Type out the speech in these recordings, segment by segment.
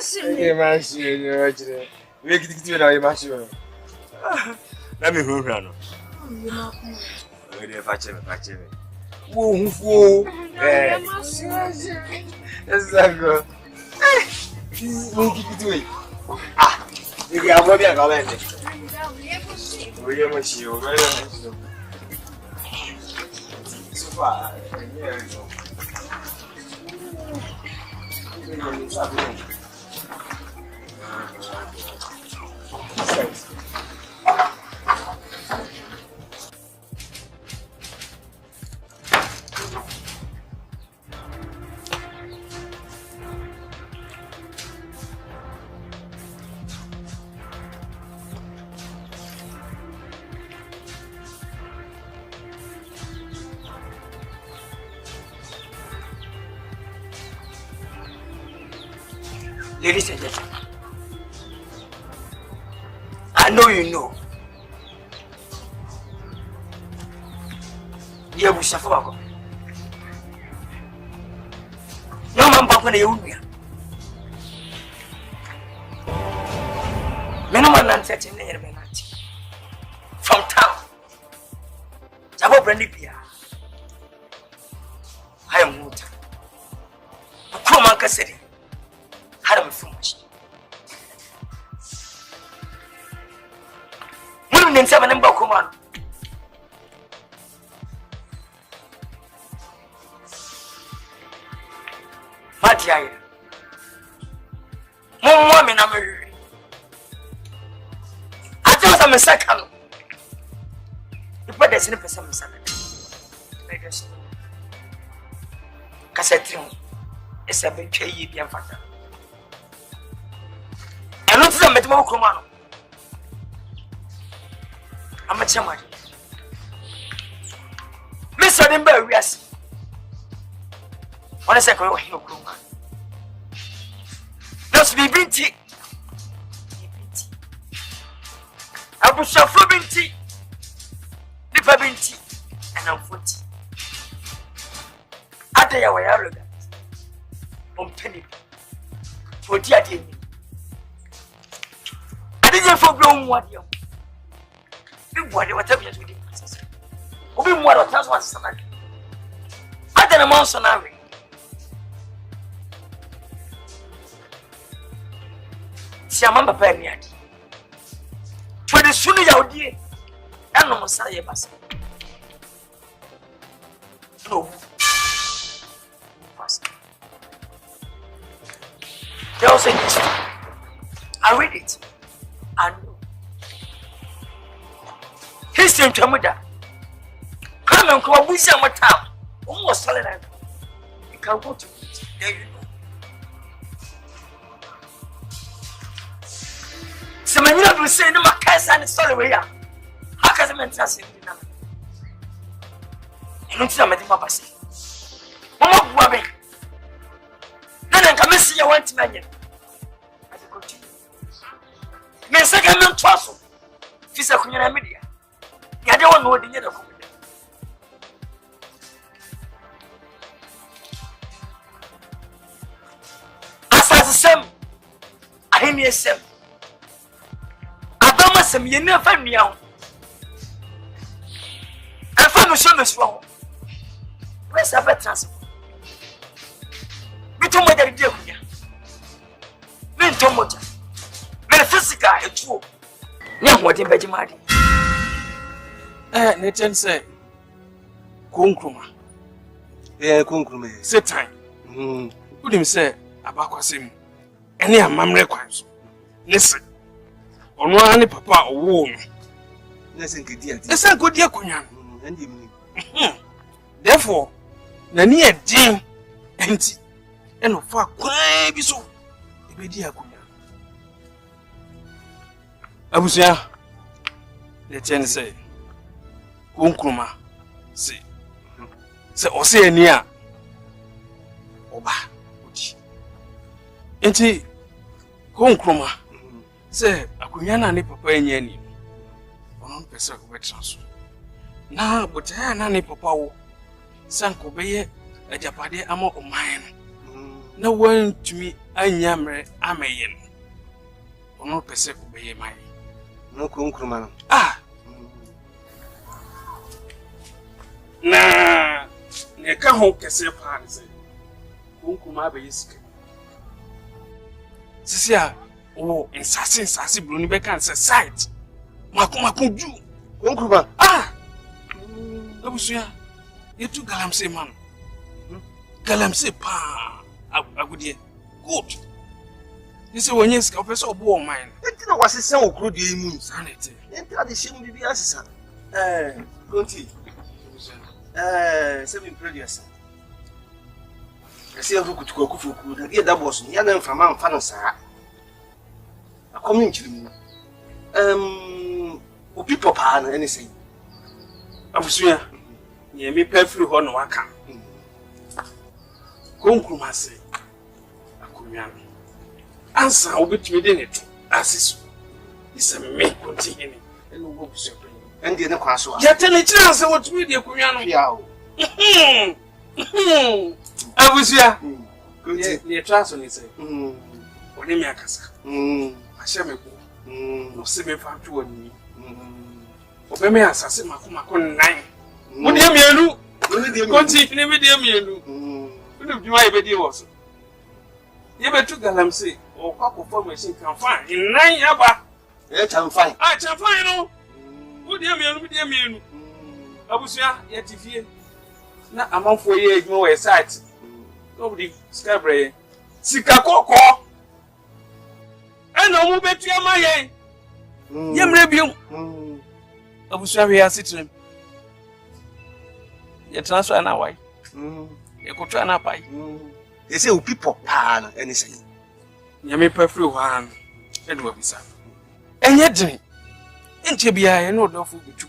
Marsuel. We get to know Marsuel. Let me go run. We fetch him. Whoa. Yes, go. We keep it away. Ah, you are going to go. We are Marsuel. So far, ladies and gentlemen, I know you know. You will suffer. No man back when you will be. No man answered in the from town. Jabo Brandy Pia. I am water. Kumawood City. Had a foolish. Women in 7 number command. Matia. One woman, I'm a I thought I'm a second. You put this in a person. Cassette is a big key, young factor. I don't think I'm a more command. I'm a chairman. Mr. Dimber, yes. 1 second, you come. That's me, Binti. I push a flow Binti. Nipa Binti. And I'm 40. I tell you where I look at. Penny. 40 at me. I didn't forget what you. Whatever you do, we more or less was something. I don't know, Sonari. See, I'm a penny. For the sooner you did, and no Messiah Bass. No, there was a history. I read it. I know. History to Muda. Come and come with some town. Almost solid. You can go to it. There you know. Some of you will say, no, my cousin is solid. How can I mention it? You don't see a medical passage. Mama, Wabby. Then I come and see you want to manage. I go to you. May second no trouble. Physical media. I don't know the other. As the same, I hear some. I don't must some, you never find me out. I found no service wrong. Where's a better transfer? We don't want to deal with you. Men don't want to. Men physical, it's true. Now, what in Benjamin? Nathan say, Kunkruma. Kunkruma. Say time. Put him say, Abaquasim. Any a mam requires. Listen. On one papa or womb. Listen, good dear. Listen, good dear Kunyan. Therefore, the near Jim empty and of far quite so. The dear Kunyan. Abusia, Nathan say. Kunkruma, say, say, near Oba, Uchi. Enti Kunkruma, say, Akunyana ni papa yenye on person of veterans. Na, but I am papa, Sanko Beye, a Japade amo o mine. No one to me, I yammer, I'm a yen. Or no percent obey my. No kunkuman. Ah! Nah, near come home, Cassia, Kunkuma Bayisk. Sisia, oh, in Sassy Brunibeck sight. Makuma Kunju. Kunkuman. Ah! Abusia, you took Galamse man. Galamse pa. I would hear. Good. This is when you scalp us or war mine. It was a sound good moon. Sanity. Enter the shame be answer. Conti. 7 previous. I see a book to go for the other boss, young from Mount Fanasa. A community. People pan anything. Abusia, ye me pay through one waka. Kunkumase. Akumian. Answer will be within it. As is a make continue. And no book surprise. And the Quasso. Yet any chance I want to meet the Kumiano. Abusia. Good near transfer, he said. When he make us. I shall make no semi farm to me. Obey assassin Macumacon 9. What do you mean? Continue with you. You do my video also. You better Galamse or Coco formation can find in 9 yaba. Let I'm fine. I shall find no. What do you mean? Abusia, yet if you not among 4 years more a sight. Nobody Scabray. Sikako. And no more better my Yam review. Abusia, we are sitting. You transfer an hour. You could try an apple. They say people pan anything. You may prefer one and will be sad. And yet, Jimmy, ain't you be I know no food with you?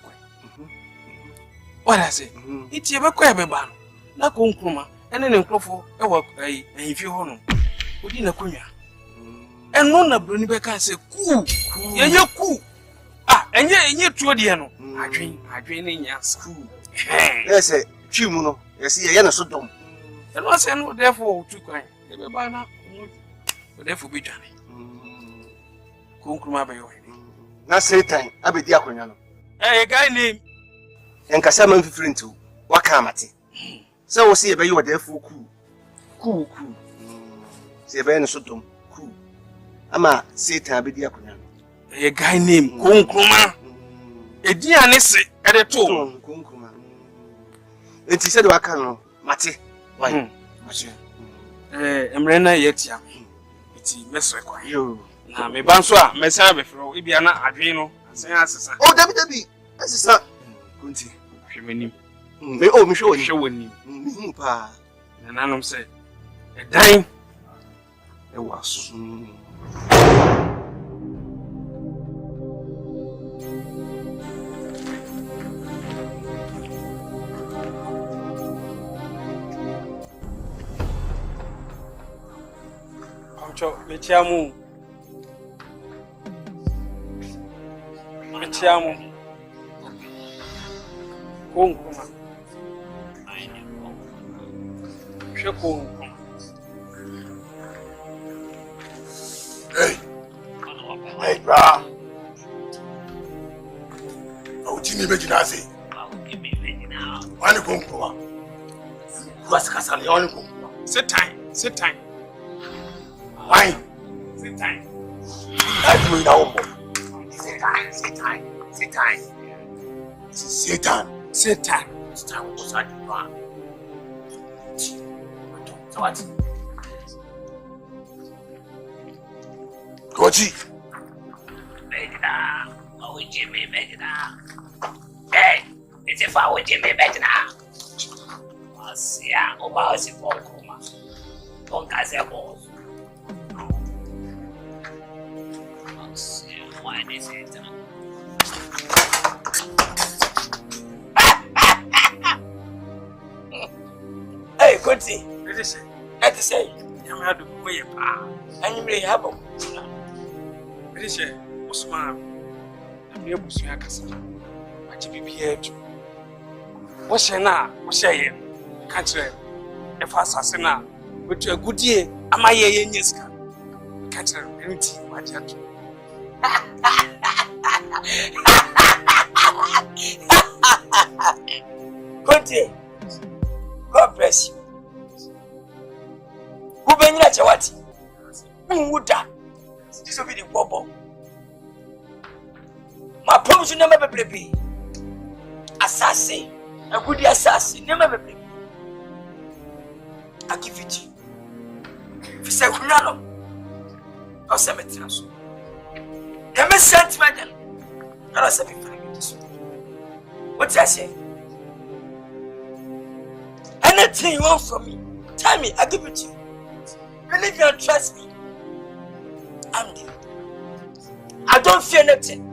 What I say? It's your crab ban. Not Kunkuma, and then Crawford, a work a few honor. Within a cunya. And none of Brunibeck say, cool, you're cool. Ah, and you're true, Diano. I drink in yes, cool. Yes, a chumuno. You see, I am so dumb. And what's I know, therefore, too kind. Never by now, but therefore be Johnny. Kunkuma by your way. Not say time, I be Diaconano. A guy named And Cassaman friend to Wakamati. So we'll see about you are there for cool. Say, Ben Sotom, cool. Ama, say time be Diaconano. A guy named Kunkuma. A Dianis at a tone. Kunkuma. And he said, Wakano, Mati. Why? Emrena yet young. It's Messer. You. Now, me Banswa, Messa before Ibiana Adreno, say answer. Oh, Debbie, this is not Kunti. They owe me showing you. Pa. And Anum said, a dime. It was. Mechiamu. Kunkuma. Hey, bra. Oh, Jimmy Beginazzi. One Kunkuma. What's Cassali on Kunkuma? Sit time. Why? Sit time. That's me now. Satan. Was I do what? Goji. Begina. Oh, Jimmy Begina. Hey, it's a far with Jimmy Begina. Asia, Obasi Pokuma. Poncazabos. Why is it? Hey, Kunti, what is it? Let us say, you have to pay a pa, and you may have a what is it? Osman, I'm near Busiakas. What you be here to? What's your name? What's your name? Can't you? If I assassinate, but you're a good year. Am I a yes? Catch her empty, my judge. Conte, God bless you. Who been at your what? Who would that? This will be the bubble. My promise you never be assassin. A good assassin, never be. I give it to you. If you say, Kunano, I'll send it to us. The mess sent my then. I'll send it for you. What's I say? Anything you want from me, tell me, I give it to you. Believe you and trust me. I'm there. I don't fear nothing.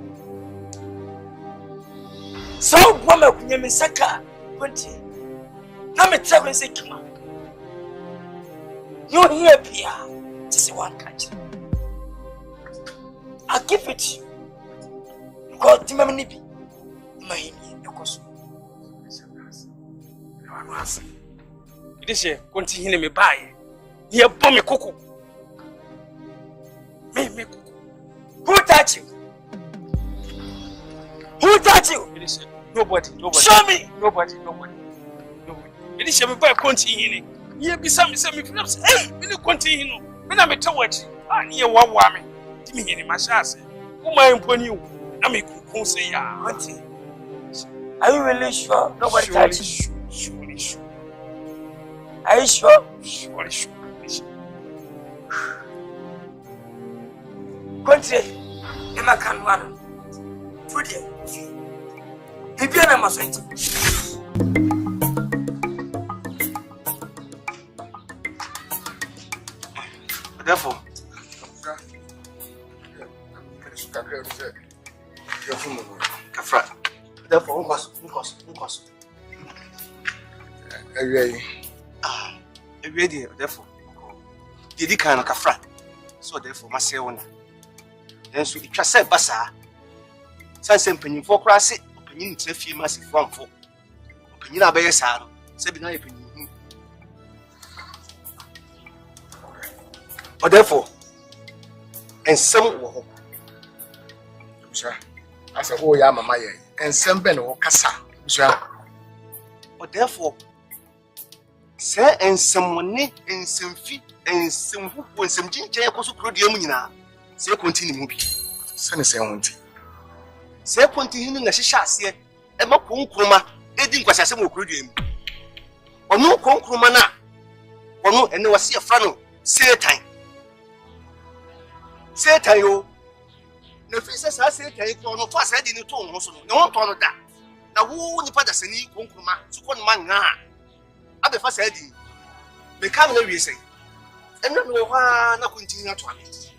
So, woman, when you miss a car, now me tell you, say, come on. You hear Pia, this is one country. I'll give it to you. Because Timamini be my because it is here, continue me by. Here, bomb me cuckoo. Me cuckoo. Who touched you? Who touched you? It is nobody. Show me! Nobody. It is here, by continue. Here be some me perhaps. Hey, will you continue? When I'm at watch, I near one woman. Give me any machas. Who my upon you? I make who say, yeah, auntie. Are you really sure? Nobody touched you. Surely sure. Are you sure? Surely sure. Country, Emma can one. Put it. If you're a Marsuel. Therefore, therefore, did he kind of Kafra? So, therefore, Marsuel. Then, so it was said, Bassa. Some penny for crassy, opinion to a few massive one for opinion of a son, 7 opinion. Or therefore, and some will, sir. As a whole yama, my and some ben or cassa, sir. Or therefore, sir, and someone and some feet and some who and some ginger also could yamina. Say continue movie. Send us a hunting. Say continue in the shas yet, and my concroma, Edding was a same crudium. Or no concromana, or no, and there was a frano, say time. Say tayo. The faces I say tayo no fast head in the tone also. No one told that. Now who nipa da sani concroma, so con man na. At the first head. Become no reason. And no one continue to it.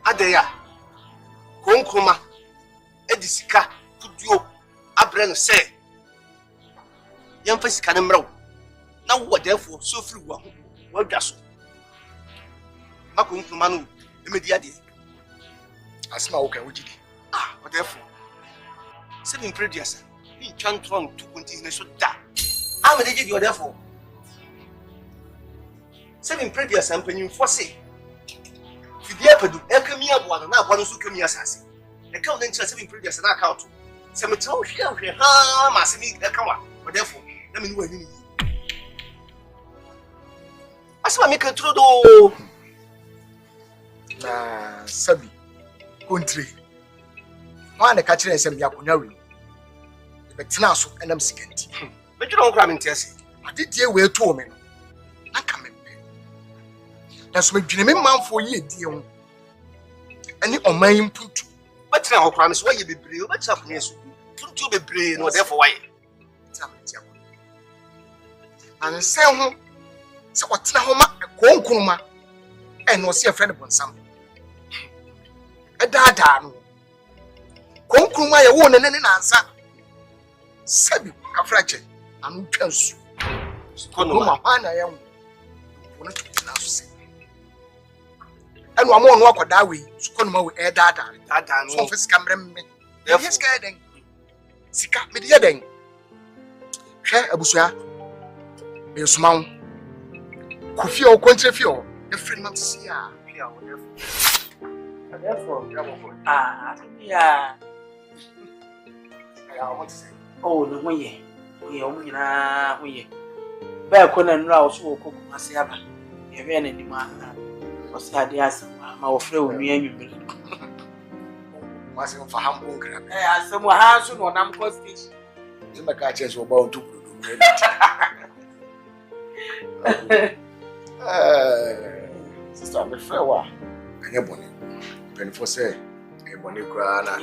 Adeya konkroma edisika kuduo abre no se yemfa sika ne mrawo na wo therefore so free wo dwa so makonkroma no emedi ade asma wo kan wogidi therefore seven previous ni chantron to continue so da amede gidi therefore seven previous ampanyin for say Fidia Padu, Elkamia Boana, one who came assassin. A count in seven previous and account. Some told you, Massimi, a cow, or therefore, let me know any. As I make a trudeau. Sabi, country. One a catcher and some Yakunari. But Tanaso and I'm sick. But you don't cram in Tessie. I did hear where 2 men. I come in. That's what you man for ye, dear. And you are my put. But now, promise why you be brave, but something else. Put you be brave, no, therefore, why? And say, so what's now, a concroma, and was your friend upon some. A dada. Concroma, you won't any answer. Sabi, a fracture, and trans. Conoma, I am. And one more walk that way, so come with air data. So for scam me. Yes, getting Sika media then. Share a bushra. Be small. Kofi or country or the friend man see ya. Therefore, yeah. Oh, no way. We only na we. Back when and rouse will cook myself. If any man was had the answer, my friend, me and you. Was in for Hamburg. Some house on I'm costing. You make a chance about to sister, I'm a fair one. And your bonnet. Penny say, a bonnet grana.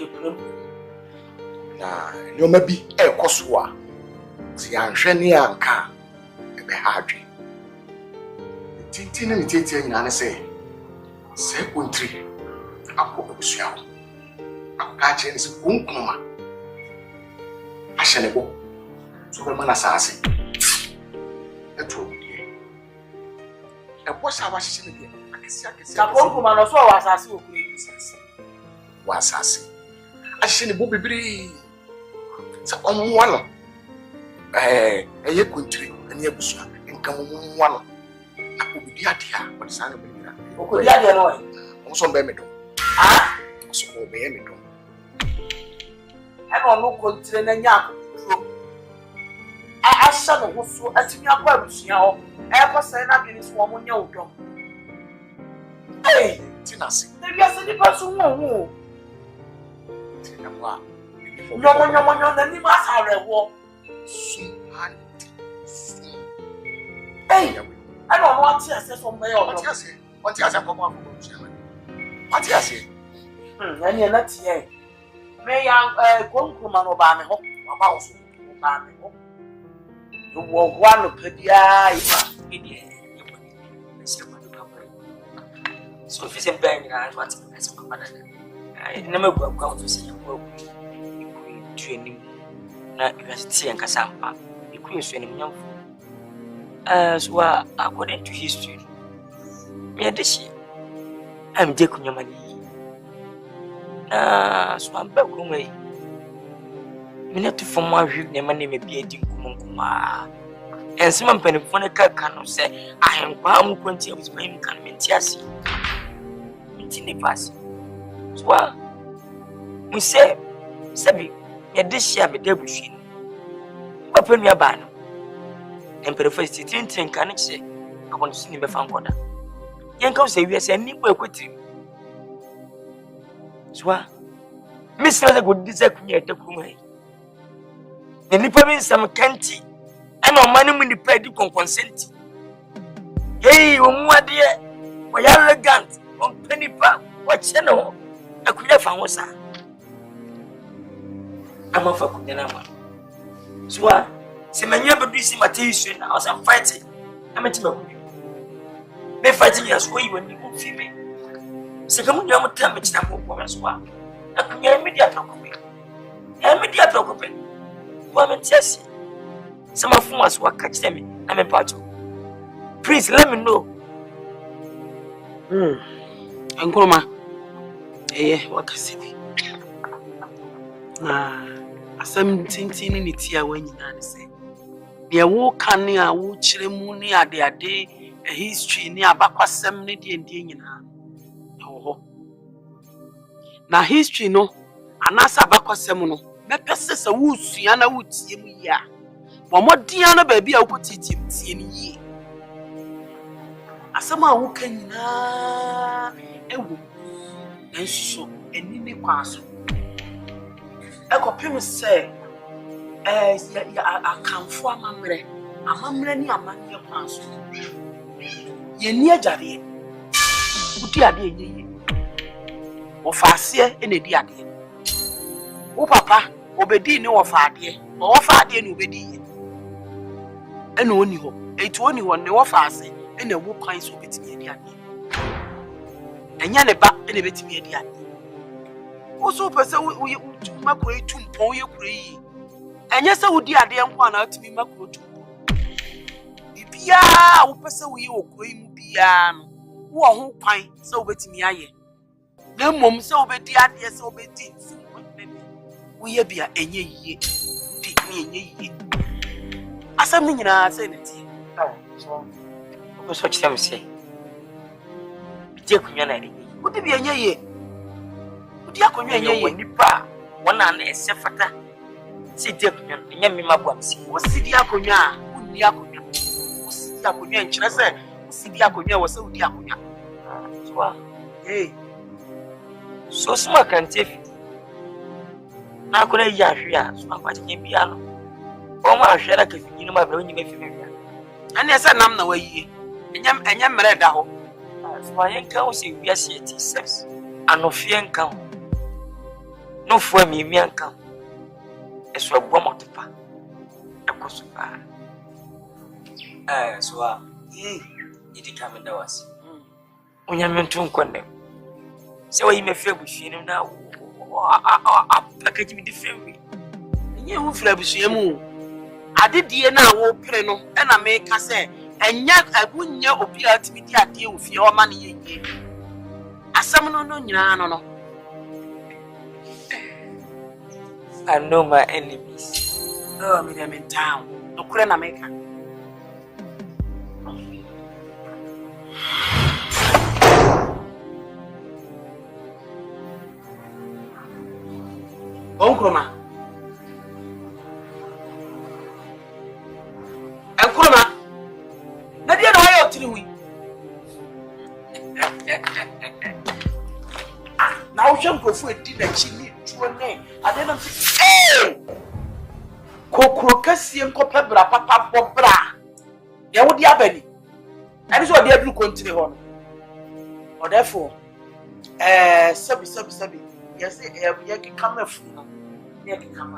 Nah, you may be a coswa. The Anshani Anka, a behadry. Tintin and Titin, and I say, second tree. I put a shell. I'm catching this boom. I shall go. So the man assassin. The truth. And what's our shilling? I can see a woman or so was assassin. I shall go be so on one. A year country and year bush and come one. I will be the idea, but son of me. Also, Bemido. Ah, so Bemido. I don't know country and yap. I shall go so at your purpose, now. I was saying up in this woman, your dog. Hey, Tinassi, there is any person who no one, the name are a walk. Hey, I don't know what you say from my own. What you say? What you say? And you're not here. May I go to Manobama about Obama? You walk one of the eye. So if it's a bang, I want to make some I never go to see you training. Not university and Casampa, the Queen's training young. As well, according to history, me and this year, I'm taking your money. So I'm back away. Minute from my view, the money may be a dinkum. And some penny can say, I am bound 20 of his main conventiasi. Minty pass. So, we say, Sabi, yet this year be devil shin. Open your banner. And prefer to think, can it say, I want to see him before God. Yanko say, we are sending work with him. So, Miss Mother would disagree at the Kumay. The Nipper some canty. And no money when the petty consent. Hey, what dear, why arrogant on penny pa, what channel? I could have found was I'm off a Kunama. So, see, my never do see my tuition. I was fighting. I'm a timber. They're fighting as way when you won't feel me. Second, you have time to come as well. I could hear immediate preoccupation. Immediate preoccupation. Woman, Tessie. Some of us will catch them. I'm a part of. Please let me know. Uncle Ma. Eh, what can I say? Some tintin in it here when you say. Near walk can near watch ceremony at their day, a history near Bakwasam and Dina. Oh, now history no, and as a Bakwasemono, my persons a woods, Yana woods, ya. One more Diana baby, I'll put it in ye. As someone who can a woman, and so, and in the castle. I got him say, as I come for a mamma, near your castle. Ye near Jaddy, who dear ye, or Fasia in a dear. Oh, papa, obedi no of our dear, or father and obedi. And only hope, it only one no offers, and the wood pines will be to me. And yan back and a bit to me. Also, person, we make way to pour your cree. And yes, I would dear damn one out to be macro to. Pia, who person we will cream piano, who are who pine so bet me. No mum so be dear, yes, so be we be a ye, take me ye. As something in our sanity. What's what you say? Dear Kunyana, what did be a year? Dear Kunyana, Nipa, one and a sefata. Sit dear Kunyan, Yammy Mabwams. What's the Diaconia? Diaconia? What's the Diaconia? And Chessa, see Diaconia was so Diaconia. Hey, so smart and tiff. Now could I yash, so much in piano. Oh, my share like you know my brain, you may familiar. And yes, I'm the way. And yam read out. My uncle say, yes, it is sex. And no fear and count. No for me, me and count. It's for one more to pack. A cost of bar. So, it come in us. When you meant to condemn. So you may feel with you now. Package me the family. You feel with you. I did the now, Preno, and I make her say, and yet I wouldn't know appear to be the idea with your money. I summon no. I know my enemies. Oh, me them in town. No couldn't I make her. Onkroma. Onkroma. Na dia no ayo tiriwi. Na wo hwem kofu edi na chini tuo ne. Ade no eh. Kokoro kasie nkopɛ bra papa bobra. Ye wo dia bani. Ani so dia blu kontiri ho no. Or therefore sabi. Yes, you can come a fool. You can come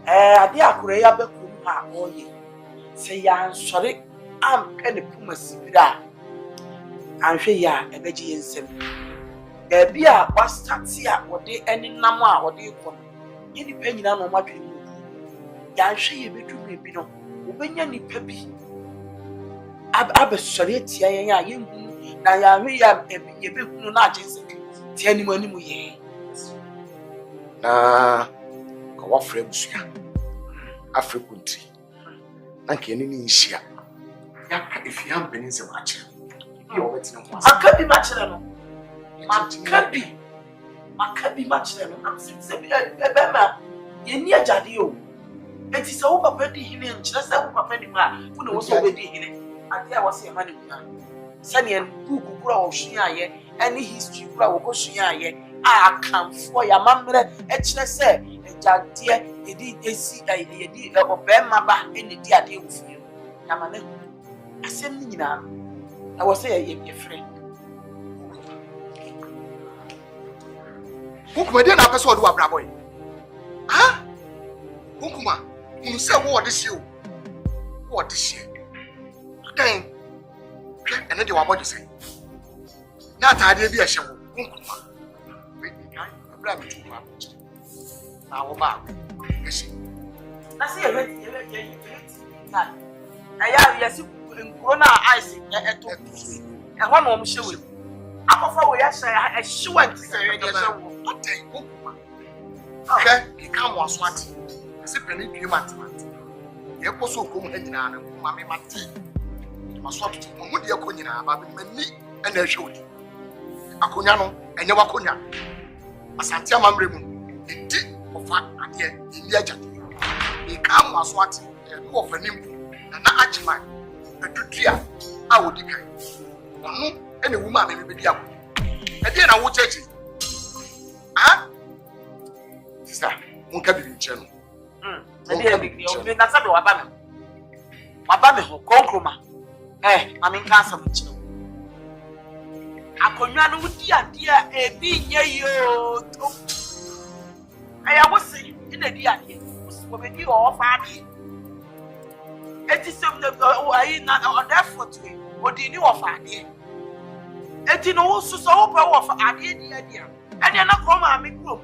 a dear Korea Becuma, oh, ye. Say, ya, sorry, I'm penny puma sibida. I'm sure ya, a veggie and sim. There be a was taxia or day any nama or day for any penny on what you move. Yan she be to me, Pino, when you peppy. Abba sorry, ya, you, now ya, a big not. Tell me when you na kwa frebusia Africanti na keni ni nshia ya if you am benin se wache you obeti no kwa akabi machire no makabi machire no am se bema ye ni ajade o enti se wo papa di hine nchire se wo papa di ma wo ne wo so be di hine ade a wo se ma ne kuna sani en buku kura wo hwia ye any history kura wo ko hwia ye a come for your mamre echire se ejade edi esi edi obema ba eni di ade wo fie yamane asem ni nyina na wo se ye friend Kunkuma de na pese odo abrabo yi ha Kunkuma unu se wo de hie o wo de hie dan ene de wa body say na taade bi a hye wo Kunkuma we kan abra mi tu ma na wo ba yeshi na se ye na aya yesi nkuro na ice eto e ho na o mhye we akofo we ya hye e hyewa nti se ye de hye wo Ate Kunkuma ke ika mo aso ate se pene due matmat ye koso kom ha nyina na Kunkuma me mate maso ate mo de ko nyina ba be mani na hwe wo akonya no enye wakonya Asante amamre mu edi ofa ade ni ajade ika mo aso ate e wo fanim na agima edudua a wodi kan ono ene wu ma me be di akọ e de na wo chechi Sister, munka bibi nche no. Na bibi o me na sabe waba me ho Konkroma. Mami nka asam nche no. Akonwa no wudi ade a ebi nye yo to. Aya wosi ina di ade. Wosi wo be di o fa ade. Eti sem de ayi na therefore to odi ni wo fa ade. Eti no wo so wo pa wo fa ade di ade a. Ade na ko ma me kuro.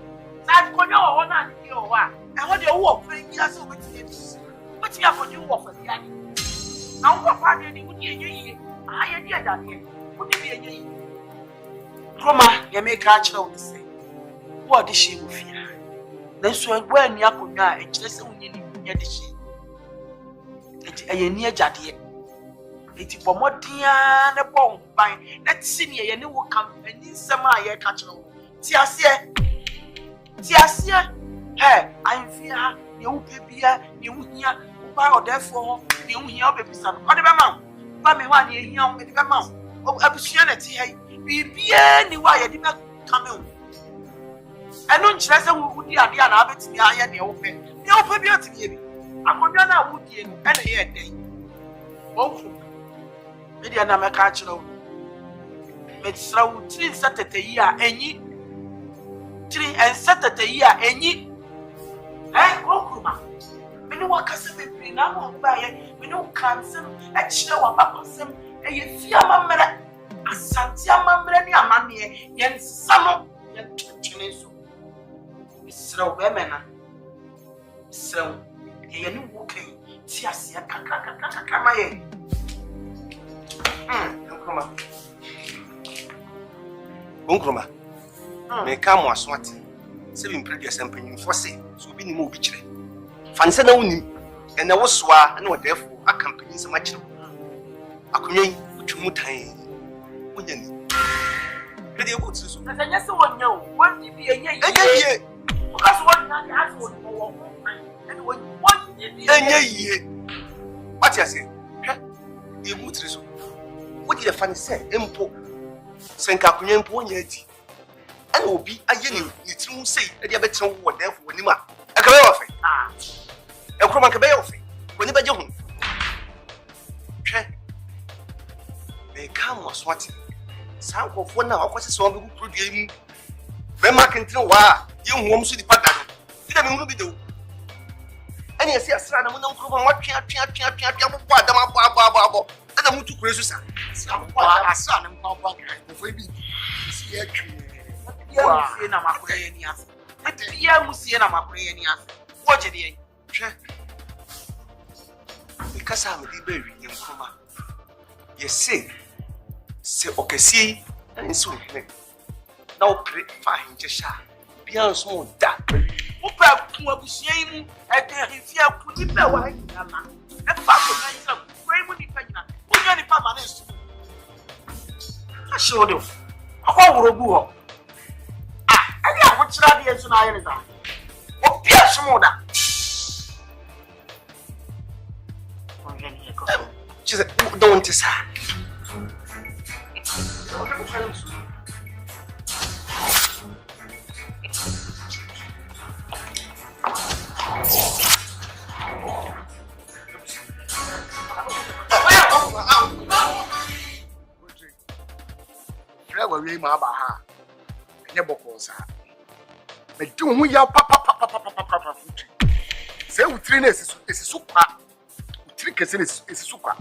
That konyo ho na ade o wa. E ho de wo kwan bi ase obeti edi. Wati akonyo wo fa di ade. Na wo pa ade ni wudi enye yi. Aye di ade. Wudi bi enye yi. Kroma ye me ka kire wo se. Wo de hye wo fia. Na so egbo ani akonyo a e kire se wonye ni ye de hye. Eti eye ni ajade. eti bomodia ne bon ban na tini ye ne wo company nsem a ye ka kire ti ase he anfia ye wo pebia ye wo hia ba odefo ye wo hia obebisa no ode be ma ba me wa ne hia wo de be ma abusua na ti he bibia ni wa ye de be kame o eno nkyerɛ sɛ wudi ade a na abetimi ayɛ ne wo pɛ bi otimi bi akonwa na wudi no ɛna yɛ den onfu media na meka kyerɛ wo metsra wo tiri nsatata yi a enyi tiri ensatata yi a enyi okruma mene wakasa bebre na mo ba yɛ mene wo kansem ɛkyerɛ wa bakosem ɛyɛ fia mamra asante amamra ni amane yɛ nsano yɛ twene so Srow bemena srow ye ni woken ti ase kaka maye Onkroma me ka mo aso ate se bi mpre dia sempanyin fo se so bi ni mo bi kire fa nse na wonim ena wo soa na wodefo akampanyin se ma kire akonwen utwumu tan wonya ni be dey go tsi so na nya se wonya o woni bi enye ye because one na ask for one enye what you say e mu tiri so what you fan say empo senka kunye empo nya adi ana obi aye ni tiri hu sei e dia betre wo defo woni ma e ka be wo fe e kro man ka be wo fe woni be je hu hwe be kam was what san ko fo na akwose so be ku produce mu be marketing wa yin huwam su di pada no ti da me hunu bi de wo ani esi asra na mo na nkro ma twia bo adam abo ana mutu kure su sa asra na mpa bo ko fo bi si ya twi ya musie na makure ye ni ase ya musie na makure ye ni ase wo je de ye hwe ikasa me di be wi yin kroma ye se okesi ani su ne na o pre fa hinje sha bia so da wo pa ku abusua yi mu e de hifia ku ni pe wa nyina na e fa ko na yira ku mu ni pa nyina wo nya ni pa ma na esu a shodo akwa worogu ho a dia ko kira de esu na ayere za o pia sumo da she said don't say we ma ba ha enye boko sa me di hu ya pa futi se utri na esisu kwa utri kese na esisu kwa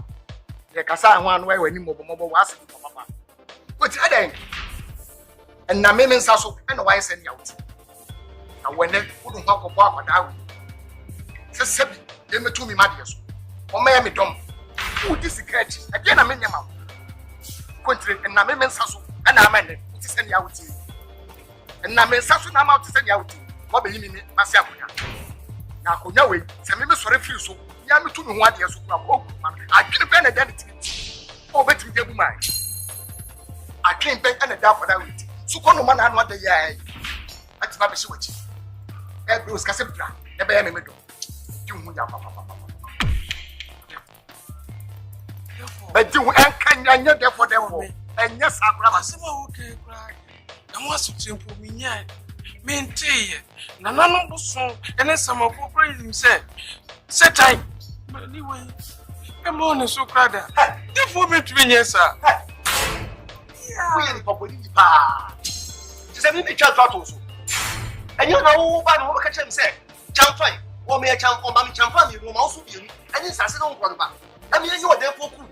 ye kasa ho anu we ni mobo wa ase papa but adan en na me nsa so en wa ise ni out na wene wudu ho akọbọ akwada awu se sebi e metu mi ma de so o ma ya me dom u di secret e de na me nyama kontri en na me nsa so ana amane ti se ni awuti na me nsa so na ma ti se ni awuti wo be yimi ni mase akonya na akonya we se me sore firi so ya me tu mi ho ade so kura ko adwene be na da ti o be ti de bu mai adwene be na da for da we so ko no ma na anu ade ya ati ba be se wachi e bro ska se bra e be ya me do ti hu ya papa but you can anya there for them and yes akura asema okay kra na mo asutempo minya menteye na nanu buso ene samafo praise say setai anyway e mo ne so kra da defo betumi nyesa we ni papa ni pa ti se mi bi twa twa so enyo na wo ba no wo ka chem say chamfan wo me chamfan ba mi chamfan mi ro ma so bi ni eni sase no nkro ba ami enyo wo defo ku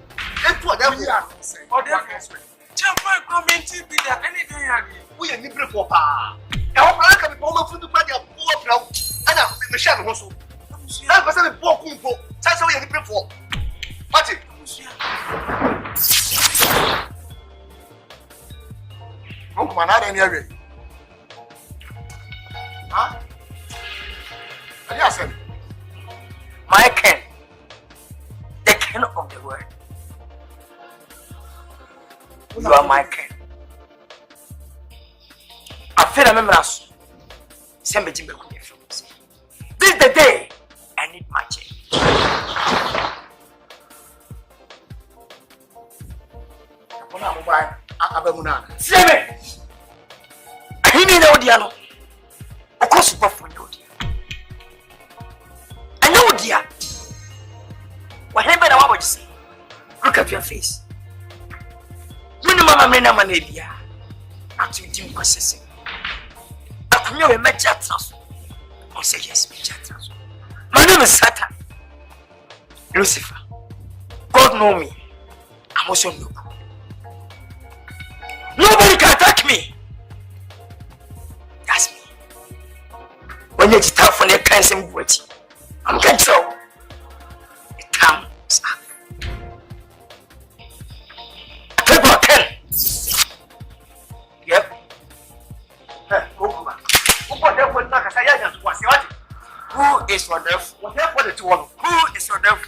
etu o defo ya o defo chamfan comment bi da anything ya ni we ni bre for pa e ho pra ka bi po ma fu du pa dia po pra ana me sha me ho so na ba se me po ku po sase we ni bre for pati no kuma na da ni awe ha ali asen Michael, the king of the world. You are my king. I feel a memory. Send me to me. This is the day I need my change. See me. He need Odiano. Of course, you for Odia. I know Odia. Whatever I want to say, look at your face. Minimum amena manebia. Atu dim processing. Akunyo we mecha trans. I say yes, mecha trans. My name is Satan. Lucifer. God know me. I'm also new. Nobody can attack me. That's me. When you start from the kind of word, I'm control. The time is up. People can. Yep. Who is for death? Whatever the two one. Who is for death?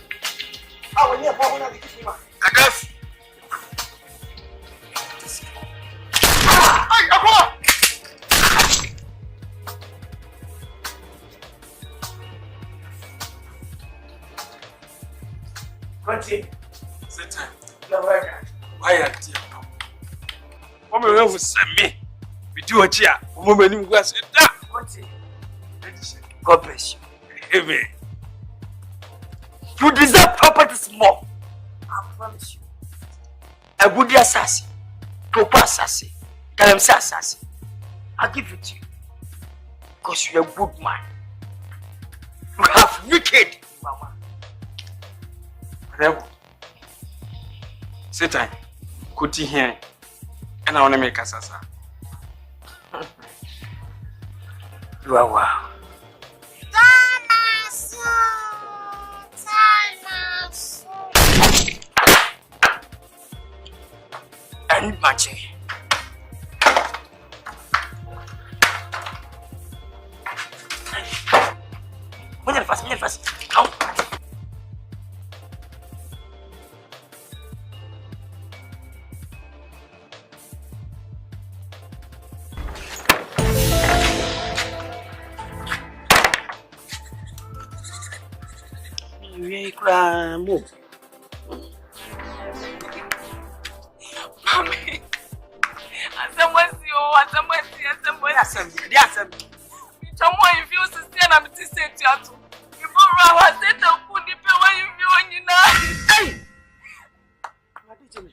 Oh, when you're born, death. Continue. Satan. You're right. Why are you? Come here with me. We do a chair. Woman, you go sit down. Continue. God bless you. Amen. You deserve properties more. I promise you. A good assassin. Proper assassin. Galamsa assassin. I'll give it to you. Because you're a good man. You have wicked mama. Rebel. Satan. Kuti here. And I want to make a sasa. You are wow. And magic. Minha fácil. Não. Cramo. Mami. Asante. Chamo envio sisi na mtiseti atu. Ibora waseta kuni pe wa envio nyina. Hey. Radijini.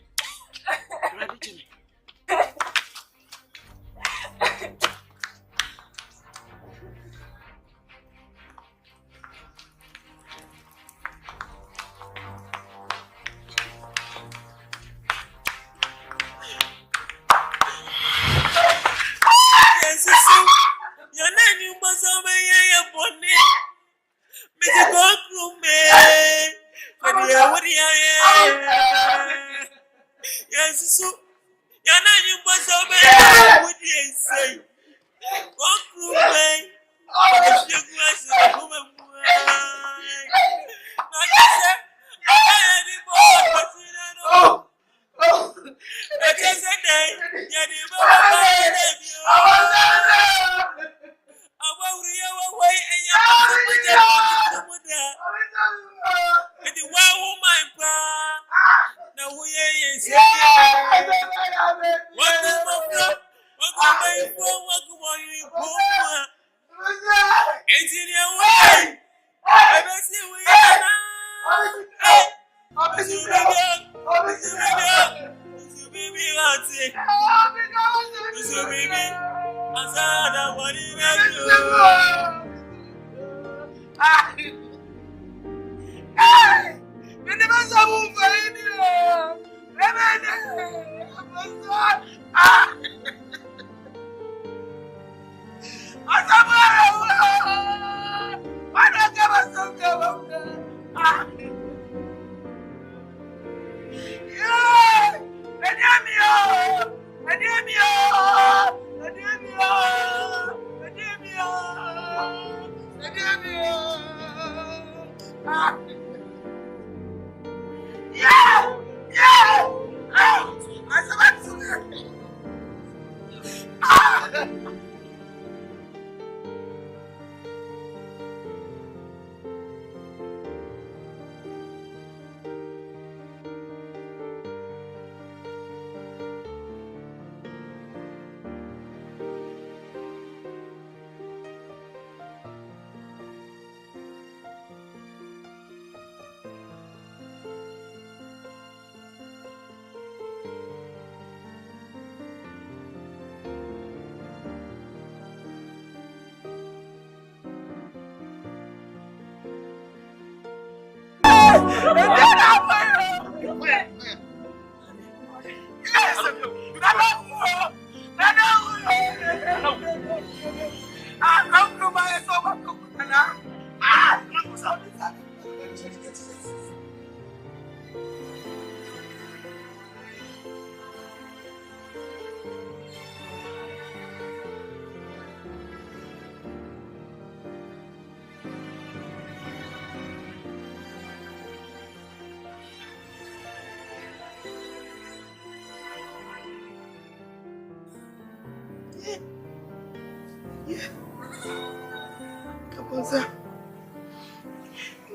Kaponza.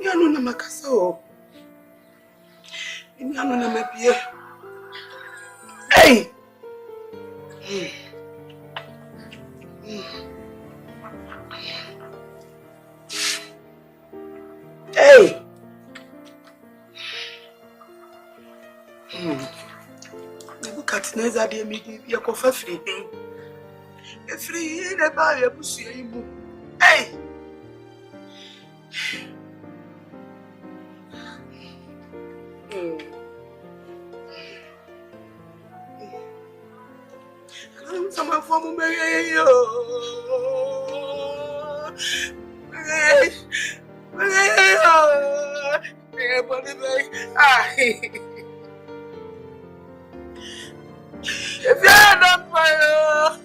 Nyano na makaso. Nyano na mabie. Hey! Hey! Nebuchadnezzar de me ya kofa free. E free na ba ya busu ya ibu. Hey! Sama fomu meyo. If you're not fire,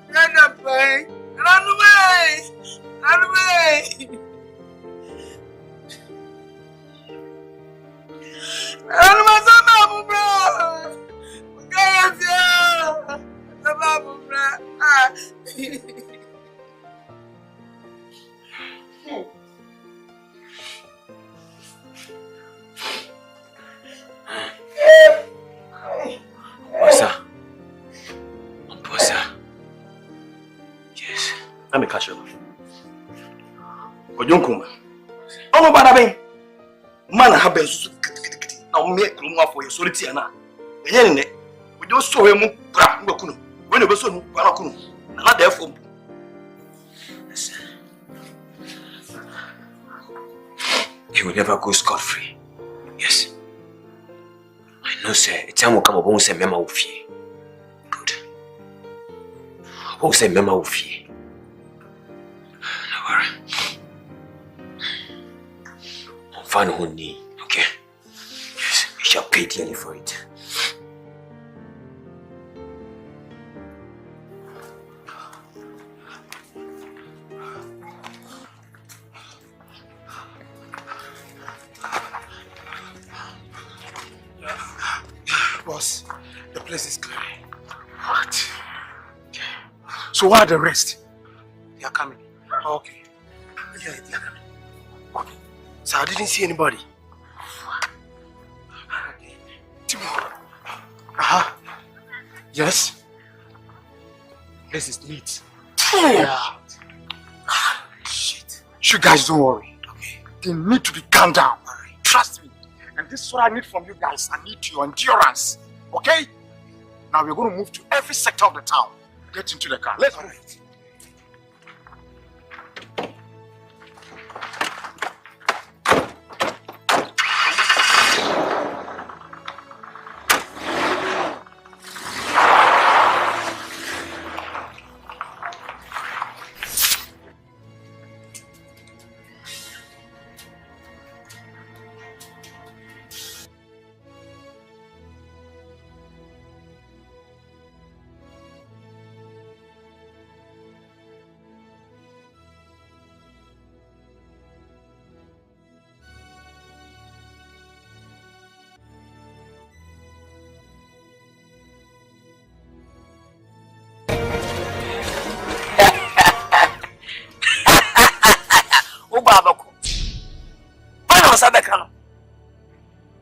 you're not fine. Run away! Run away! Run away, bro! Guys, yeah! Yes. I'm a cashier. Ojunkuma. Oh, but I mean, man, I have been so. I'll make room for your solitude. We don't show him when you was on Barakunu. Not therefore. He will never go scot-free. Yes. I know, sir. It's time will come upon some memo of you. Good. Upon some memo of you. No worry. I'll find who need, okay? Yes, we shall pay dearly for it. Boss, the place is clear. What? Okay. So what are the rest? They are coming. Okay. Yeah, they are coming. Okay. So I didn't see anybody. Okay. Yes. This is neat. Yeah. Shit. You guys don't worry. Okay. They need to be calmed down. Trust me. And this is what I need from you guys. I need your endurance. Okay? Now we're going to move to every sector of the town. Get into the car. Let's move.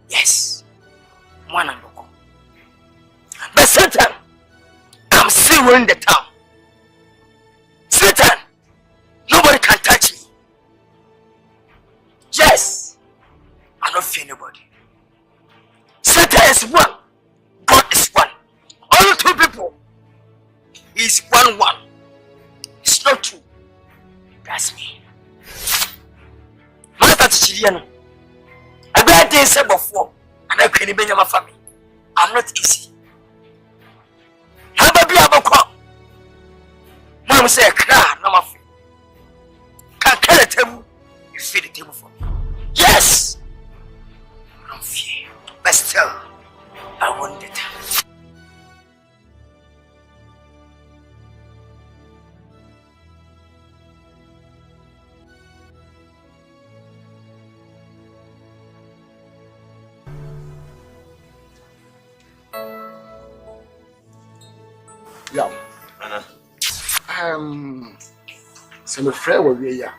Yes, one and local. But Satan, I'm still in the town. Satan, nobody can touch me. Yes, I don't fear nobody. Satan is one, God is one. Only two people. He is one. It's not two. That's me. Master Chichiano. Again. didn't say before, and I can't be my family. I'm not easy. How about you? Mom say, cry, no, my friend. Can't carry the table. You feed the table for me. Yes! I don't fear, but still, I want it. Yeah. So my friend will be here.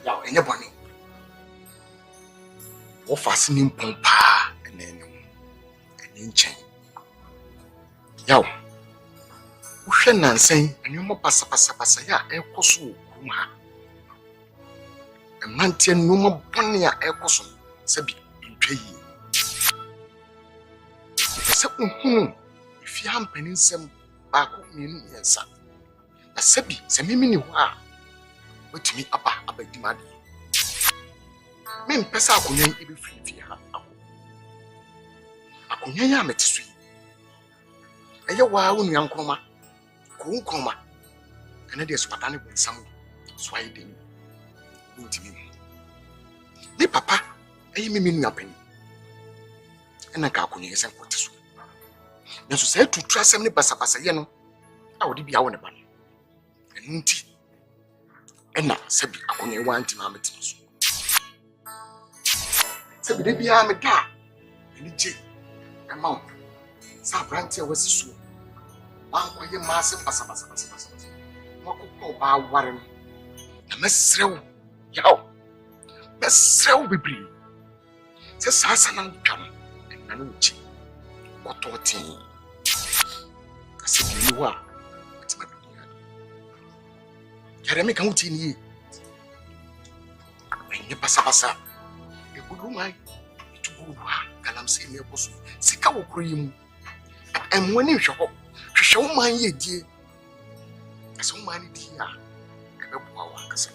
Yeah, anybody. What fascinating pompa and then in chain. Yeah. We shall not say, and you must pass ya air cosu. A mantian no more bonia air cosu, sabi in pay. If you have penny some back in yes. A sabi, some mini wa. But to me, about the money. Men pesa kunya ibi free via. Akunya met sweet. A ya wa un young coma, coon coma, and it is what I with some swiding. Me papa, I mean nothing. And I can't is a quarter. Now, so say to trust any passapasayano, I would be our money. And Ntul. And now, Sabi, I only want to mamma. Sabi, they be armed da. And the J. Amount. Sabrantia was so. One quiet massive passapasa. Moko ba warren. The mesrew. Yow. Mesrew be bree. Says Hassan come and Nanuchi. What 14. I said, you are. It's my opinion. Can I make out in ye? And you pass. A good woman to go, and I'm saying, Sika cream. And when you show my ye, dear. So many dear. I don't know what I say.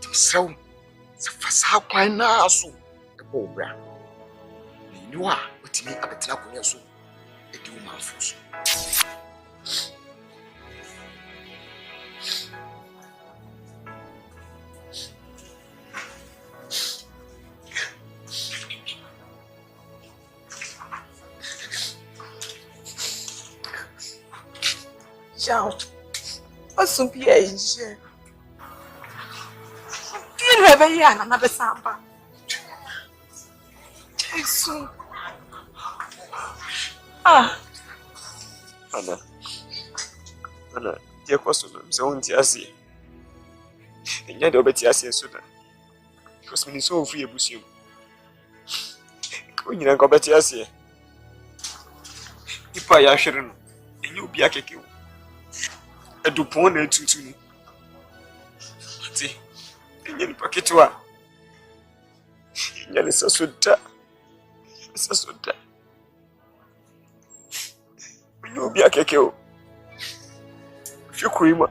To sell the first how quite now so a bow brown. You are, but me a bit up on your soul. A do man for Ciao. Posso piacere. Io non avevo una besamba. Gesù. Ana, dear question, so on Tiasi. And yet, over Tiasi and Sudan. Because when you so free a bush, you go back to Tiasi. If I shouldn't, and you'll be a cake. A dupont and two. See, and you packet to her. It's a soda. It's a soda. You'll be a cake. If you cream,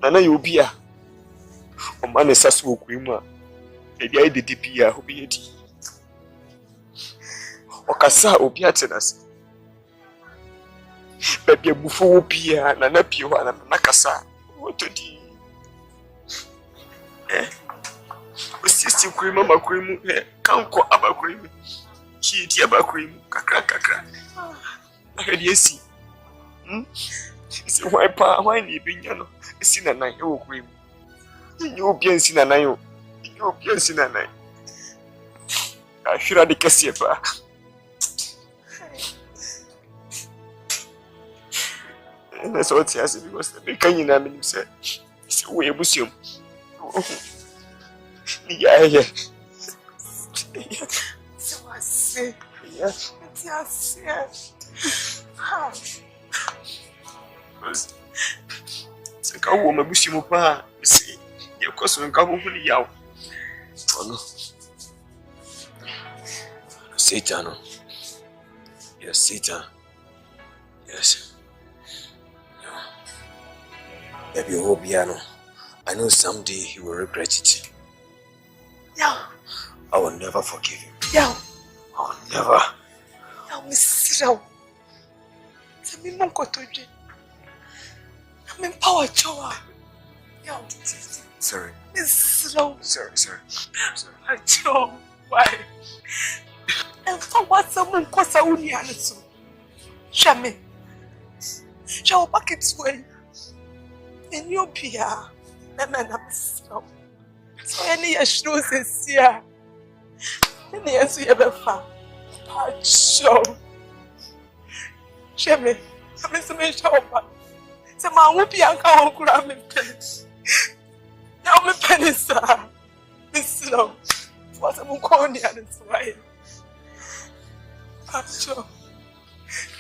Nana, you'll be a man is a swoop creamer. Maybe I did DP, who be it. Or Cassa will be at us. Baby, before Pia and Nana Pio and Nakasa. What to do? Eh? Sister cream, mamma cream, can't call Abba cream. She Tiaba cream, crack. I heard yes. It's why pa, why need Binyano? It's in a night, you cream. You'll be in Sinanayo. You'll be in Sinanai. I should have the Cassipa. And that's what he has because the bacon in Amin said, it's a way museum. Yeah. So I say, Yes. It's a cow woman, Mushimo Pa. See, your cousin come over the yaw. Oh no. Satan. Yes, Satan. Yes. Baby, oh, piano. I know someday he will regret it. yeah. I will never forgive him. Yeah. Oh, never. I'm Mr. Tell me, Monko Toji. I'm in power, Choa. Yeah. Sorry. Mr. Sorry. I Joe. Why? And for what someone calls a Unianisu? Shame. Shall pack it way. And you'll be a man up so. So any assurance here. Any answer you ever found. Show. Shame. I'm in some show. So my whoop young cow grab me pennies. Now my pennies, sir. Miss Slow. What I'm calling the other way. Sure.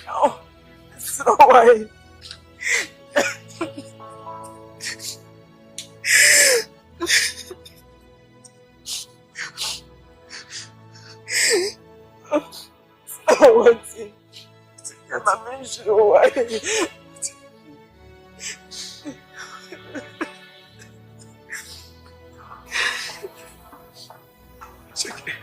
No. Slow way. What's it? I'm sure why. It's okay.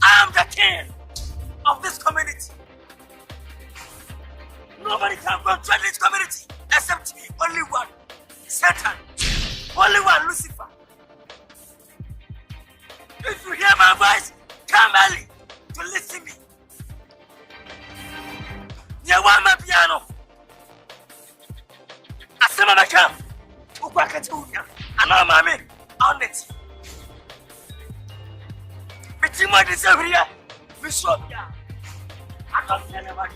I'm the king of this community. Nobody can control this community except me. Only one. Satan. Only one, Lucifer. If you hear my voice, come early to listen to me. You want my piano? I said, I come. I know my man on it. But you might deserve here. We show you. I don't tell anybody.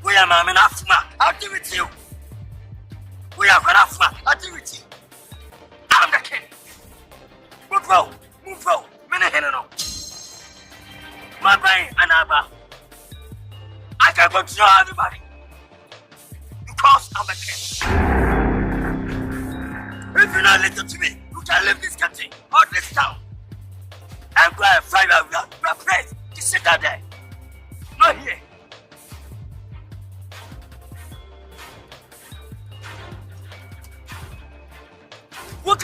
We are my man after my. I'll do it to you. We are going after my. I'll do it to you. I'm the king. Move out. Many no. My brain and Abba. I can control everybody. Because I'm a king. If you not listen to me, you can leave this country or this town. And go and find your place to sit down there. Not here. One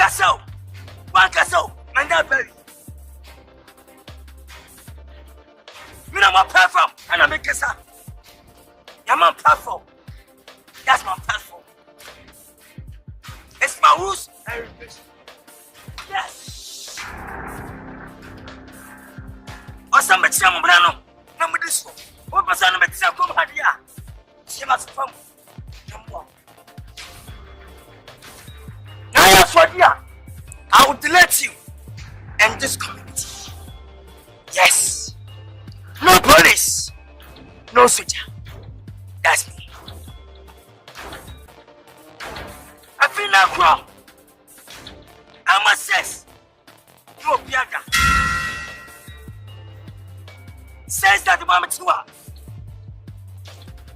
castle, and that belly. You know my platform, and I make a sound. I'm on platform. That's my platform. It's my rules and regulations. Yes. Or some Cham Brano, number this one. What was on the Chacom Hadia? She must come. Now, that's what you are. I will delete you and this community. Yes. No police. No soldier. That's me. I feel now grow. I'm a sis. You are Bianca. Says that the mama too.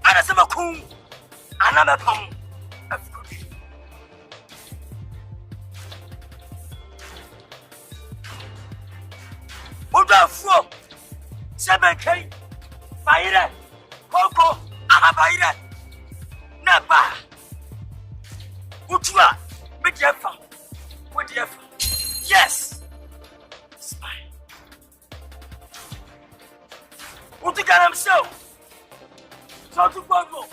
And as I'm a coon, another pound. Oda fo 7K Baire Koko Ahabaire Naba Utua Midyefa Yes Smile Utigaram so to Bogo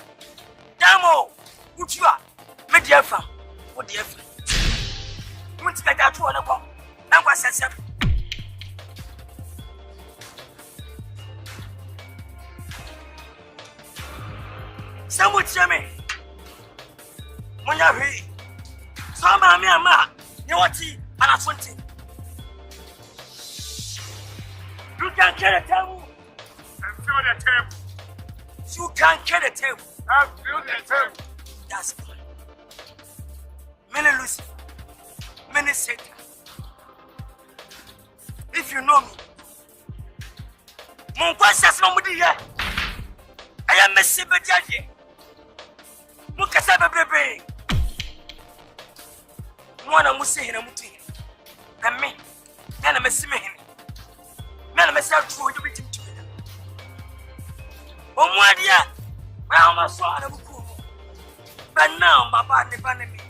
Damo Utua Midyefa Mutika to one and was a some would say me. When you're here, some of me, you want tea and a 20. You can carry a table and fill the table. You can carry a table I feel the same. That's fine. Many Lucy, many Satan. If you know me, mon conscience no mudi here. I am a sibetiaje. Mukasa bebrebe. Mwana musi hina muti. Na me, na mesime hina. Na mesa tru you bitim to. Omwadia, I am so anabuku. But now baba ne banemi.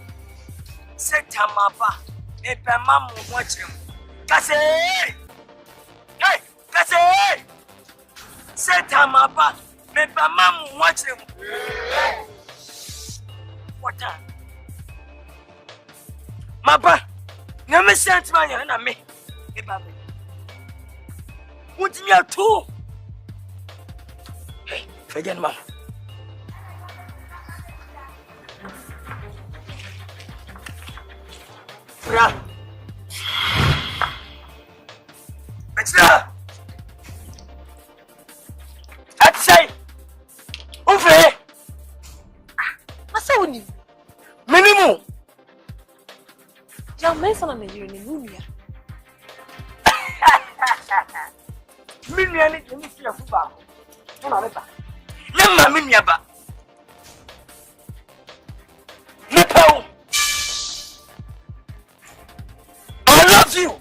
Satan maba, e be mamu watch him. Kase! Hey! Kase! Satan maba, me be mamu watch him. What time? Maba, nyame sent man ya na me. E ba me. Wuti ya tu. Hey, forget mama. Fra. Betcha. Atsai. Ufe. Asa woni. Minimum. Ya me sana na yiri ni nunia. Minia ni kemi fi afu ba. Na me ba. Yamma minia ba. Nepau. I love you.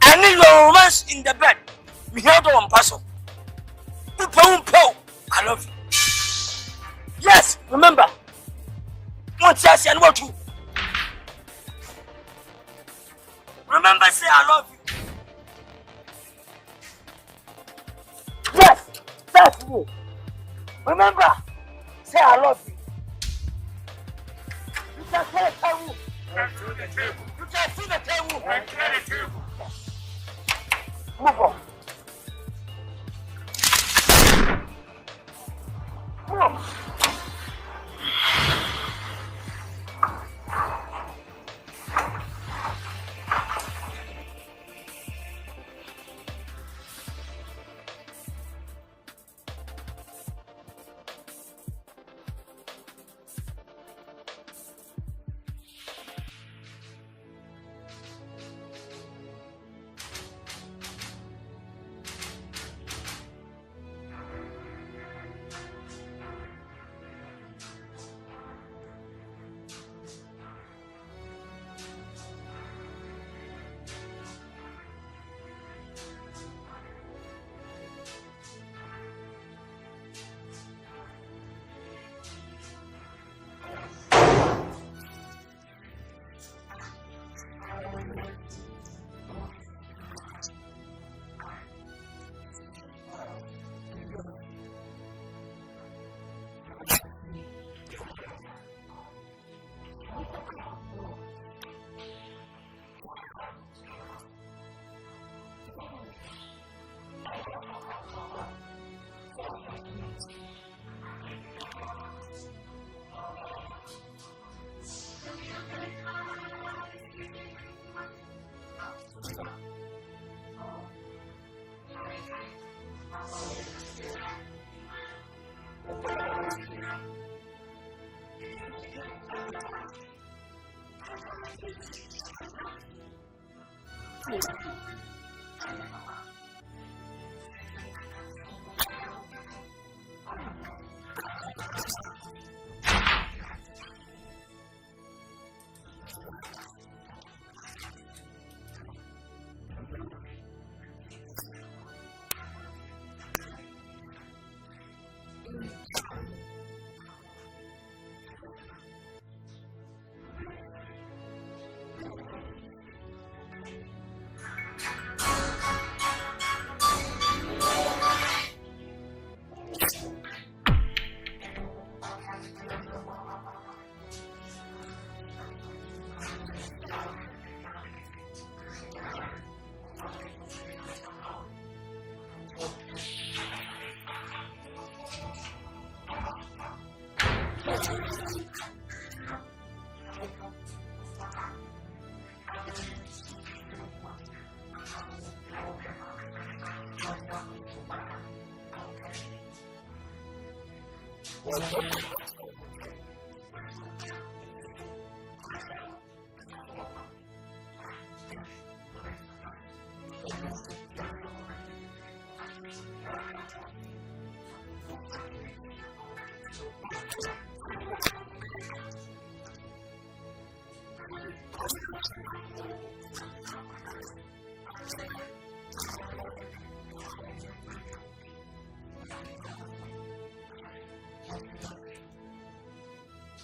I need your romance in the bed. Me hear the one person. I love you. Yes, remember. One chance and what you. Remember, say I love you. Yes, that's me. Remember, say I love you. You can say it, tell me. You can see the table. Move on. Move on.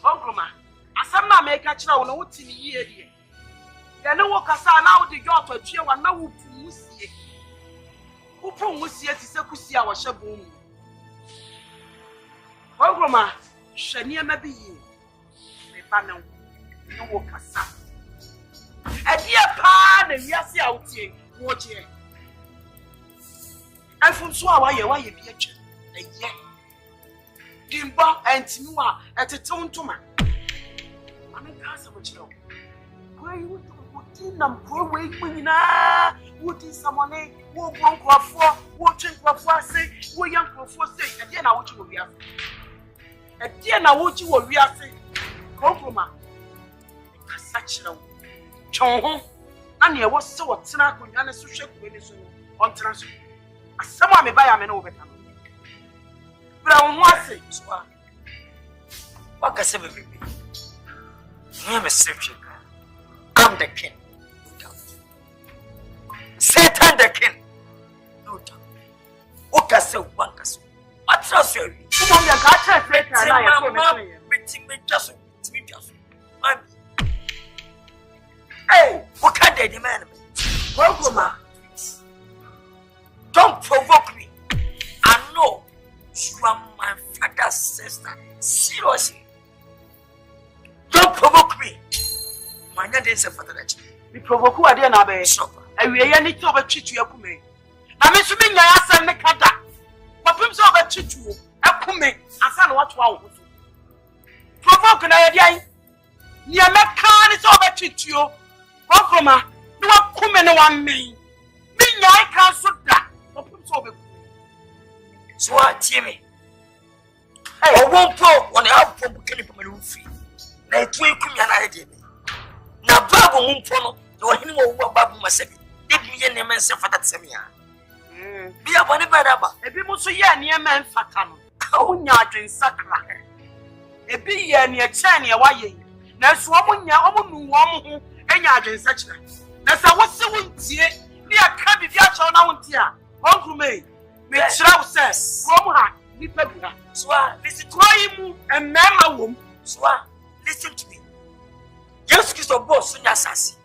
Ogroma, asam na make a chira wona wuti ni yie die. Ya ne wo kasa na wo de dwo to atue wa na wo pu musie. Wo pu musie ti se kusie a wo hye bom mu. Ogroma, hwani ma bi yi. Me ba ne wo kasa. Adie pa na wiase a wotie wo je. Afun so a wa ye bi atwe. Eye. Dimba antimiwa etetuntuma ameka sabochiro kwe wuti na mkwe we nyina wuti samone wo bonkrofo wo twenkrofo ase wo yankrofo se ade na wuchi wo wiase ade na wuchi wo wiase konfoma kasa chiro chonho ana ye wo se wo tena akonya ne so hwe kwe ne so on tena so asamo ameba ya me no wo beta Brown was it? What can I say? I'm a Christian. I'm the king. No doubt. Satan the king. No doubt. What can I say? What's up, sir? Come on, hey, what can they demand? Don't provoke me. I know. You are my father's sister. Seriously. Don't provoke me. My name is a father. We provoke you again, Abe. And we are need to over treat you. I'm assuming I asked and make that. But I'm so over treat you. I come in. I said, what wow. Provoke an idea. Near my car is over treat you. What from her? You are coming on me. Me, I can't so that. But I'm so over. So Timmy. I won't put on the album can from a free. Now, 2 idea. Now, Babu won't follow. No, he won't Babu myself. Did me and the man say for that same year. Be a bonny badaba. A people so near man fatam. Oh, Yardin Sacra. A be ye near Chania, why? Now, swam ya woman, and Yardin Sacra. That's I was so dear. Near Cabby Yachon out here. One to me. Make sure says, Roma, Nipabula. Swa, listen to him and Mamma womb. Swa, listen to me. Just kiss your boss, Sonia Sassy.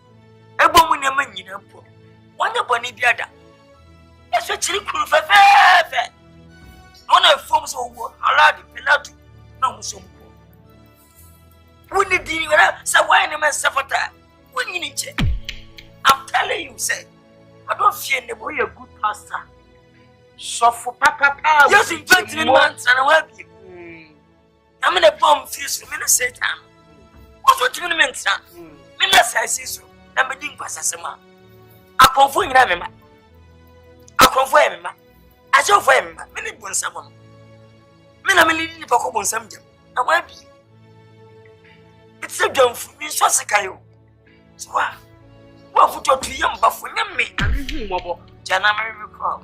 A woman, a man, you know, one of one the other. That's what you could have. One of forms of war, allowed the penalty. No, so when the deal, so why am I suffered? When you need it, I'm telling you, say, I don't fear the boy a good pastor. So for Papa, yes, in 20 months, and I'll help you. I'm in a bomb feels for me to say time. What do you mean, sir? Minus I see so. I'm a ding pass as a man. I convoy him. I convoy him. I saw for him. Many BONSAM. Men are leading the Boko BONSAM. I will be. It's a dumb for me, so I say, so what would you do, young buff for me? I'm mobile. Jana recall.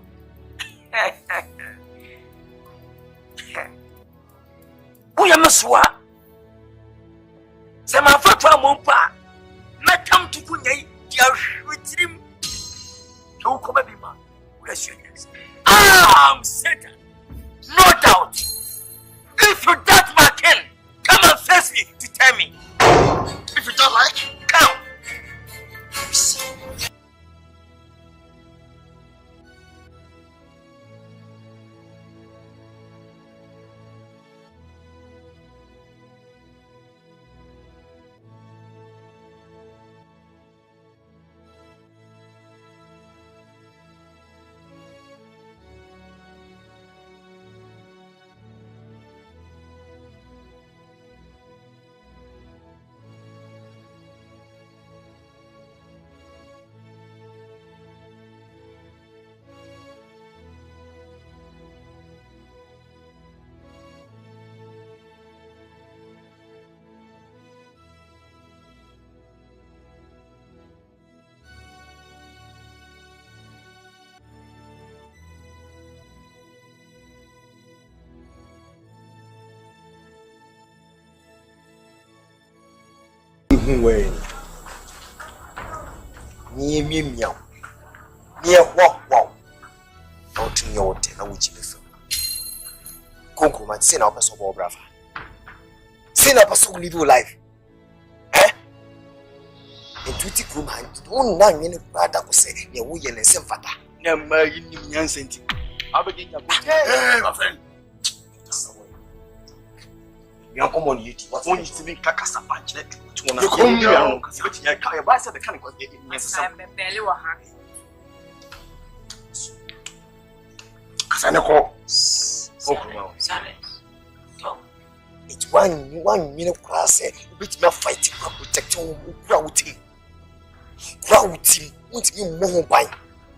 Who am Maswa? Some of our Mompa, not come to Kunya, dear with him. No come at me, bless you. I'm Satan, no doubt. If you doubt my kin, come and face me to tell me. If you don't like, come. who way. Near me, meow. Near what? Wow. Out in your dinner, which is Conco might send up a sober brother. Send up a soul live your life. Eh? And to take room hand, don't know any brother who say, you're we and same father. Never in Yansent. I'll begin your my friend. You're common duty. What's only to be Cacasa Punch? You come here, I buy the kind of belly or happy. Sanako. It's 1 minute class, which may fight protect your crowd team. Crowd team won't be more by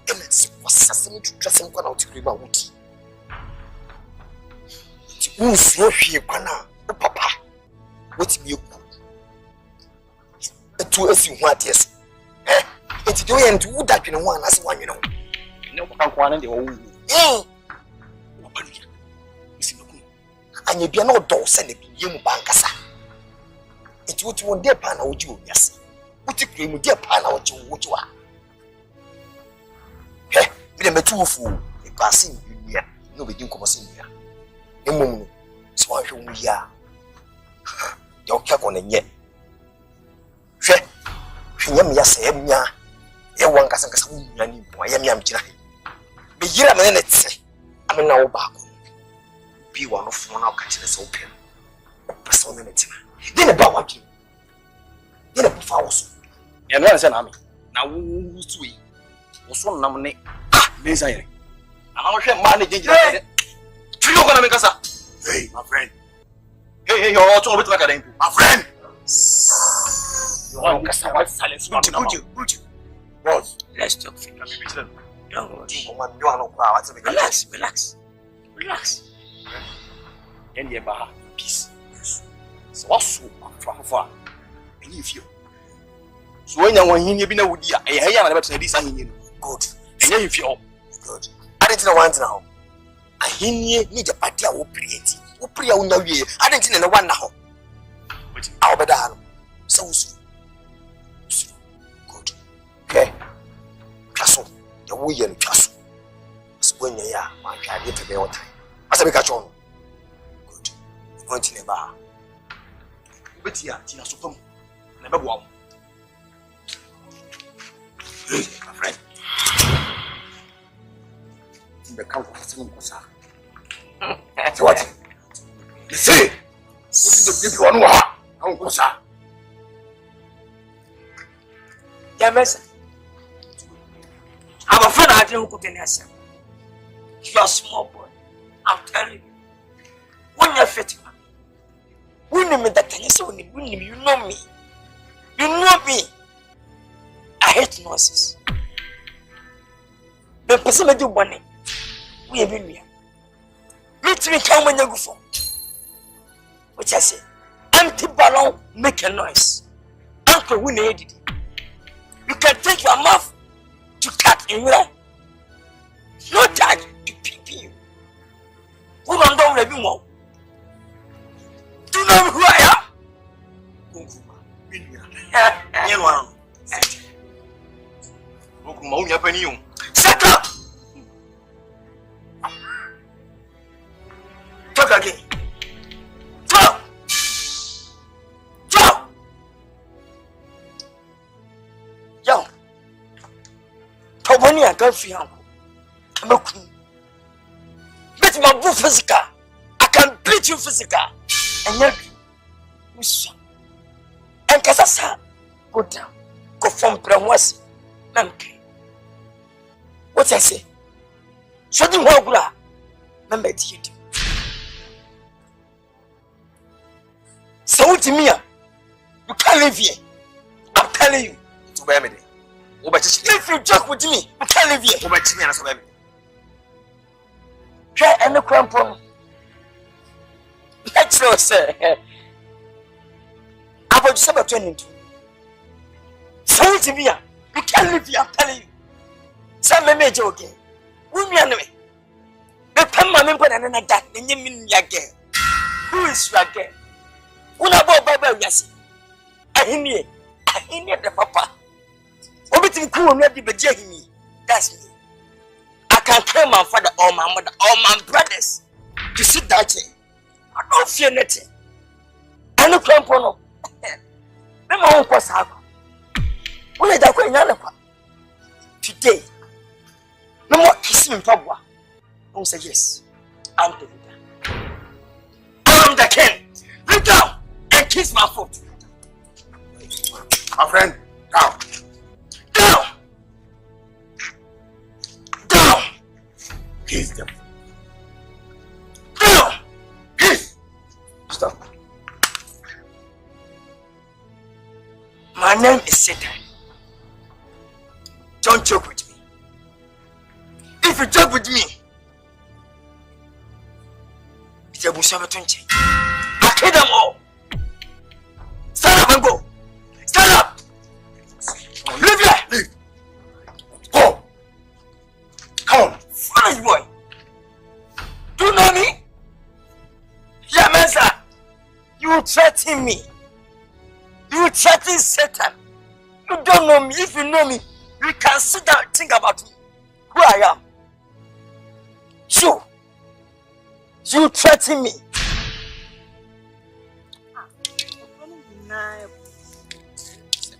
MS was sesame to dress and go out to green wood. Who's your here, Papa? What's you? The 2 as you want, yes. Eh? It's doing to wood up in one as one, you know. No, one and the old. And you be no door send it you bankasa. It would one dear pan out you, yes. What you claim dear pan out you what you are. Eh, be a two fool, a passing you near, no be doing commerce here. No moon, so I show we are. Don't cap on a yet. She yam yes, ya. A one casangas, I am Jai. Be here a minute, I'm now back. Be one of one out catching us open. Oppressor minute. Then about what you. Then a fowls. And once an army. Now who's to eat? Was one nominate. Messiah. And I'll share money. You know what I make us? Hey, my friend. Hey, you're all over like a name. My friend. You want to silence? Would you? Boss, let's talk. Relax. And the bar, peace. So, also, far. And you feel. So, when you want him, you've been a wood, I never said this. I mean, good. And then you feel good. I didn't want now. I need a party of creating. Who pray on your way. I didn't know one now. But I'll be done. So, good. Okay. Castle, the William Castle. When you are, my God, you to be on time. As I catch on. Good. Going to the bar. But here, Tina Supum. Never go. My friend. In the count of some cosa. What? You say, this is the people who are on cosa. Yes, I'm a friend. I didn't cook in yourself. You are a small boy. I'm telling you. When you're fit, when you meet that can you say when you know me. You know me. I hate nonsense. The person do money. We have been here. Meet me come when you go for. Which I say, empty balloon make a noise. Uncle, we need it. You can take your mouth to cut in your no charge to PP you. Who don't know where you want? Do you know who I am? Shut up! Talk again. Talk! Talk! Yo! Tobani, I can't feel uncle. I'm a queen. Beat my boo physical. I can beat you physical. And yet, and Casasa, go down. Go from Pramwasi. Namke. What I say? So the Wagula. Remember it. So to me, you can't live here. I'm telling you. To buy me. If you joke with me, you can't live here. To buy me and so baby. Try any crump on. That's no sir. I will just have turning to. So to me, you can't live here. I'm telling you. Some may joke. Who me anyway? The Pama member and another that the name again. Who is your girl? Una bo baba yasi. Ahini He need the papa. Everything cool on the beginning. That's me. I can kill my father or my mother or my brothers to sit that thing. I don't fear nothing. I don't come for no. I'm my own person. What is that going today? No more kissing in Pabwa. Don't say yes. I'm the leader. I'm the king. Look down and kiss my foot. My friend, down. Down. Down. Kiss them. Down. Kiss. Stop. My name is Satan. Don't joke with me. If you joke with me, it's a BONSAM. I kill them all. Stand up and go. Stand up. Leave here. Leave. Go. Come on. Foolish boy. Do you know me? Yeah, man, sir. You threaten me. You threaten Satan. You don't know me. If you know me, you can sit down and think about me. Who I am. You threaten me.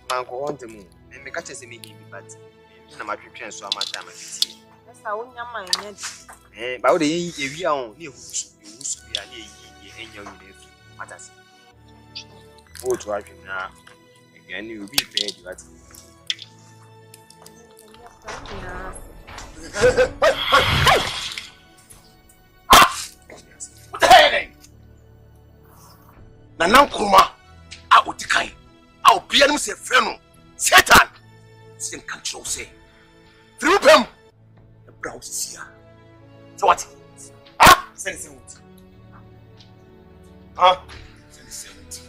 Mango on the moon. And make a chance to make him, but I'm not preparing so much time. That's how we are. Eh, but if you are near who's be a near you, what does it? Go to him now. Again, you will be paid. What the hell? Nanam Kuruma, I would decline. I'll be able to say, friend, Satan. Same control say. Through them, the browse is here. So what? Ah, send it. Huh? Send it.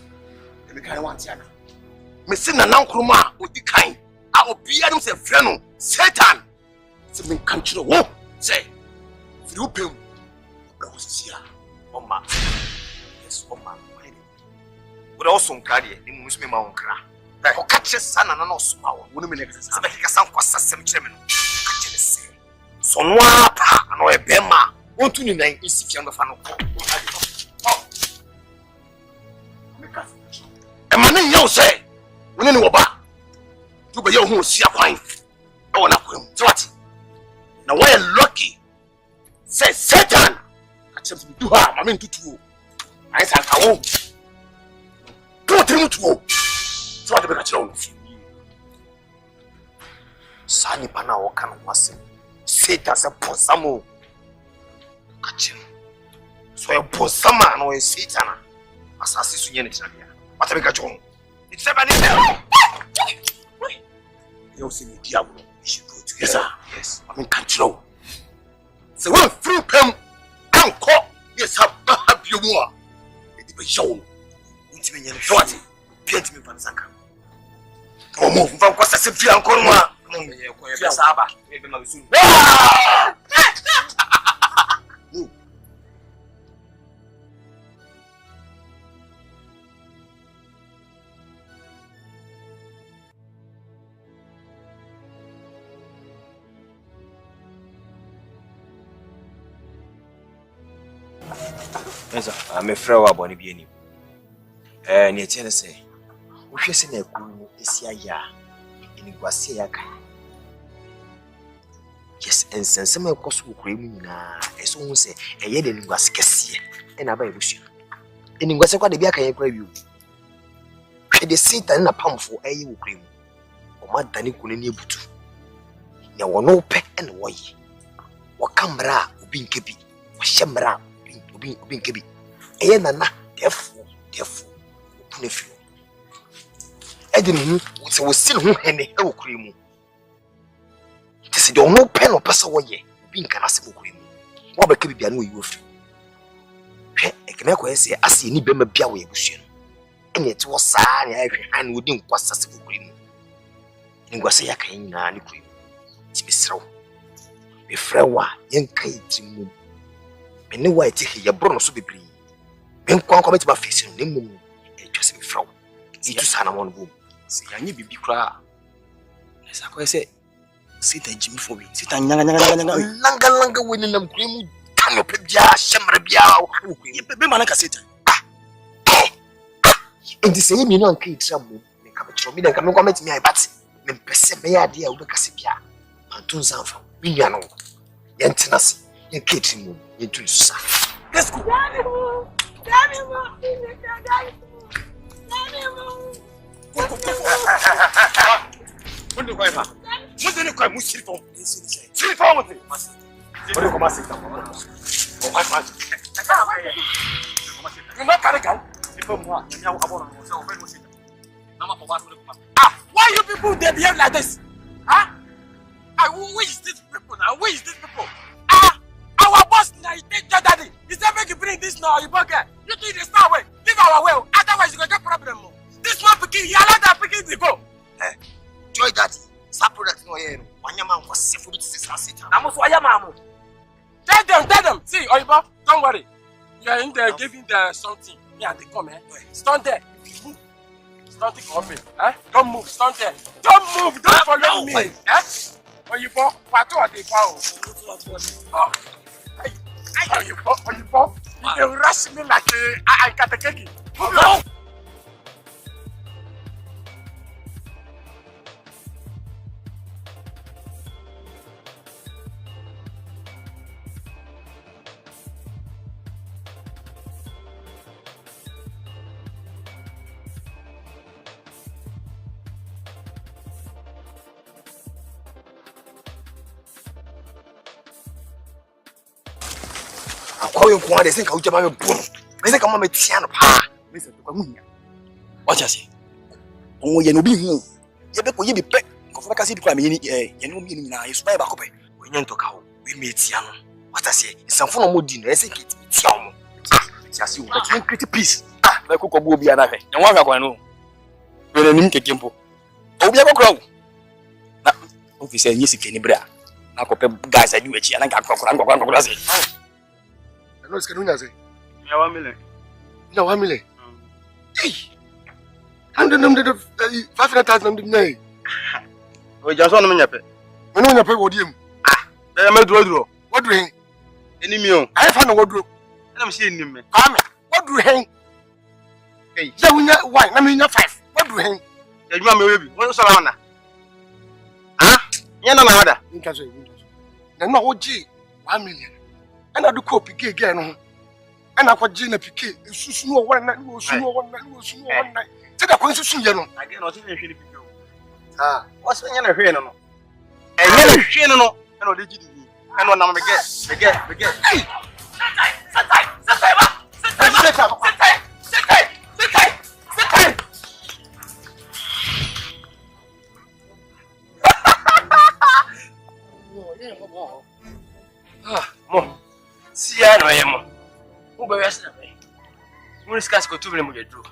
Let me carry one Tiana. Missing Nanam Kuruma would decline. I will be able to say, friend, Satan. Same control. Whoa, say. Through them, the browse is here. Oma. Yes, Oma. But also carry the Muslim on cra. O catch a son and no small. Women make a sound was a semi-chairman. So no pa and a bema. 129 is if you're the fan of a man you say, when you were to be your who see a wine. I want to what? Now, why lucky? Say Satan. I just do her. I mean, to two. I said, I won't. Don't go. So I better tell you. Sani pana wakana wase. Satan se BONSAM. Catch him. So a BONSAM no a Satan. Asasi su yene tina bia. What make a chon? It's a bad idea. You see me diablo. You should go to yes, sir. Yes. I mean control. So when through him and call yes have you more. It be shown. What? Paint me from Saka. Come on, from Costa Sifia and Corma. Saba. Yes, I'm a frail abonne bien. And yet, I say, we should send a cool is ya in Guasia. Yes, and send some of course who cream as soon say a yet in Guascasia and a baby. And in Guasaca, the Biaka crave you. The seat and a pump for a you cream. Or mad than you couldn't able to. There were no peck and way. What camera being keepy, or shamra being keepy. And therefore. Nephew. I didn't was still who and a hell cream. Tis don't no pen or pass away, being canassible cream. What could be a new youth? I can say, I see any bema biawe bushin. And it was sad, and wouldn't was a cream. In Guasayaka in any cream. It's Miss Row. Be frewa, young kite, and no white take your bonus be free. Ben can't commit my face in the moon. Just be from. It is an one room. See, I need to be cry. Yes, I say, sit and Jimmy for me. Sit and langa winning them cream. Can you pay ya? Shamrabia. You pay Manaka sit. And the same, you know, Kate, some come to me, then come to me, but men perceive idea of the Cassipia. Antun Sanfa, Miliano, Yantinas, and Kate, you do. Let's go. What do you call Musifon? Silphon with it. What do you call why you people they behave like this? Huh? Who is this people now? Who is this people? Our boss now is your daddy. He said make you bring this now, you bugger. You do this now way. Leave our way. Otherwise you gonna get problem. This man picking, he allowed that picking to go. Joy daddy. Some products no here. Wanyama was safe for this asset. Namus wanyama. Tell them. See, Oiba, don't worry. You are in there giving the something. Yeah, they come, Stand there. Stand there, come in. Don't move, stand there. Don't move, don't follow me. Oiba, what are they found? Oiba, you rush me like I got a cake. No. What is it? What you say? Oh, you know, be who? You be pet. Go see the crime. You know, me now. You spy back up. We need to go. We meet young. What I say? It's some form of dinner. I think it's young. Just you, but you create peace. Like Coco will be another. And one I know. When a name came for. Oh, we have a crowd. Officer, you see, Kenny Bra. Now, guys, I do it. And I got Coco. No, it's going to say. Yeah, 1 million. No, 1 million. Hey! 500,000. We just want to pay. We don't pay what you. They made wardrobe. What do you hang? Any meal? I found a wardrobe. I'm seeing him. Come, what do you hang? Hey, so we not why? I mean, 5. What do you hang? You want me baby? What's around? Huh? You're not another. Then no OG 1 million. And I do copy again. And I got Gina Piquet. Suno one night. Take a constitution, you know. I get nothing in the what's when you're here? No, and you're no, and what did you do? And what I'm get. Hey! Mom, see, I know. Who by yesterday? Who is Casco to me with your drew?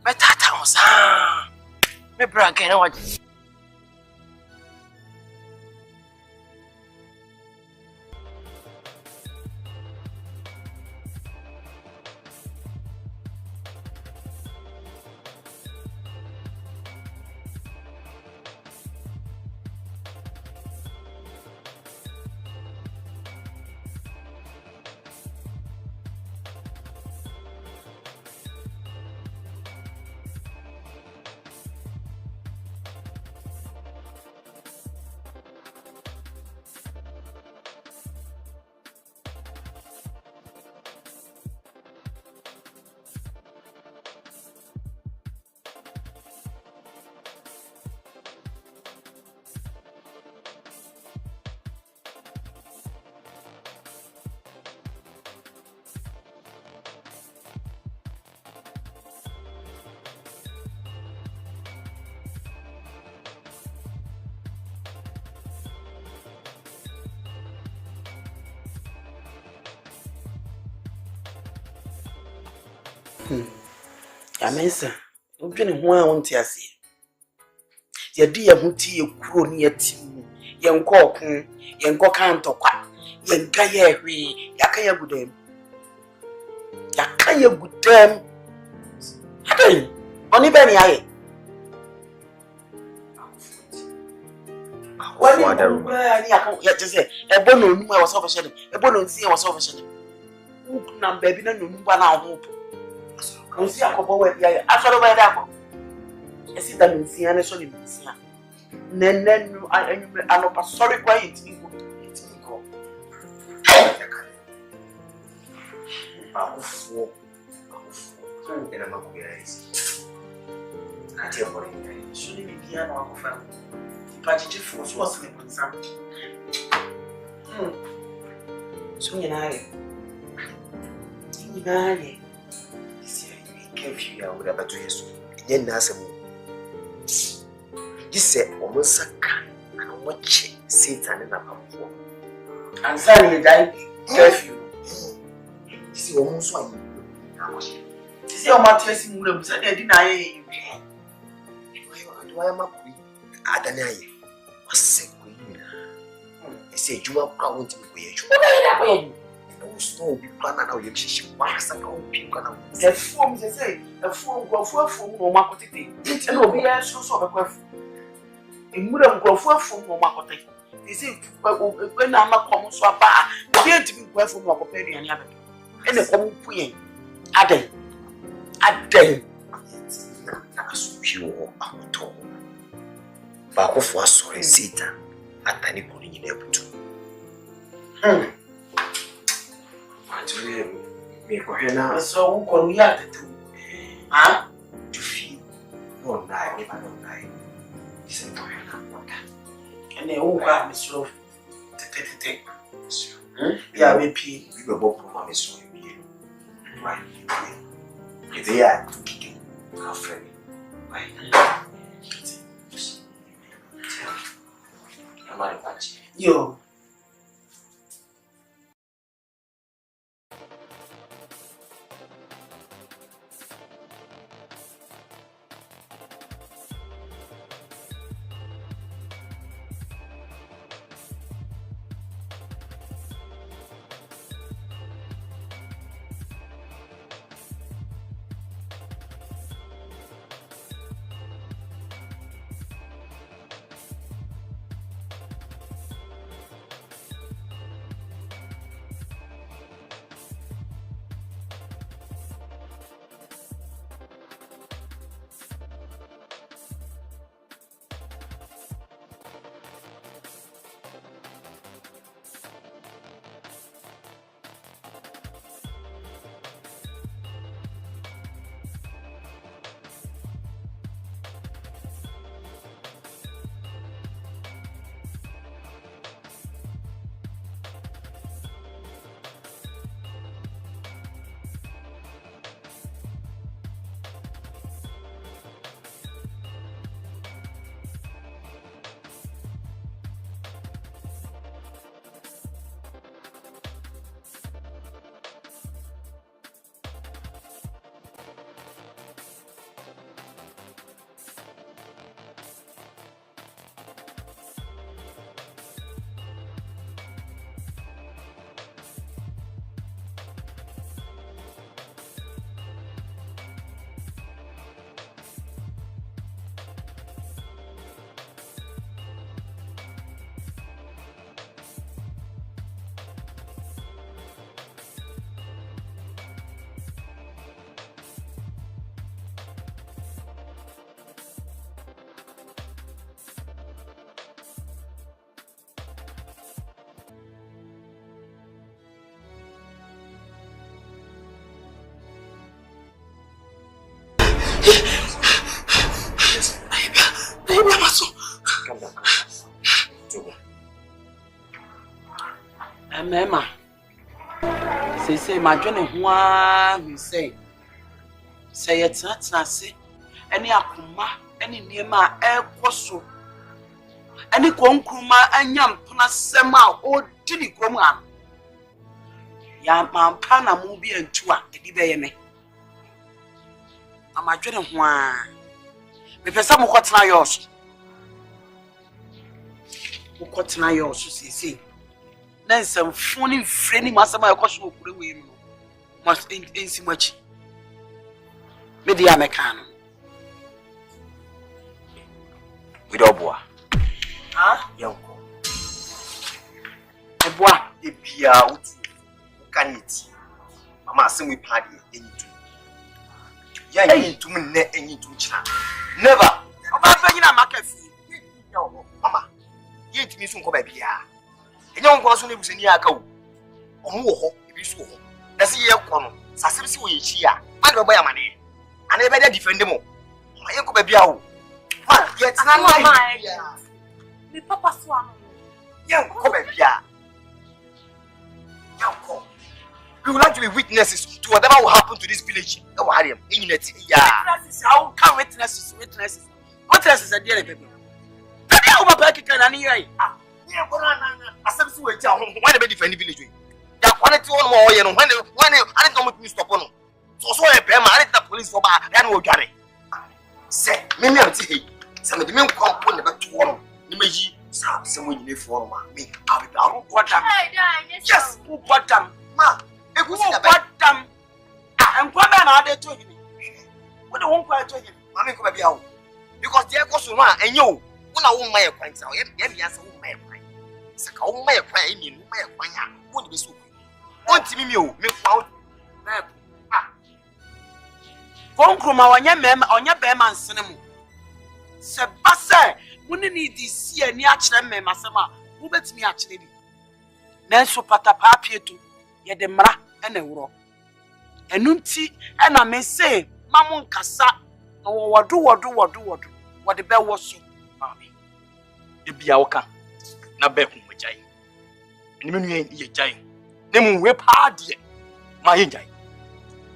But Tata was me brag and what? Amesa, don't you know who I want to see? Your dear Muti, you crony at young cock, young cockant or quack, young Gaya, Yakaya good them. Yakaya good them. Hey, only Benny, father. Ya just say e bono nu I was over shedding. E bono nsi I was over shedding. Na baby na nu ba na ho. Nsi akobo we bia. Afero ba da ko. Esi da nsi ane so ni nsi a. Nenu anopa sorry kwa yiti go. Bakufu. Ena makuya isi. Ati amore ni. Shuni ni bia na wakufa. Ipajiji fu so wasile BONSAM. So nyinaye. Nyinaye. Isi kefi ya ura batu Yesu. Nye na asemu. Ise omusaka ana moche Satan na pamfo. Ansani dai kefi. Isi omuso ayi. Akoshi. Isi o matresi mure musa de di na aye. Why am I Adanaye? What's sick with you? They say you are proud to be you. No snow be planning out your chish. Wax and go pink on a form, they say, a form go for no marketing. It will be a source of a question. In Muram go for no marketing. They say, when I'm a common swap, the game to be well from a companion and having. And the common queen. Aday. As pure out of Bakufu was sorry, Satan, at any point in able to. Now, so who can we have to do? Huh? To feel no lie, never no lie. He said, and they all got me slow. Yeah, we pee. We were both from so right. If they are to kick him, our friend. Right. Yo. Mema. Say my journey who say it's not nasi. Any akuma, any nearma air coso. Any concuma and yam punasema or diddy coman. Yam pana movie and tua, the debay. I'm a journey one. Because some what's not yours. What's not yours, see. Then some funny friendly master my question would we must in so much. Media mechan. With Obwa. Huh? Yonko. boa e bia utu kan eti mama asem we padi enyitu ya enyitu ne enyitu chira never oba fanyi na makafi mama ye timi so nko ba bia enya nko so na ebusani aka wo omo wo ho ebi so wo na se ye kɔ no sasem si wo ye chi a ma de boya mane ana e be dey defend mo ma ye nko ba bia wo ma ye tina na me papa so am ye nko ba bia we will like to be witnesses to whatever will happen to this village. Oh, Harry, witnesses, how can witnesses? Witnesses are dear people. Can you over back again? Ah, yeah, I said, so wait, why the defend the village? There are quality one more, you know, when I don't make me stop on. So, I pay my police for my annual journey. Say, maybe I'm saying, some of the men come on the back to one. You may see someone in the form of me. I'll be down. What time? Yes, what time? Ma. Badam and kwame na ade to him. What the one quite to him? Mama ko bia wo. Because there go so ma enye wo. Una wo ma ye kwan sa. Ye bia sa wo ma ye kwan. Saka wo ma ye kwan emi wo ma ye kwan ya. Wo ni be so ku. Won ti mi o, me kwa wo. Ah. Konkroma wanya mema, onya be ma nsene mu. Se ba se, wo ni di si ani a kire mema sema, wo betimi a kire di. Nanso patapa pietu ye de mra ena wuro enunti ena me say mamu nkasa na wodu wode be wo so mami e bia wo ka na be ku magai ni menu ye jai ne mu we pa de ma ye jai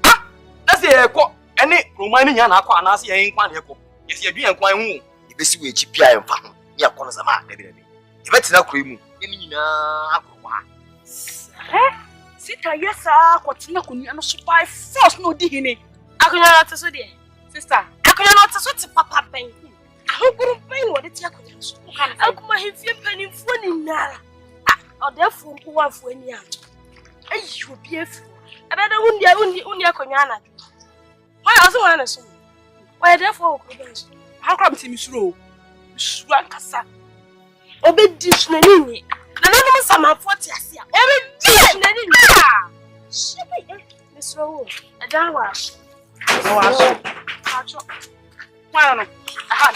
ah na se e ko ene roma ni nya na akwa na se ye nkwa na ye ko ye se ye nkwa hu e be si we chi pia ye mfa ho ye akọ zama da bi e be tina kro mu ye ni nyina akwa Sita yesa kwatina kunya no so by force no di hini. Akunya na tso de. Sister, akunya na tso ti papa pen. Ahuguru pen wo de ti akunya so. Akuma hefie panimfo ni nara. Odefo nko wafo ani a. Ayi obi afi. Abeda undi akunya na. Why also wanna so? Why therefore ko be so? How come ti misuro? Misuro ankasa. Obedi sunani. Na no sama 40 asia. Ebe di na ni na. Shebe misro. Adan wa. Acho. Why no? Aha.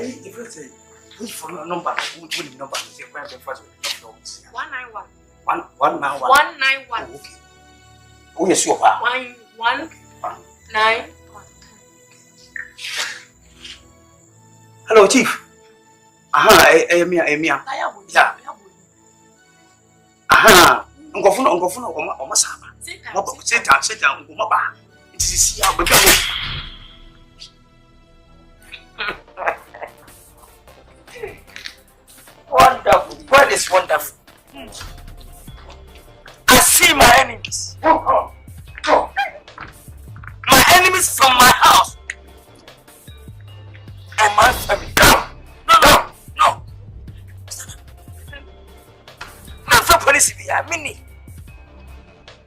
If you say, which phone number? Which number? Say, where the first 191. 191. 191. Okay. Who is your pa? 119. Hello, Chief. Aha, Emia. Yeah. Aha. Ngofuna o masaba. Seta ngoma ba. Ntisi ya bebe wo. Wonderful. God is wonderful. I see my enemies. My enemies from my house. And my family. No. I'm from police. I'm mini.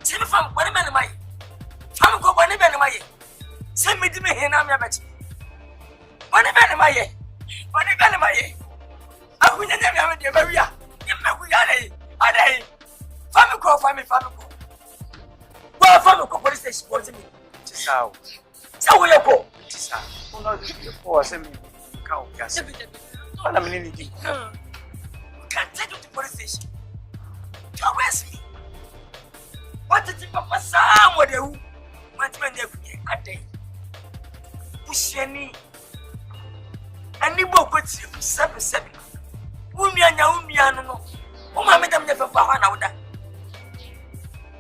Send me from one man. My family go one man. Send me to me here now. I'm a one man. I will never have a barrier. Family go. Well, family go police station. What's me? So where you go? Oh no, before send me. Yes. I'm in the can't take you to police station. You arrest me. What did you papa Sam with you? What man a day? Push any. And you will put 7. Umia no. Oh, my madam never found out that.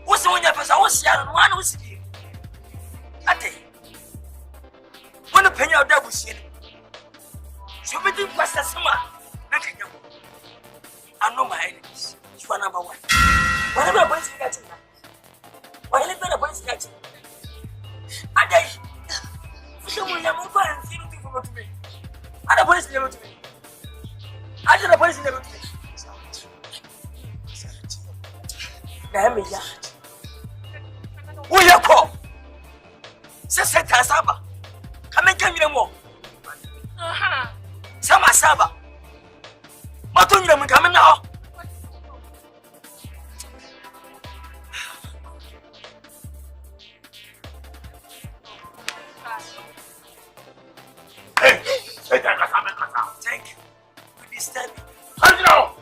What's the one you was one who's here? A day. When a penny out there was here. So many was a summer. I know my enemies. You are number one. Whatever boys you got, whatever boys got, a day. Someone you move and see nothing from me. Other boys never to me. Other boys never to me. Damn it, yeah. Who you call? Sister Saba. Come and give me more. Sama Saba. What do you mean coming now? Hey, thank you. You disturb me. How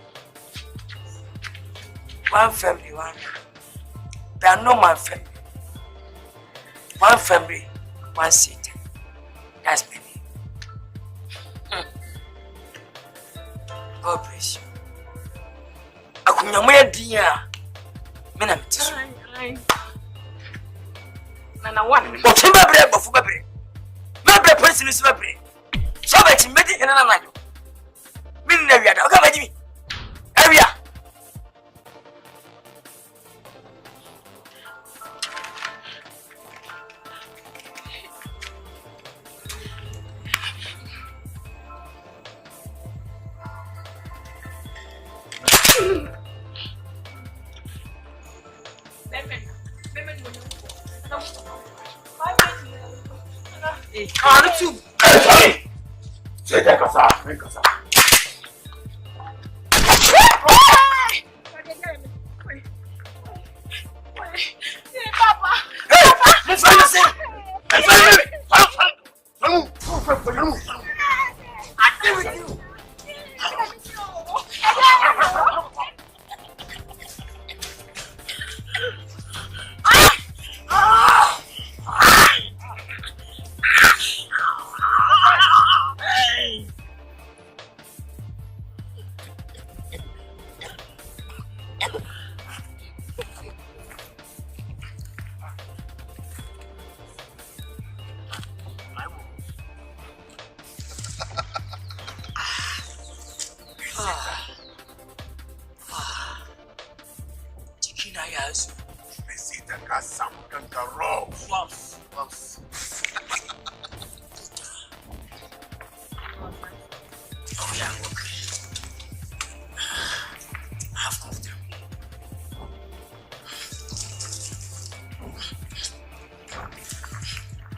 One family, one. There are no one family. One family, one seat. That's me. God bless you. I couldn't wear dear. Men, Nana one. but him a bread of baby. My bread person is baby. So that he made it in another. Meaning, area. Okay, me. Area. Sorry. Say that, Kasa.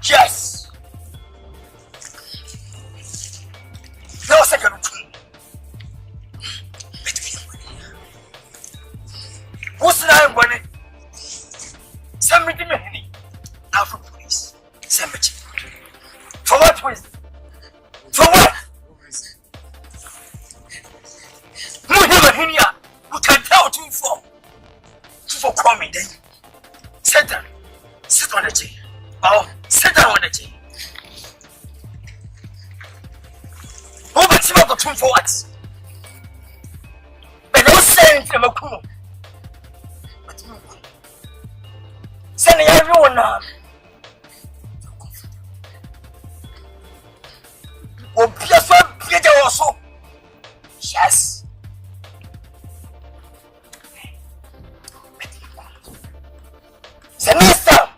Yes. No second. What's that one? Somebody me. Alpha police. Somebody. For what reason? For what? No, never here. We can tell two for coming then. Sit down. Sit on the chair. Oh, sit down on the chair. Who will see about two for what? But no saying to my crew. Send everyone now. Oh, yes, also. Yes. The next time,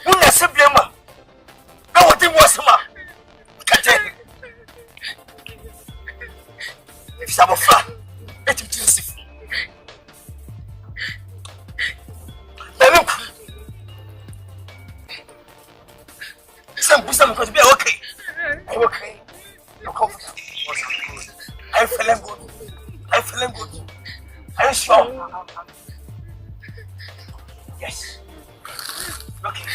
when I see Blema, I want him was ma. If some of fun, let him to receive. Some could be okay. I'm okay. You're comfortable. I'm feeling good. I'm feeling good. I'm strong. Yes. Okay.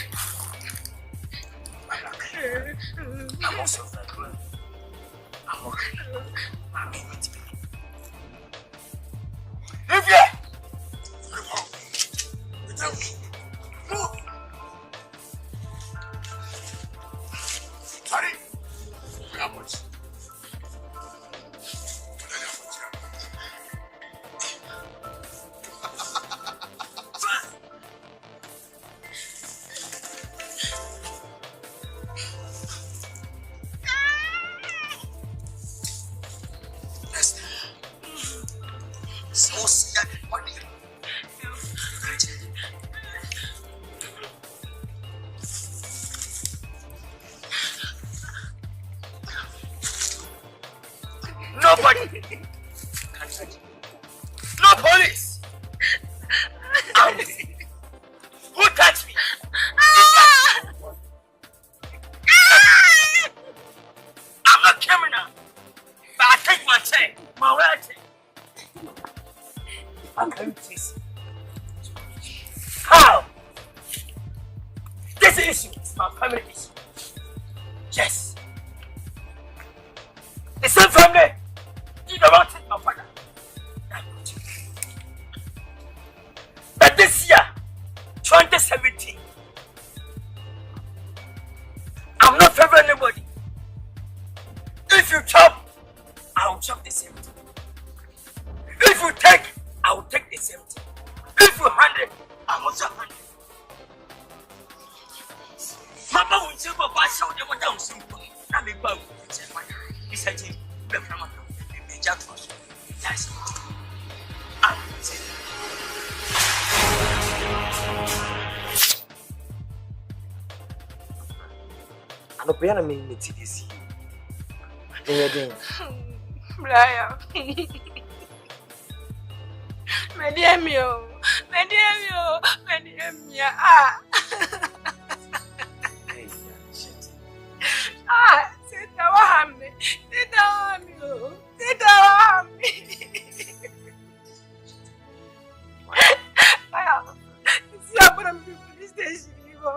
I'm okay. I'm also very good. I'm okay. I'm in it. Live here. Move. Sorry. How much? So sad. How can you face it? How? This issue is my family issue. Yes. The same family did not take my father. But this year, 2017, I'm not favoring anybody. If you chop, I will chop the same thing. If you take, I will take the same thing. If you handle, I will also handle. Mama will say, Papa, show them what I'm saying. I'm a bug. He said, the major trust. Yes. I will say I don't pay any minute to this. Brian. Mediamio. Ah. Ah, sit down, me. Sit down, you. Sit down, me. See, I'm gonna be police station, you go.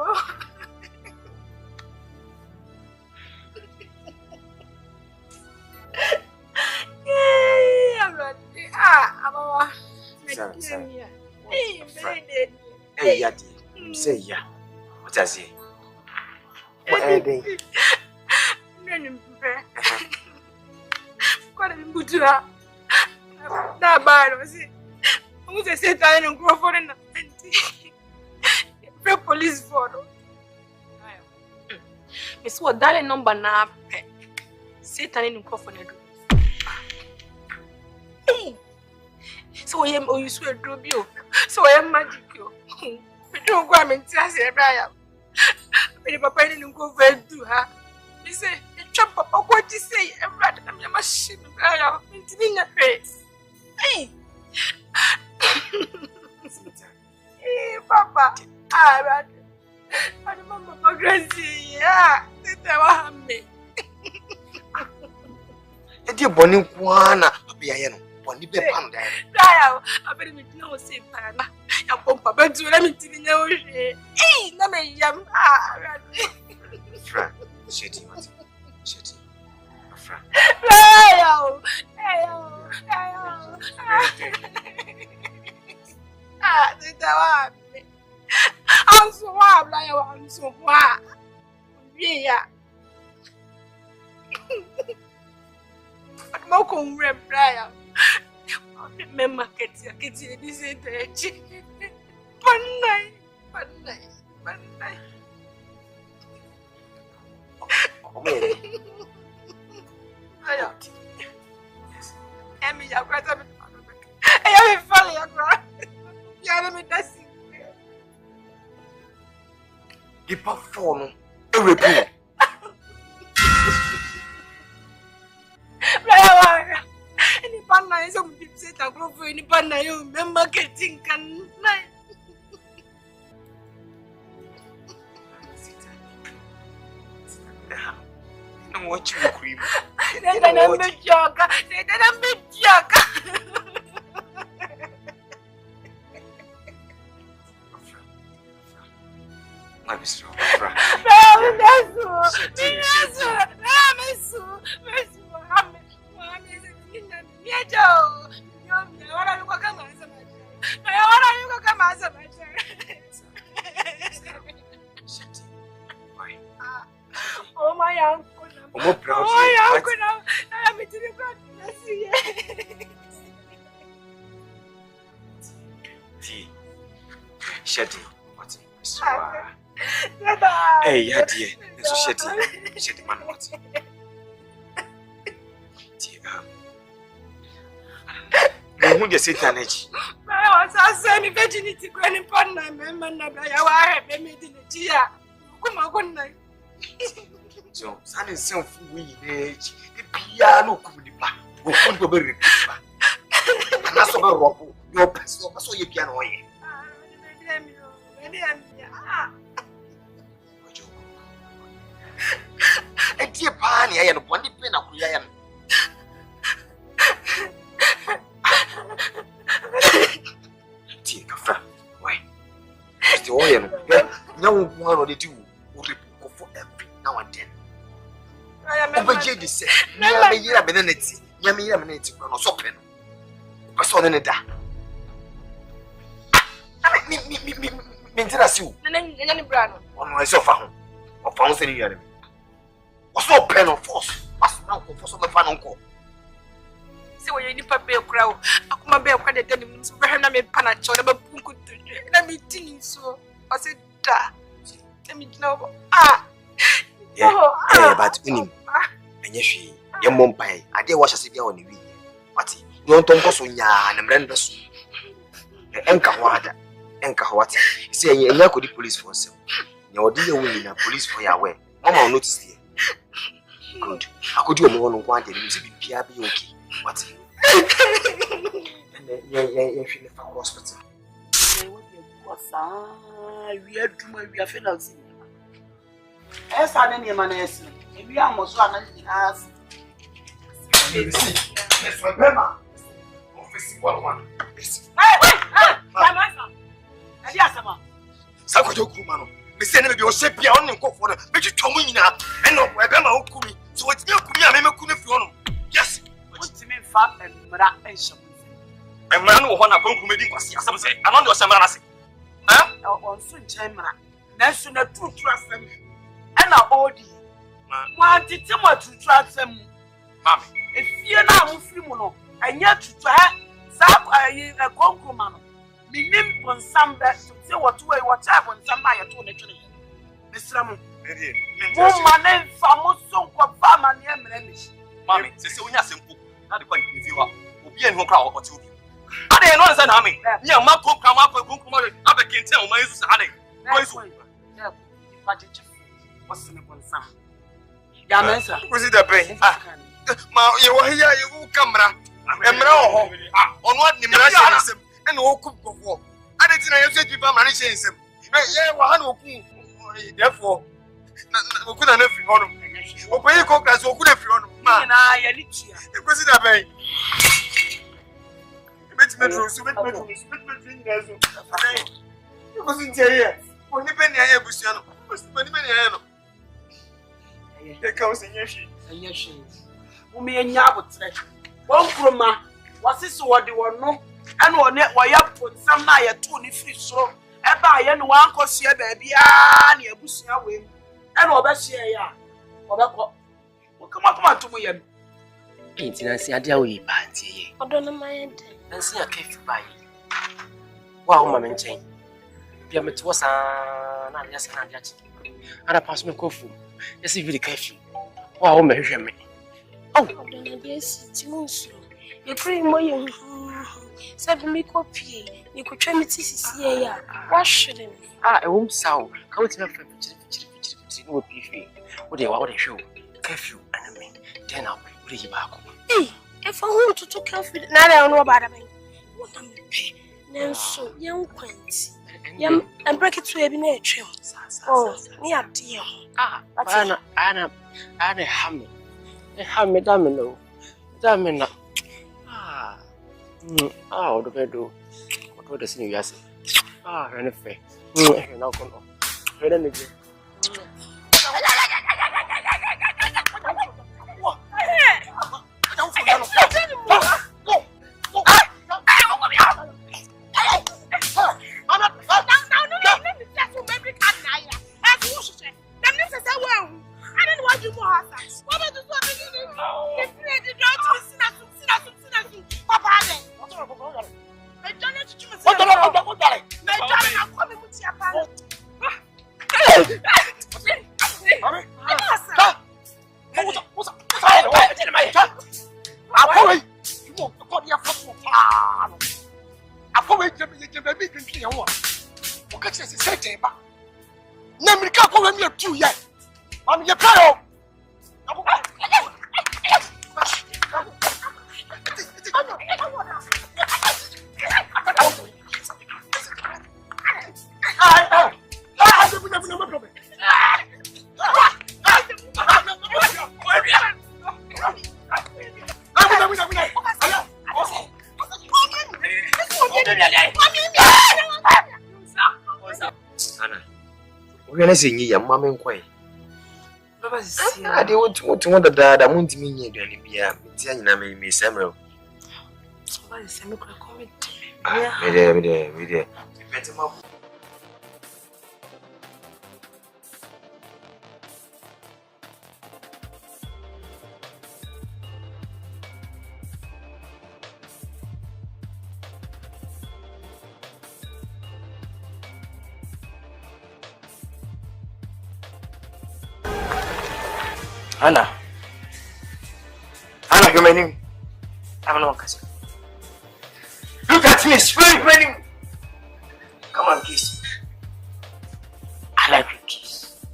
Hey, Yadi, say ya. What does he? What are they? Quando me butura, da bairro, assim, vamos sentar no microfone na frente. Pra polícia fora. Mas o dale number na pé. Senta no microfone do. So I am you swear drobio. So I am magic yo. We don't go and tell say Brian. Me the papa didn't go for do ha. Me say, "Chop papa what you say? Everybody am your machine Brian. Intini na face." Hey. Hey papa. Ah, right. Ani mama progressi. Ah, tete wa me. E di boni kwana abi aye no. Boni be pan da. Brian, abere me na o say pana. Ya pompa be do na me tini nya o hwe. Eh, na me yam. Ah, right. Fra, sheti mati. Sheti. Fra. Ayo. Ah, tetawa. I'm so wild, I'm so wild. Yeah. But more con reply. Remember, Kitty, this is the chicken. One night. Emmy, you're quite a bit. I have a family. You're a bit. Give a phone. Every day. Any partner is some deep set and grow for any partner you remember getting can night. What you cream? Then I'm a joker. I'm strong. Oh my uncle. I'm proud. Oh my uncle. I'm in the ground. Tea. Shetty. What? Hey, Yadi. So Shetty man what? Tea. No one gets it energy. I was asking virginity granny partner, member, I have made in the tea. Kumawood. So, San is some food age. The piano could be back. Go on, very back. And that's over Robo. Your person, so you can away. A dear pani, I am one depend on who I am. It's all you know. One or the two will go for every now and then. I am a budget. This Yammy Benedict, Yammy Eminent, or Sopen. I saw the Neda. Maintenance you, Nanny Brown. On myself, or found any enemy. Was no pen of force. Must now for some fun uncle. See what you need for Bill Crow. Akuma Bill credit enemies, Braham made Panacho, never could do. Let me think so. I said, let me know. Yeah, but in and yes, your mom pie. I dare watch a city on the way. But you don't talk so young and renders. Enka what? Say, you could the police for some. Your dear women are police for your way. Mama noticed here. Good. I could do more than one day. You be okay. What? And then, if hospital. We are too much. We are finals. As I didn't manage, we are most one as. Let's remember. Office 1. Sakwato Kumano. We send him your ship beyond and go for the but you told me now. And no, where Bama Kumi. So it's milk me, I may make Kuni. Yes, What's the main fact and Mara and some? A man who won a concluding was some say, I'm on your Samarasi. On soon chamber. National true trust them. And our OD. Want it too much to trust them. Mammy, if you're not Muslimono, and yet to try, Zap a concrement. Minim BONSAM to say what way, what type on some my attorney. Mr. Woman, Famoso, Papa, and Mammy, this is simple. Not the point if you are. Will be in no crowd or two. I didn't understand how me. Yeah, Marco come up with Kumawood. I can't tell my Asante. What's the BONSAM? Yamesa, was it a pain? Ma, you were here, you camera. And now, on what Nimrasism and walk up for. I didn't know you said you were managing him. Yeah, one therefore, we couldn't have you on him. Open your cock as we could have you on him. Man, I need you. It was it a pain. You wasn't here. Only penny I have was penny. Here comes in your sheet. And yes, she is. Umi and Yabut. One from was this what they were no? And one net why up put some night 23 so. And by any one cause here, baby, and your bush away. And all that share. Or that what come up to me. Ain't I see a deal with Panty? I don't know my end. And see a cake by. Wow, Mamma Jane. Piamet was an yes and yet. And I pass me coffee. Yes, if you catch you. Wow, measure me. Oh, I don't know this. It's you cream my 7 me copy. You could try me to see ya. Wash them. I won't sound. Come to my friend. No beefy. What they want to show. Curfew and I mean, 10 up. What you back? If I want to talk carefully, now I don't know about me. What am I pay? Then so young quaint. Yam and break it to a nature. Oh, near dear. Anna, hammer. A hammer, damn, damn. Oh, the bedroom. What does you say? And if I now come on. Head and again. We're going to sing you, Mamma Quay. I do want to want the dad. I want to mean you, Danny. I mean, Miss Emerald. What is semi-comment? We did. Anna, you're my name. I'm not cousin. Look at me, swear my name. Come on, kiss me. I like your kiss.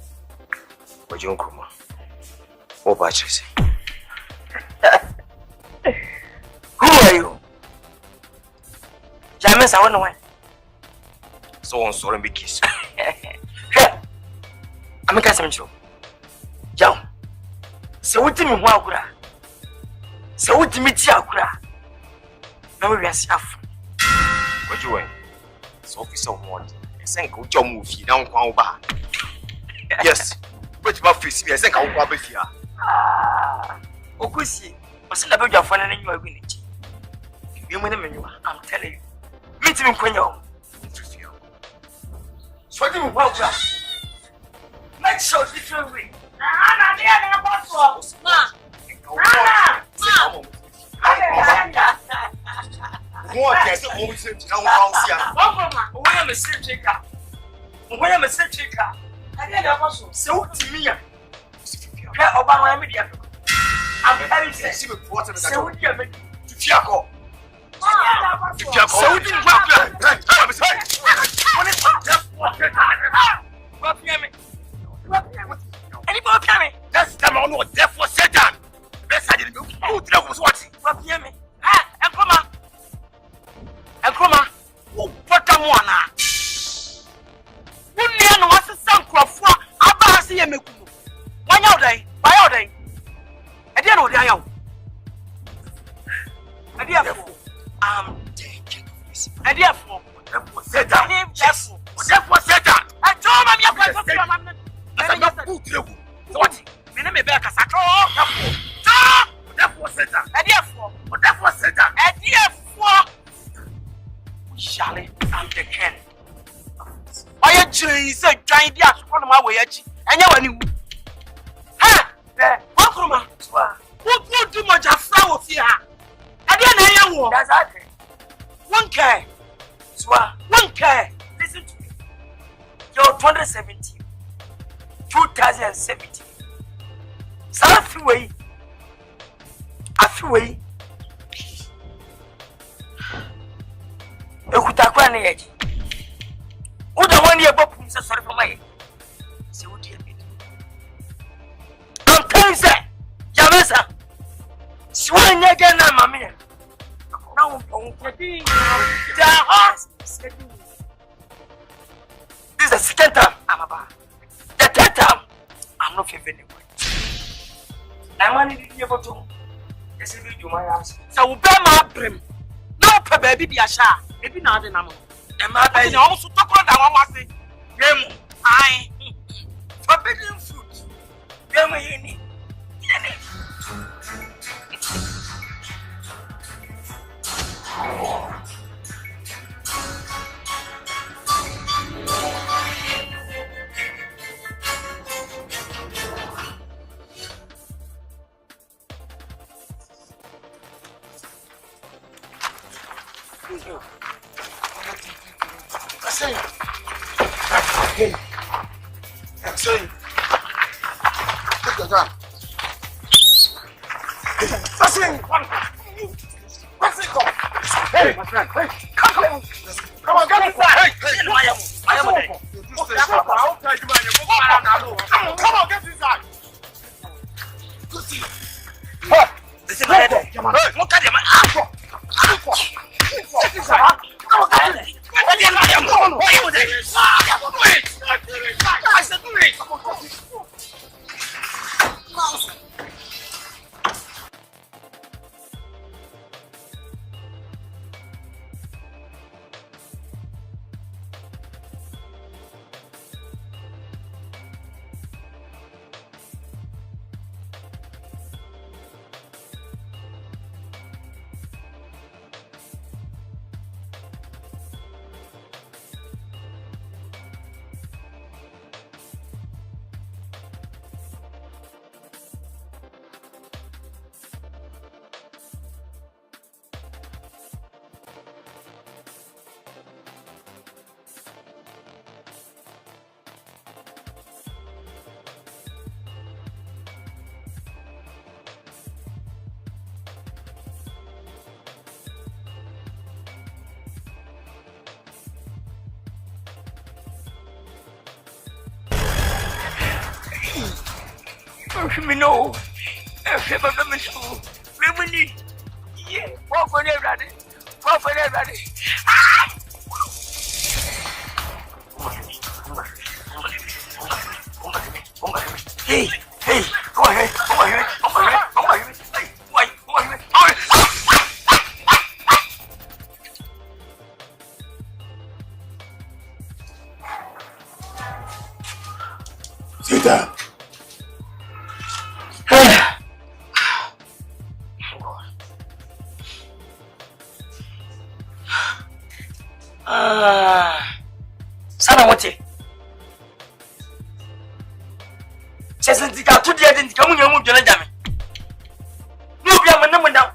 What you come on? What about you say? Who are you? James, I want to win. So on, sorry, me kiss. I'm a cousin. Young. So what do you want? So what do you mean? No, we are safe. What you want? So officer want. I think go to movie down Kwamba. Yes. But you face me. I think I'll go here. Okusi, what's the best of and you are winning? You mean I'm telling you. Meet him when you're. So do you want? Make sure different way. Anna, they are about to. Ma. What is the moment to now? When I'm a secret, I didn't have also. So to me, Obama media. I'm very sensitive to what I'm saying. To Tiago. So didn't anybody coming? That's the man who death was Satan. Best I didn't know who was watching. What hear me? And Kuma, who put them one? Who near was a son for Abasi and Meku? 1 hour day, by all day. I didn't know they are. I therefore, I'm taking this. I therefore, Satan. Therefore, Satan. I told him you're going to what? Me back as I told. Therefore, Satan. And therefore, Satan. And therefore, we shall and the ken. I actually said, giant gas one of my way, and you knew. Ha! There, what do much of flowers here? I didn't know. That's that. One care. One care. Listen to me. You're 2017. 2017. Southway. Afiway. Ekutakwa na yeji. Uda wani ebopu mse sorry for my. Se udi ebit. I'm telling you, Jamesa. Swanya gana mami. Na umpongedi. This is the second time I'm about. The third time I'm not favoring anybody. I want to be able to. Yes, if you my house. So we bear my brim. No, baby, be a sha. Maybe not the number. And my baby also talk on that one was it. Game. I forbidden fruit. Game any. me know. If I'm not sure, women, yeah, walk for everybody. Walk for everybody. Hey, go ahead. Sit down. Sana wote. Chese ndika to dia ndika munyamu dwena jame. No bia manam ndam.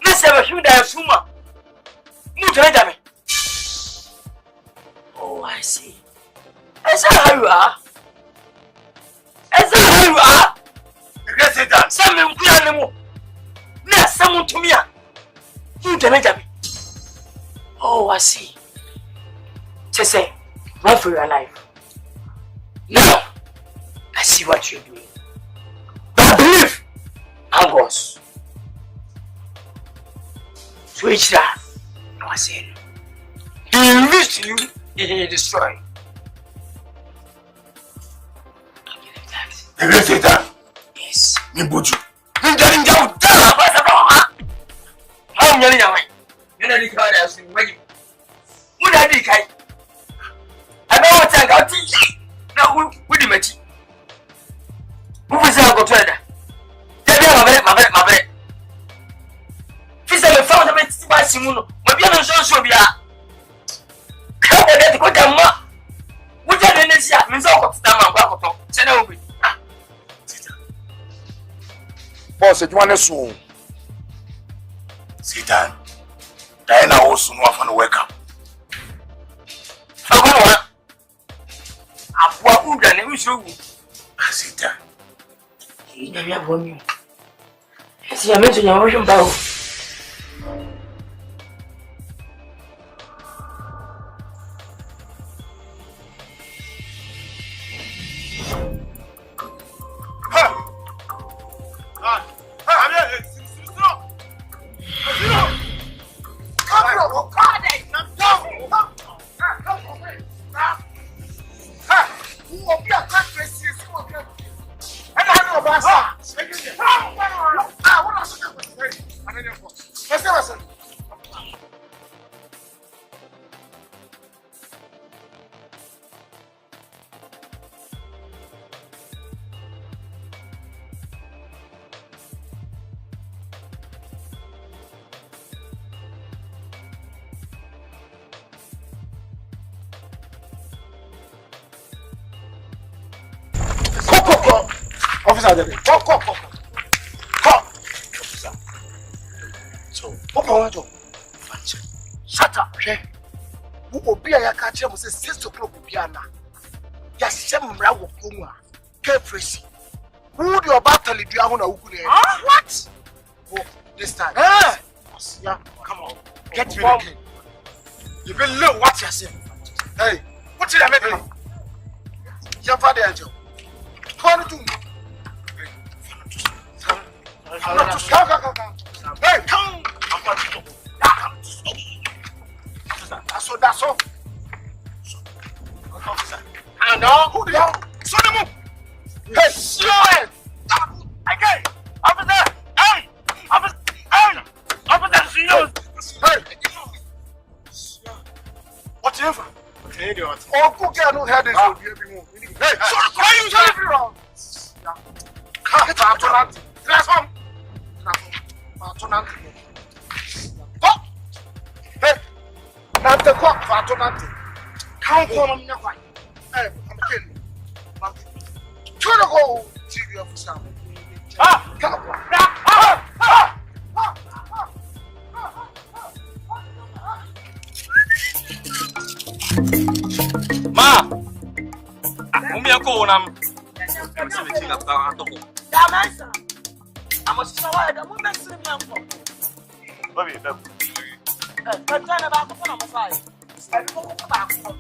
Na se ba hwim da yasuma. Mu dwena jame. Oh, I see. Is that how you are? Regret it that. Some men go animal. Na some to me. You dwena jame. Oh, I see. Chese, run for your life. Now, I see what you're doing. But I believe I'm boss. Switch that. I was saying. He enriched you, he destroyed. The great Satan. Yes. Nimbuju. Ninja. How many are we? You're not the kind of thing. What are you kind? I know what I got. Now, with the match. Who was I go to that? My bed. Fisa me found a bit by Simuno. Maybe I'm so sure we are. Come on, go down. What are the next year? Means I'll go to Tama. Send over. Boss, you want to soon? Satan. Diana also know from the wake up. Satan. You never have won you. See, I mentioned your ocean bow. Shut up, okay? Who will be a catcher was 6 o'clock piano. Yes, some row of Kuma. Caprese. Who would your battle if you are on a what? Oh, this time. Yeah, come on. Get me again. You will look what you're saying. Hey, what did I make you? Your father, Angel. Come to me. Hey, come. That's all. I know who they are. So they move. Hey, sure. Again. Officer. Hey. Officer. Hey. What's your name? Oh, go get no head. Hey, so why you tell everyone? Transform. Hey, now the cock for Tonante. Can't call on your wife. Hey, I'm kidding. Try to go TV officer. Ma! Umi ako unam. Kasi nagsinga pa ato ko. Damasa. Amo si sawa da mo na sini mpo. Babi, babi. But tana ba ko na mo sai. Sai ko ba ko.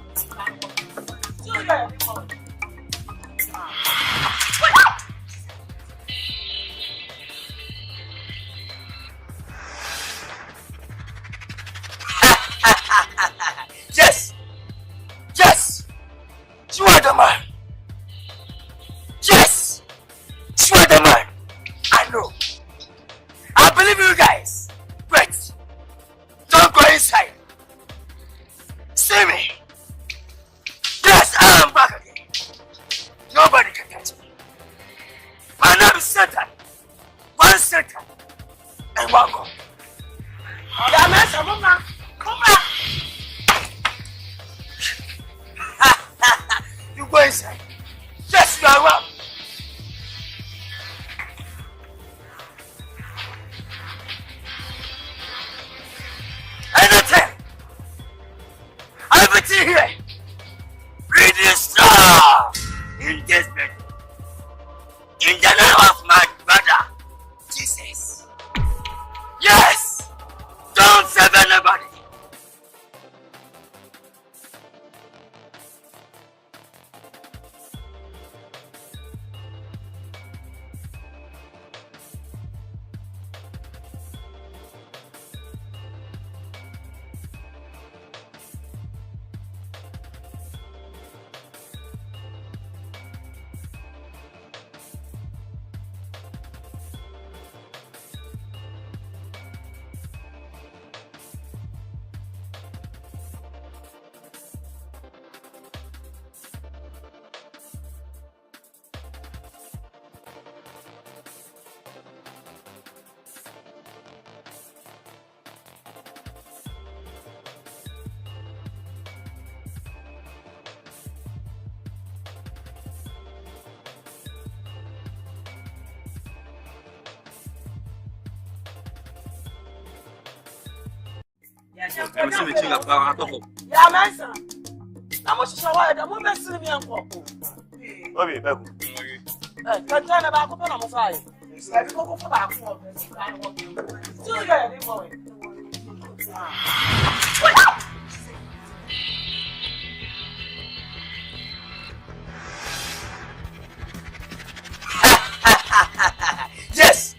I'm seeing a power. Yeah, Mansa. I'm much sure the woman see me and Pop. Okay, back. Contain about Copa on fire. I go for back. Still there anymore. Yes!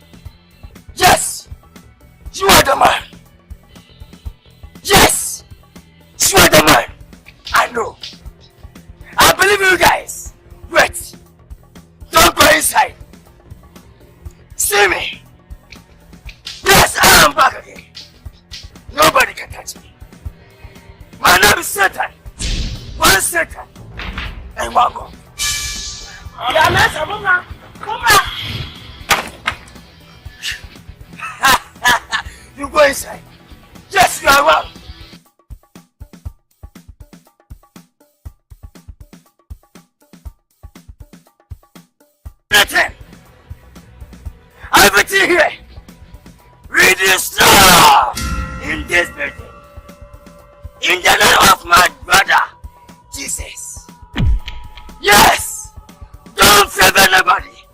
Yes! You are the man! Yes! You are the man! I know. I believe you guys. Wait. Don't go inside. See me. Yes, I am back again. Nobody can touch me. My name is Satan. One Satan. And one God. Yeah, Mansa, come back. You go inside. Yes, you are wrong. Everything here. We destroy in this building. In the name of my brother, Jesus. Yes. Don't favor nobody.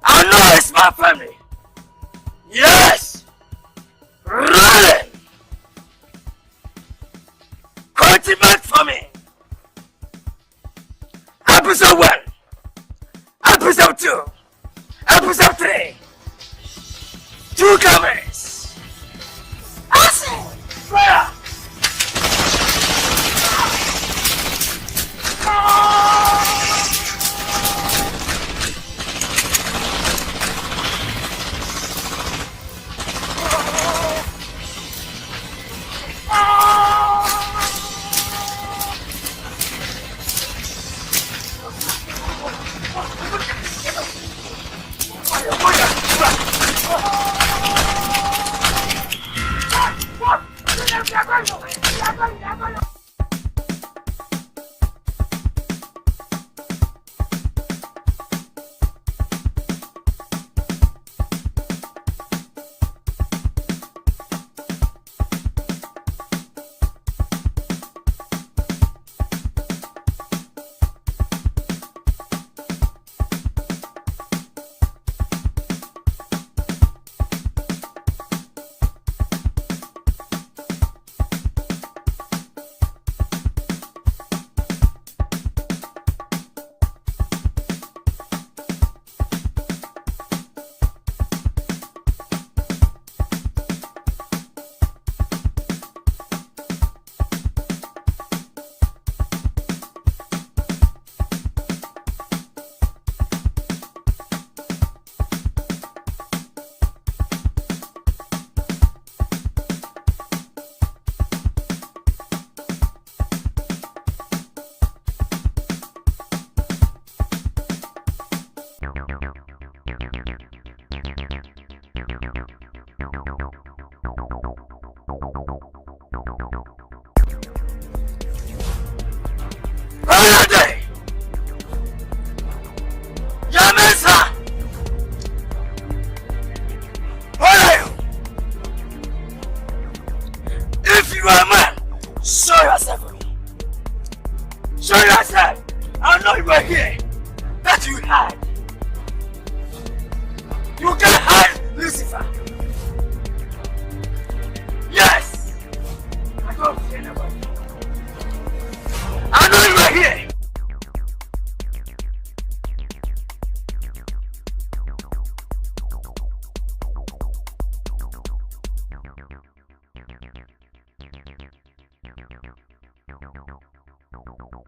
I know it's my family. Yes. Rolling. Cultivate for me. Episode 1. Episode 2. Episode 3. 2 cameras. Awesome. Fire.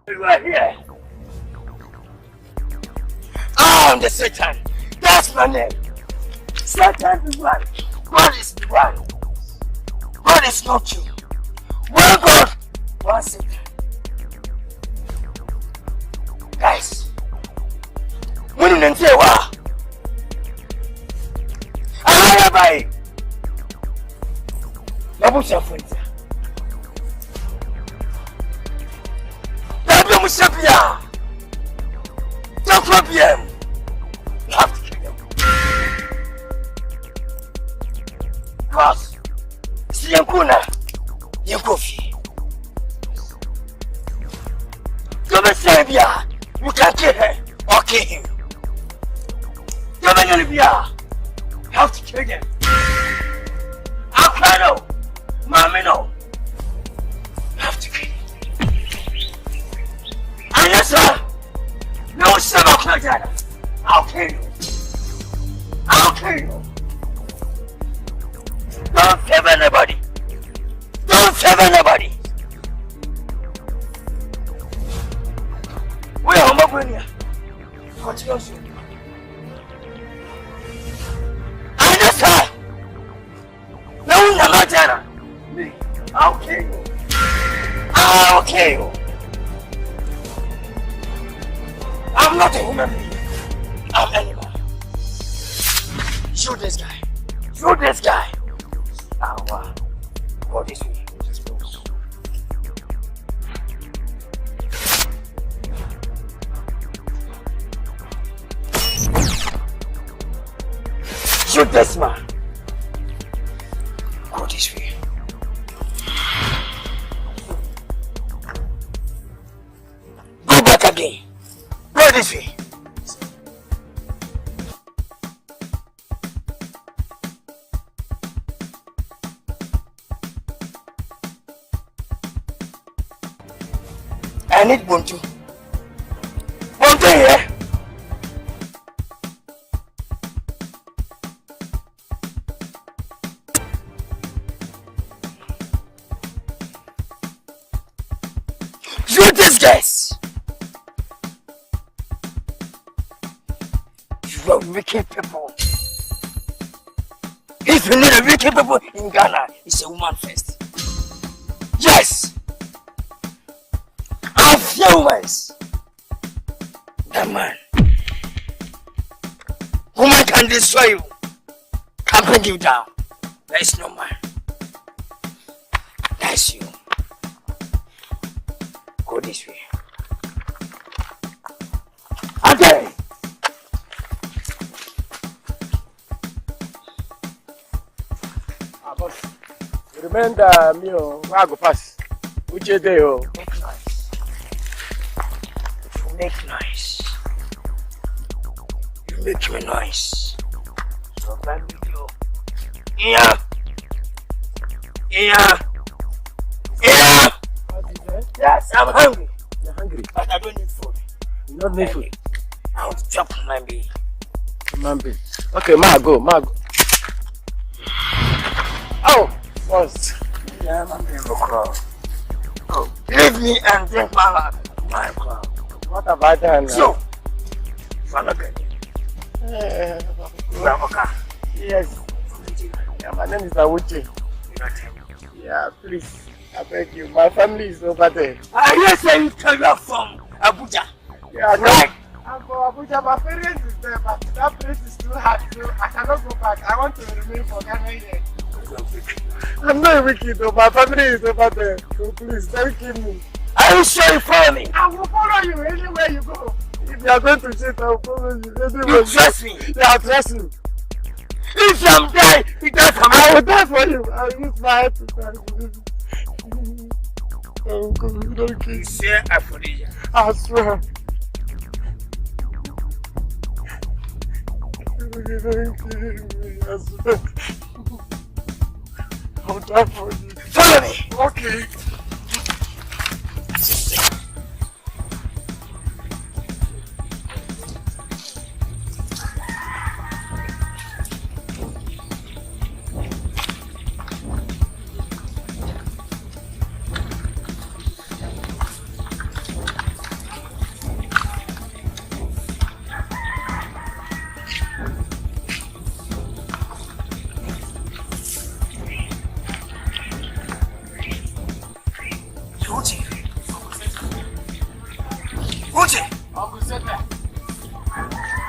You are here. I am the Satan. That's my name. Satan is one. God is one. God is not you. One God, one Satan. Guys, when you say wow, I have by Babucha Fonta. Musapia! Don't problem! You have to kill them. Because, Siankuna, Olivia, you can kill her or kill him. Olivia, you have to kill them. Alfredo, Mamino, you have to kill them. And yes, sir, no son of Claudia, I'll kill you. I'll kill you. Don't save anybody. Don't save anybody. We are Homophobia. Continue soon. And yes, sir, no Namajana. Me, I'll kill you. I'll kill you. I'm not a human being. I'm an animal. Shoot this guy. Shoot this guy. Go this way. Just go. Shoot this man. Go this way. Go back again. Go this way. I need Bontu. Bontu here. You these guys. You are wicked people. If you need a wicked people in Ghana, it's a woman first. Yes. Humans. The man. Woman can destroy you. Can bring you down. There is no man. That's you. Go this way. Okay. Boss, remember me, I go pass. Which day, oh? Make noise. You make me noise. So bad with you. Yeah. Yes, I'm hungry. You're hungry? But I don't need food. You don't need food? I want to chop my baby. Okay, go. Oh, boss. Yeah, my baby will crawl. Oh, leave me and drink my life. My crawl. What have I done? So, yes. Yeah, my name is Awuchi. Yeah, please. I beg you. My family is over there. I hear say you are from Abuja. Yeah, right. I'm from Abuja. My parents is there, but that place is too hard, so I cannot go back. I want to remain for Ghana here. I'm not wicked though. My family is over there. So please, don't kill me. Are you sure you follow me? I will follow you anywhere you go. If you are going to cheat, I will follow you anywhere. You trust me? Yeah, I trust you. If I'm dying, you die for me. I will die for you. I will use my head to die for you. Oh, God, don't kill me. You say I forgive you. I swear. Don't kill me. I swear. I'll die for you. Follow me. Okay.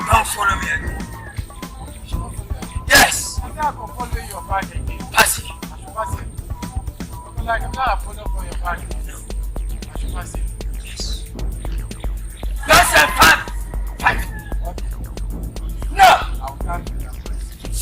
Don't follow me again. Yes. I can follow your bag again. Pass it. I should pass it. Like I'm not follow for your bag. No. I should pass it. Yes. Don't say fight. Fight. Okay. No. I will come to your place.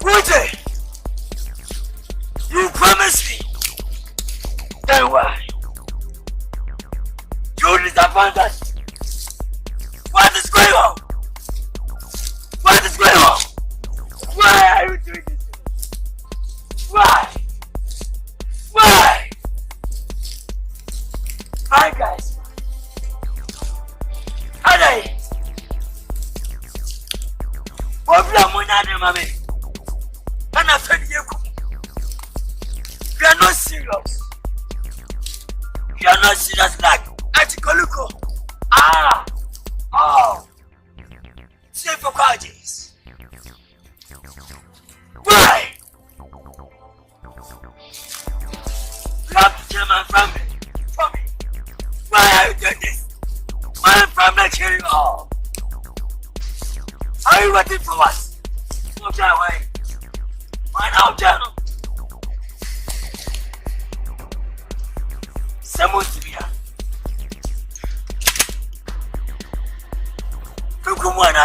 Uche! serious. You are not serious like Antikoluko. Say for qualities. Why? Love German family. For me. Why are you doing this? My family kill you all. Are you waiting for us? Move that way. Find out, General. Someone to be here. Kumawood.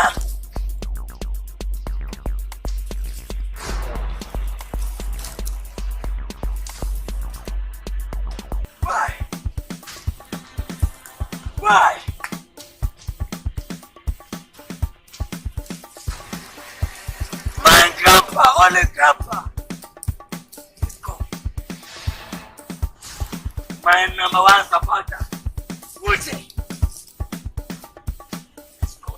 Why? My grandpa, only grandpa. Let's go. My number one supporter, Woody. Let's go.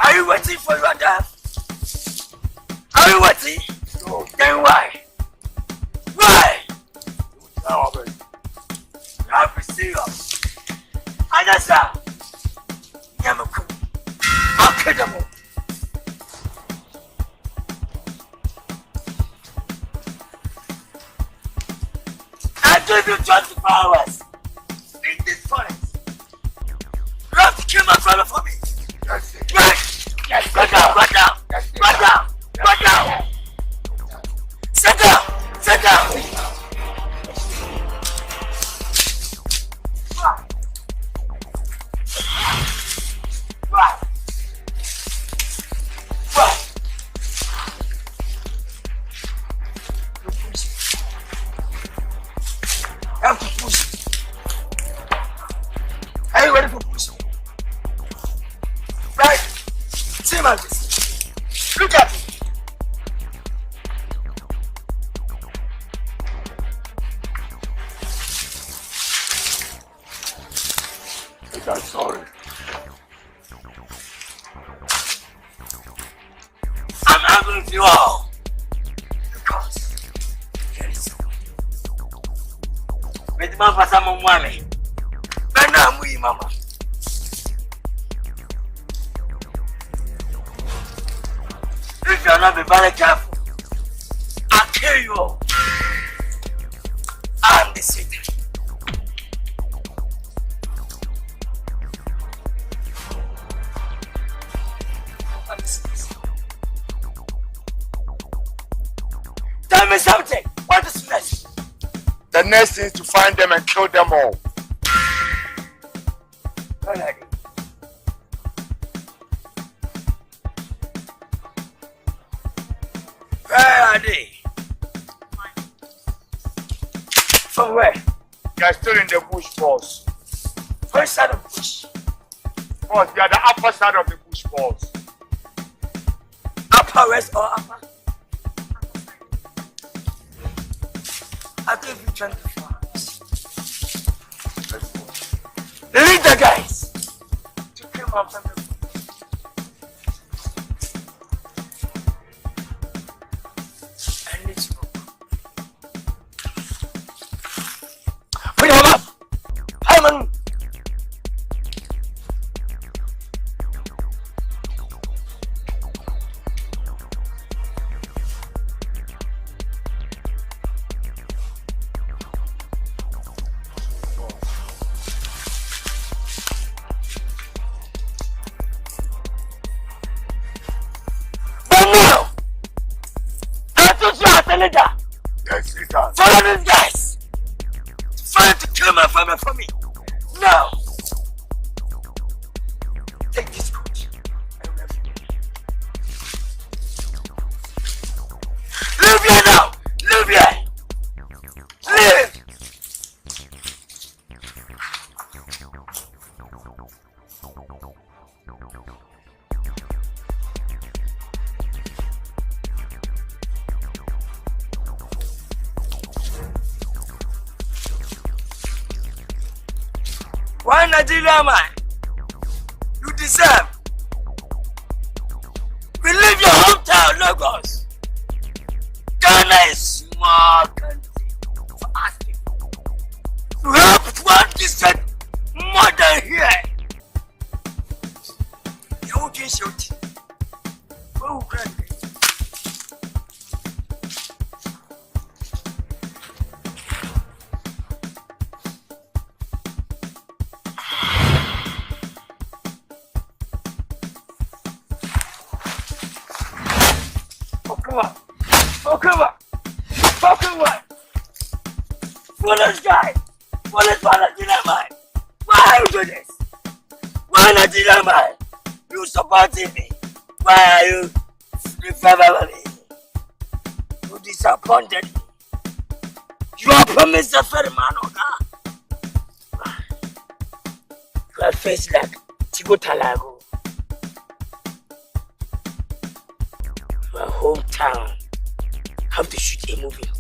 Are you waiting for your dad? Are you waiting? No. Then why? Why? Now, baby. I'll be serious. Anasa. Yamaku. I'll kill them all. I'll give you 24 hours in this forest. Rob kill my brother for me. That's it. Right. Yes, Go down, go down. Go down. Go down. Sit down. Sit down. Are you ready for pushing? Right? See my this. Look at me. I'm sorry. I'm angry with you all. Because there is with my father, my mommy. But now I'm with mama. If you're not be very careful, I'll kill you all. I'm the Satan. Tell me something. What is next? The next thing is to find them and kill them all. Where are they? Where are they? From where? They are still in the bush, boss. Which side of the bush? Boss, they are the upper side of the bush, boss. Upper west or upper? I'll give you 24 hours. Lead the guys to kill my family. I need to go. Put him up! Hyman! Yes, it does. Follow these guys! Trying to kill my family for me! Now! Take this coat. I love you. Leave here now! Leave here! Leave! Why Nigeria man? You deserve. We leave your hometown, Lagos. Ghana is small on. Oh, come on. Oh, come on. Foolish guy. Foolish dynamite. Why are you doing this? Why not dynamite? You supporting me. Why are you favoring me? You disappointed me. You are promised a fair man, okay? Your face like Tigo Talago. My hometown. Have to shoot a movie.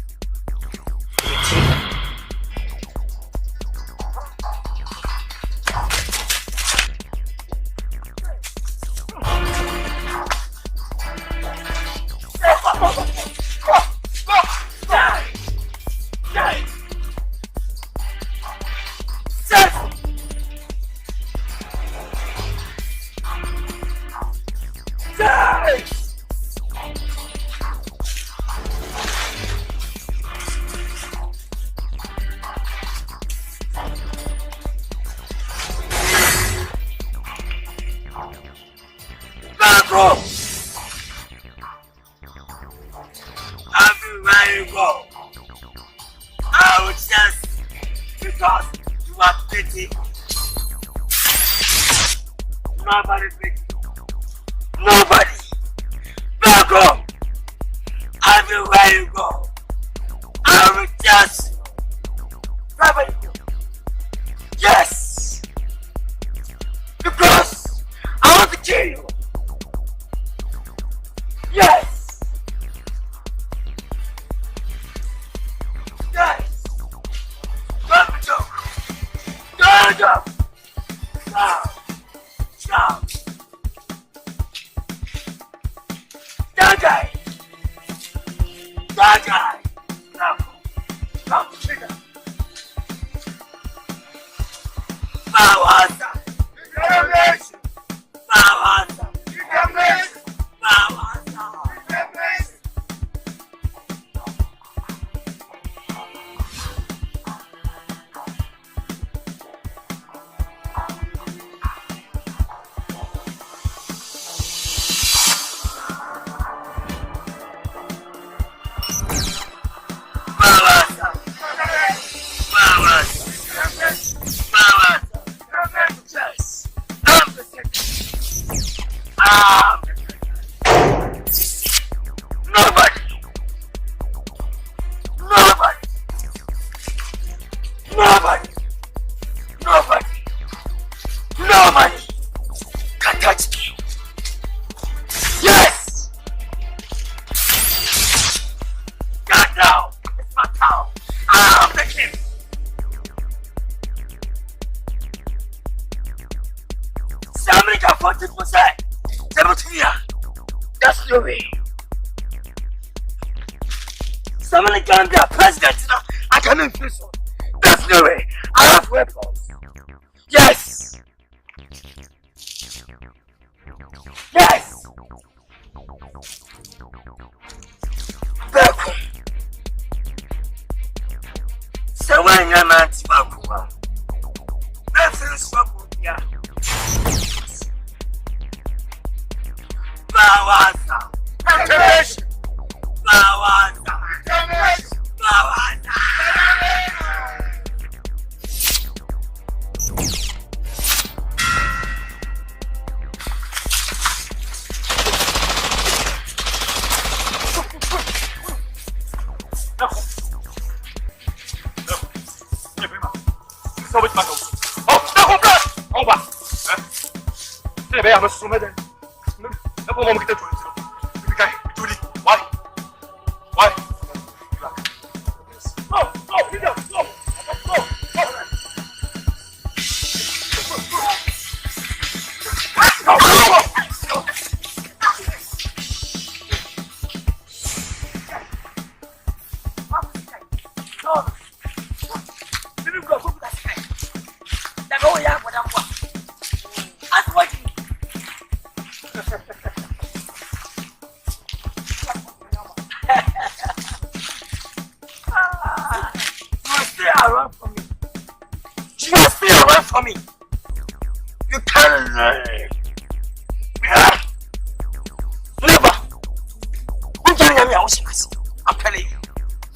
I'm telling you.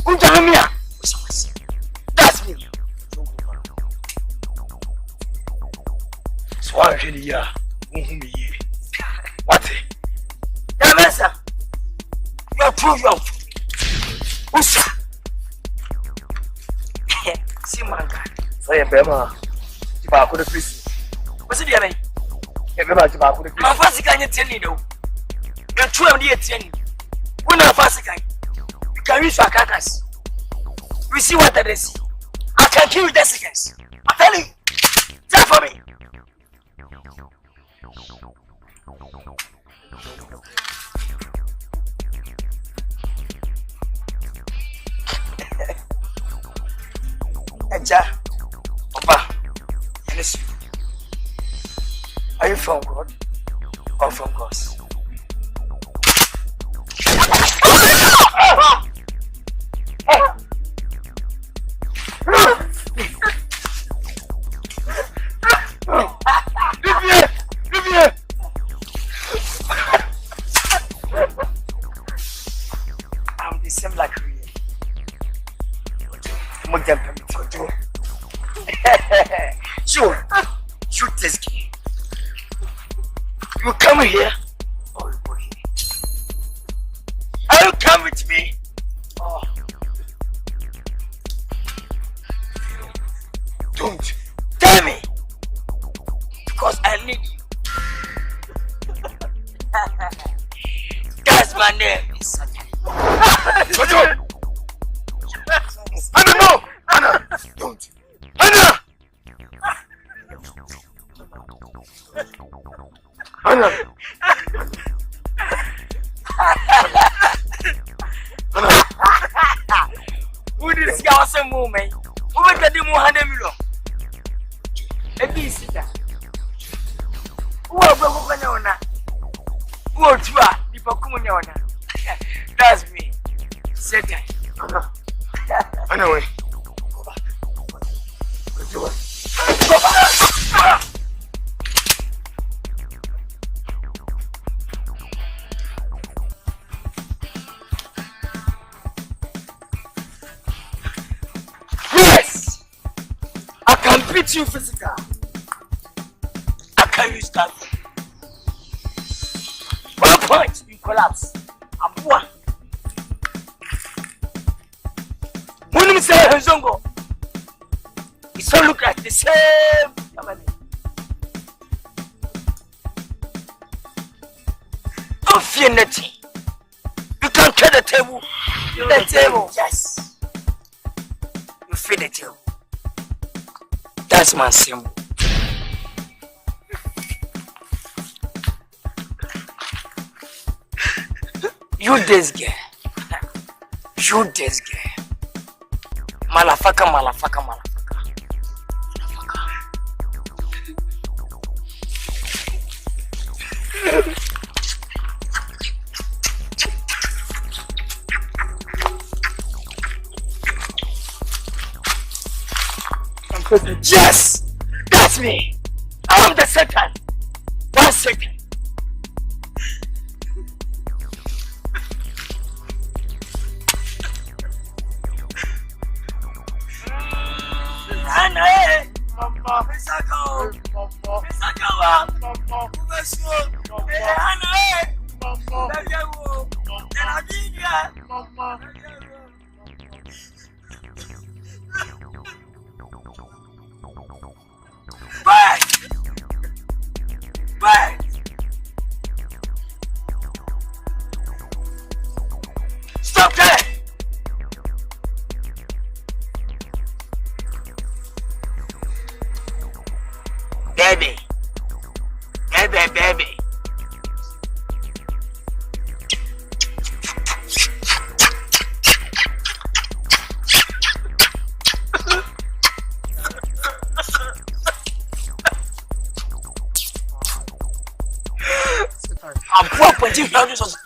Unjamia. That's me. So I'm really here. What? Yamesa. You're too young. Usa. See man. Say Bema. Tiba ko de please. What's it there? Bema tiba ko de please. My first guy tell me though. You're too young to tell me. When I first guy. You can use your carcass. We see what that is. I can kill you the seconds. I'm telling you. Tell for me. Eja, Oba, listen. Are you from God or from God? I'm the same like you. Sure, shoot this game. You come here or you go here. Are you come with me? Oh. Don't tell me because I need you. That's my name. Jojo. Anna, no! Anna! Don't! Anna! Anna! Who did this guy say move, man? Who will get the 100 million? A visitor. Who will go on now? Who will try? People come on now. That's me. Satan. Anyway. Go back. Go back. Yes! I can beat you physical. I can use that. 1 point, you collapse. I'm one. When you say Hezongo, it all look like the same family. Don't fear nothing. You can clear the table. The table. Yes. You feed the table. That's my symbol. You this girl. You this girl. Malafaka. Yes! That's me! I'm the second! 1 second! Anna! Mama! Misako! Misako! Mama! Ubesu! Anna! Mama! Dajawo! Denadiga! Mama! Wait! Wait! Stop there! Baby! I'm poor, but you know this.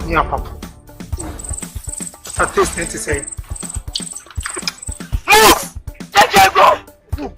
Yeah, Papa. At least need to say. Move! Let her go! Move!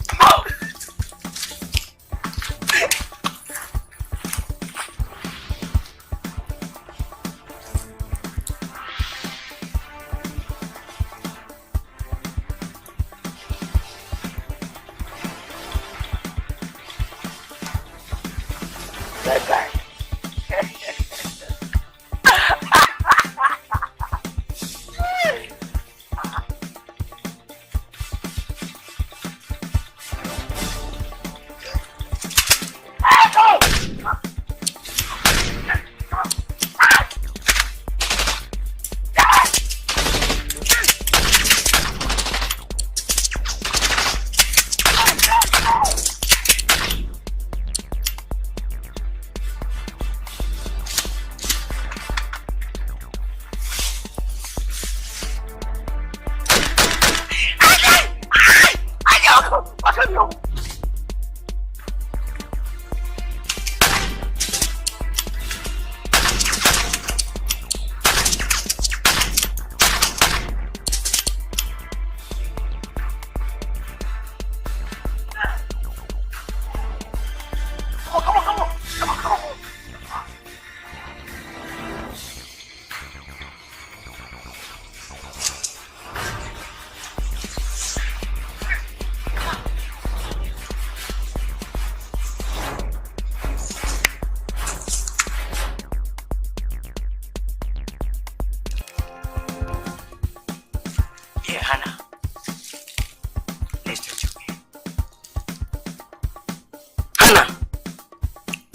Hannah, listen to me. Hannah,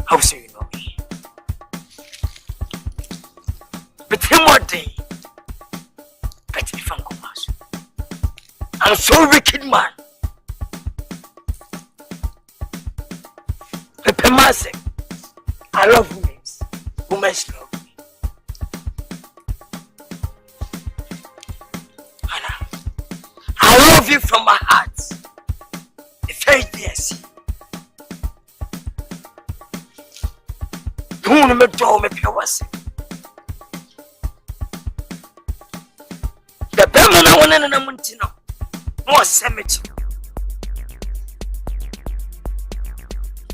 how say you know me? But him one day, but if I'm I'm so wicked, man. Pepe Mase, I love women. Women love me. Hannah, I love you from my heart. It's very dear. You want to do me powers. The Berman I want to know. More cemetery.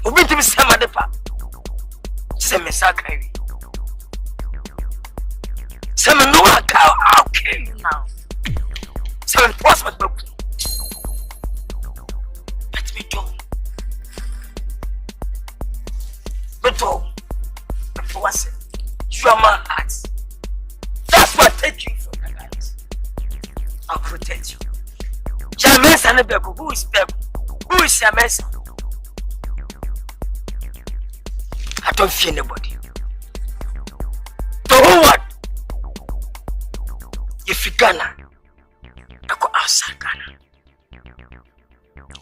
Obi to be Samadepa. Semisaka. Some no I'll kill you now. Some prospect book. Let me do. But oh, what's it? You are my heart. That's what I take you from the guys. I'll protect you. James and the who is Beku? Who is James? I don't fear anybody. The whole world. If you Ghana, I go outside Ghana.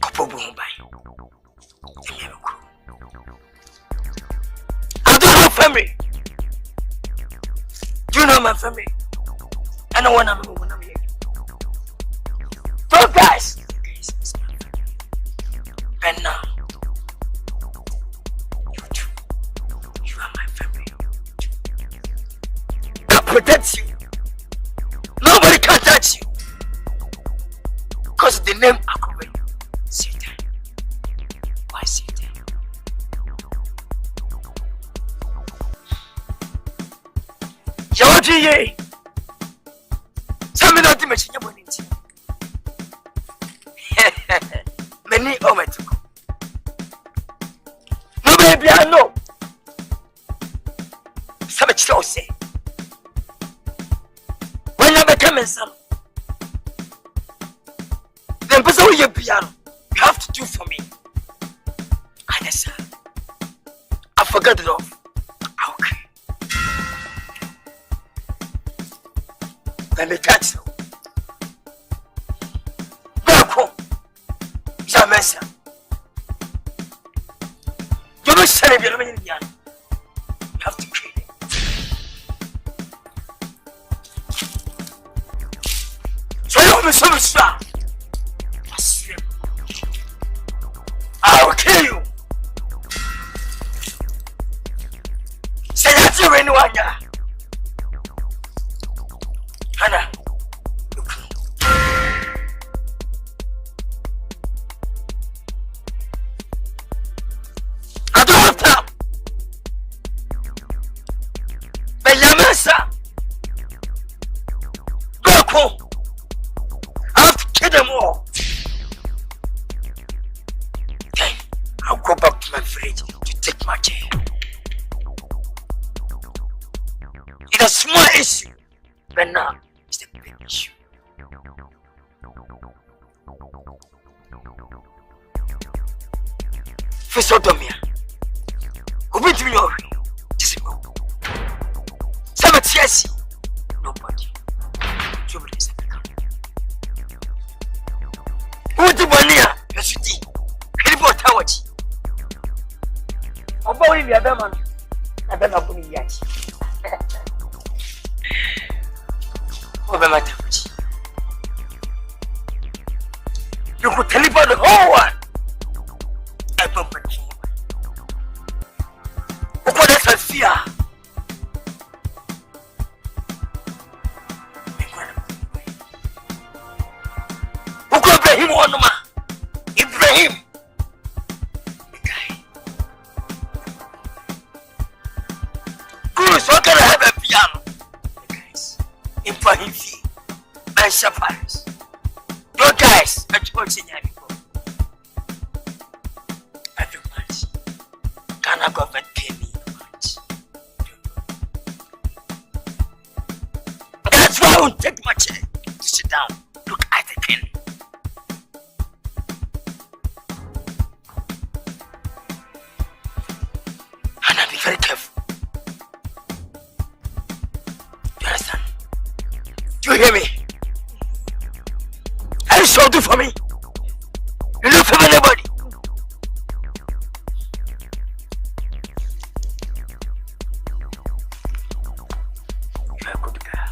Couple boom by. I don't have family. Do you know my family? I know one of them when I'm here. Go guys! And now, you are my family. I protect you. Nobody can touch you. Because the name I cover you. Satan. Why Satan? Georgie, ye. Some of the machine you're winning. Many ometiko. No baby, I know. Some say. When I become a son, then because of your piano, you have to do for me. I sir. I forgot it off. Okay. Let me catch you. Back home. Jamesa. You don't say you're a young. You have to kill him. So you will so strong. I will kill you. Say that to anyone. Hannah. Sodomia. Who went to your disable? Some TSC. Nobody. Who did one year? Yes, you did. Report how much? I'm going to be a man. I don't know who yet. What am I doing? You could tell about the whole one. I don't know. Fear. Who could Ibrahim one man? Ibrahim. Who is not gonna have a piano? Guys, Ibrahim and Shafaris. Your guys are watching you. Every month, Ghana government pay me. That's why I won't take my chair to sit down. Look at it. Do you hear me? Are you sure do for me? You look for anybody? You are a good girl.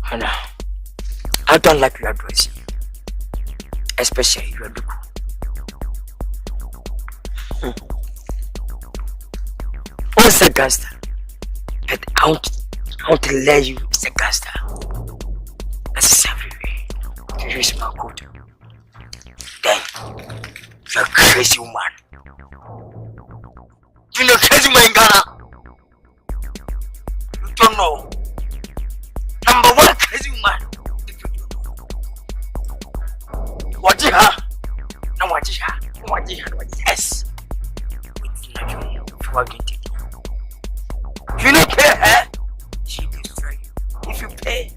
Hannah, I don't like your dressing, especially your look. What's a gangster? But I want to let you as a gangster. That's everywhere. You use my code. Then you're a crazy woman. You know crazy woman in Ghana? You don't know. Number one crazy woman. What you have? No, what you have? What you have? Yes. Forget it. You don't pay her, she will destroy you. If you pay,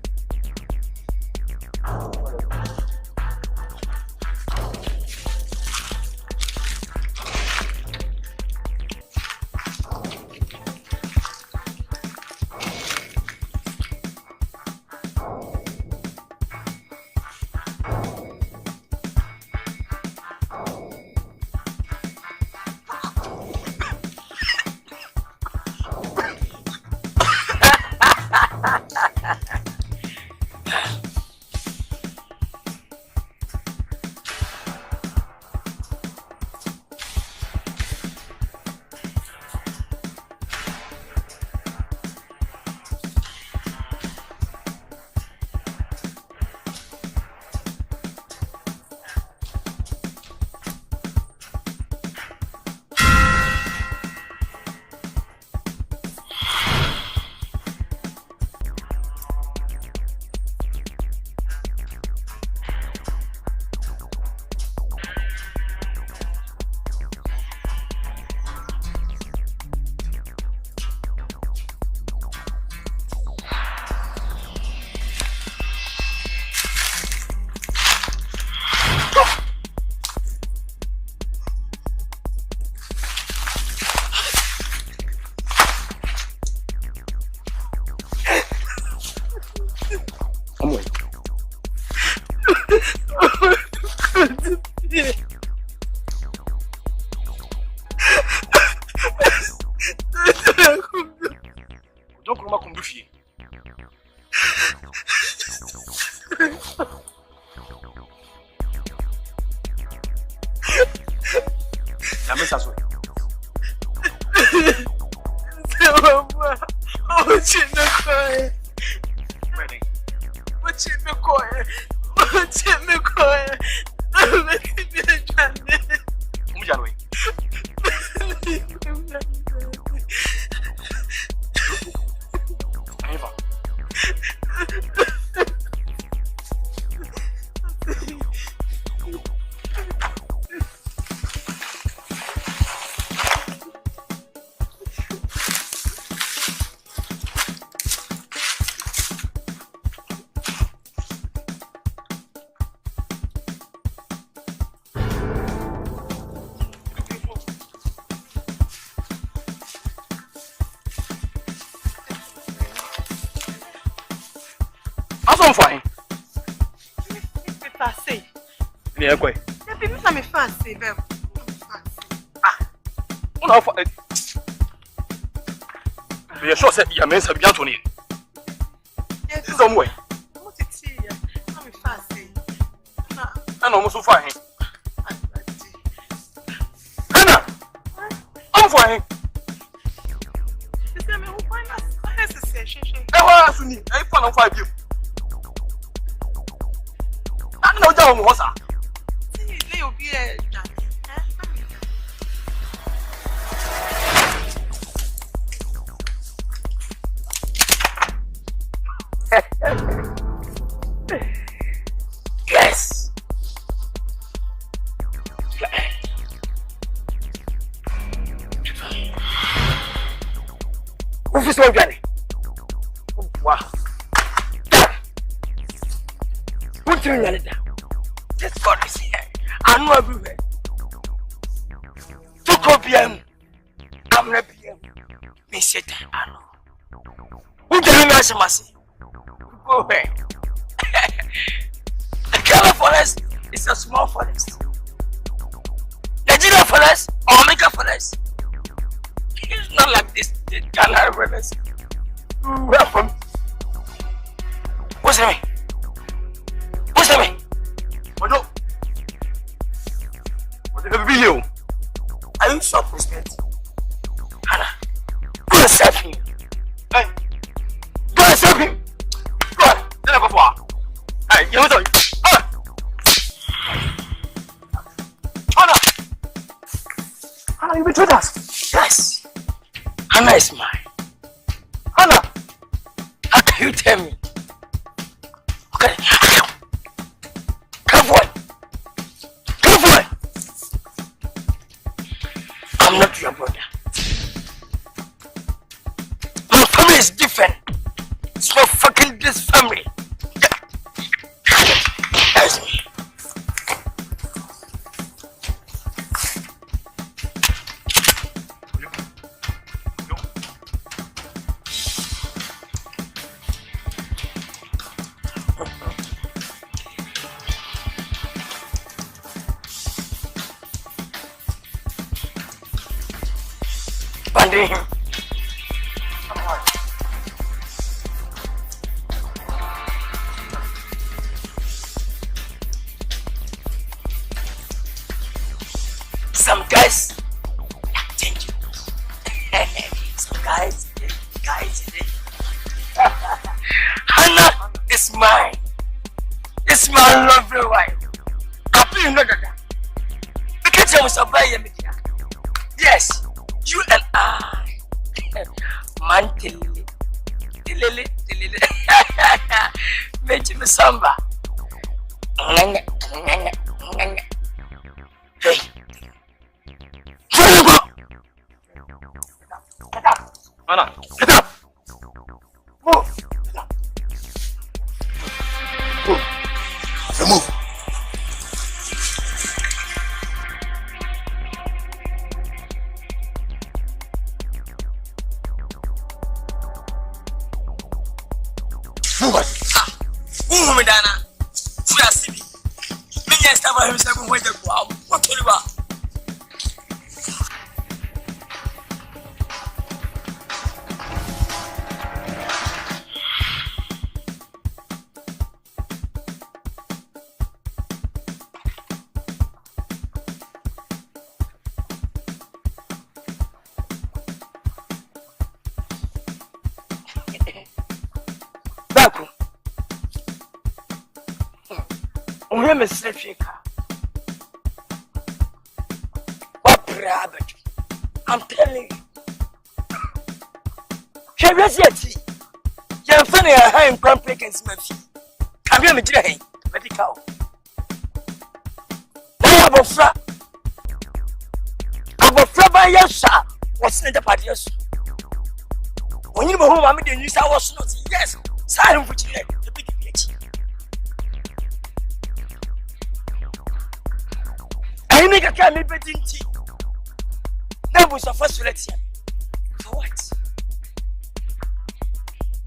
fine. Yeah, quite. I'm fancy, babe. You're sure that your men have been to me. Yes, some way. What is it? I'm fancy. I'm almost so fine. Hannah! I'm fine. I want to need a fun of 5 years. I know down was that. You'll be a yes. Who's this one, Johnny? Wow. Put your hand down. This God is here. I know everywhere. To PM. I'm not PM. Me Satan, I know. Who tell me as a massy? Go away. The Ghana forest is a small forest. Nigeria forest or Omega forest. It's not like this Ghana forest. Where from? What's that? What's that? What no? What the video? Are you sure, President? Hannah, go and serve him. Hey, go and serve him. Go on, then I go for. Hey, you know what? Hannah, Hannah, you betrayed us. Yes, Hannah is mine. Hannah, how can you tell me? Okay, come for it. Come for it. I'm not your brother. My family is different. It's not fucking this family. That's me. Some guys are dangerous. Some guys. Hannah is mine. It's my lovely wife. Happy you know that. Because I was a buyer. Yes, you and I. Man, tilili. Meji me samba. Hey. Get up. Anna, get up. Move. Move. Move. Dana, we are city. Many years after himself, when they go out, what will you want? Mr. Fika. What rabbit? I'm telling you. Curiosity. You're funny. I am complex and smelly. Come here, Major. Medical. I have a flat. I have a flat by your shop. What's in the party? When you were home, I made the news. I was not. Yes, silent for you. The big bitch. I make a camera betting tea. That was the first selection. For what?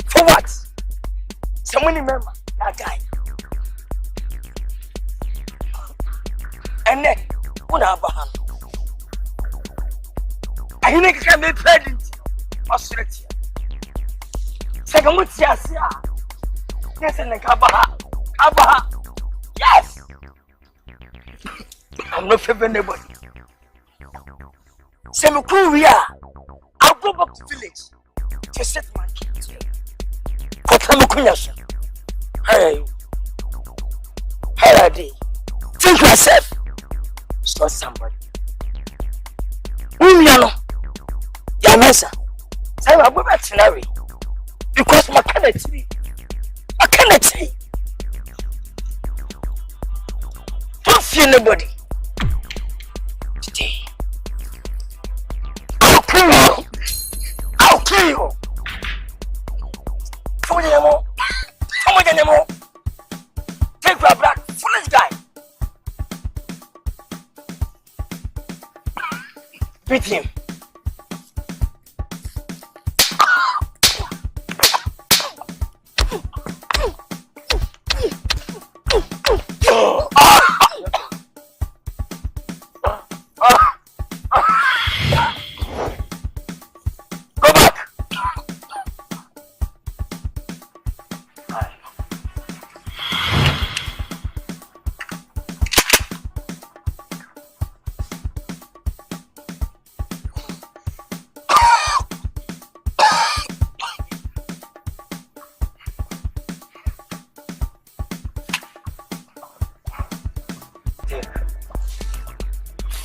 For what? Someone remember that guy. And then, what about I make a camera betting or selection. Second, what's your yes, and the Kabaha. Yes. I'm not favoring anybody. Same Korea. I'll go back to village to set my kids. How are you? How are they? Think yourself. It's not somebody. Umiano. Yamesa. Say I go back to Larry. Because my candidate. I cannot see. Don't fear nobody. Today. I'll kill you. I'll kill you. Come on, Nemo. Take your black, foolish guy. Beat him.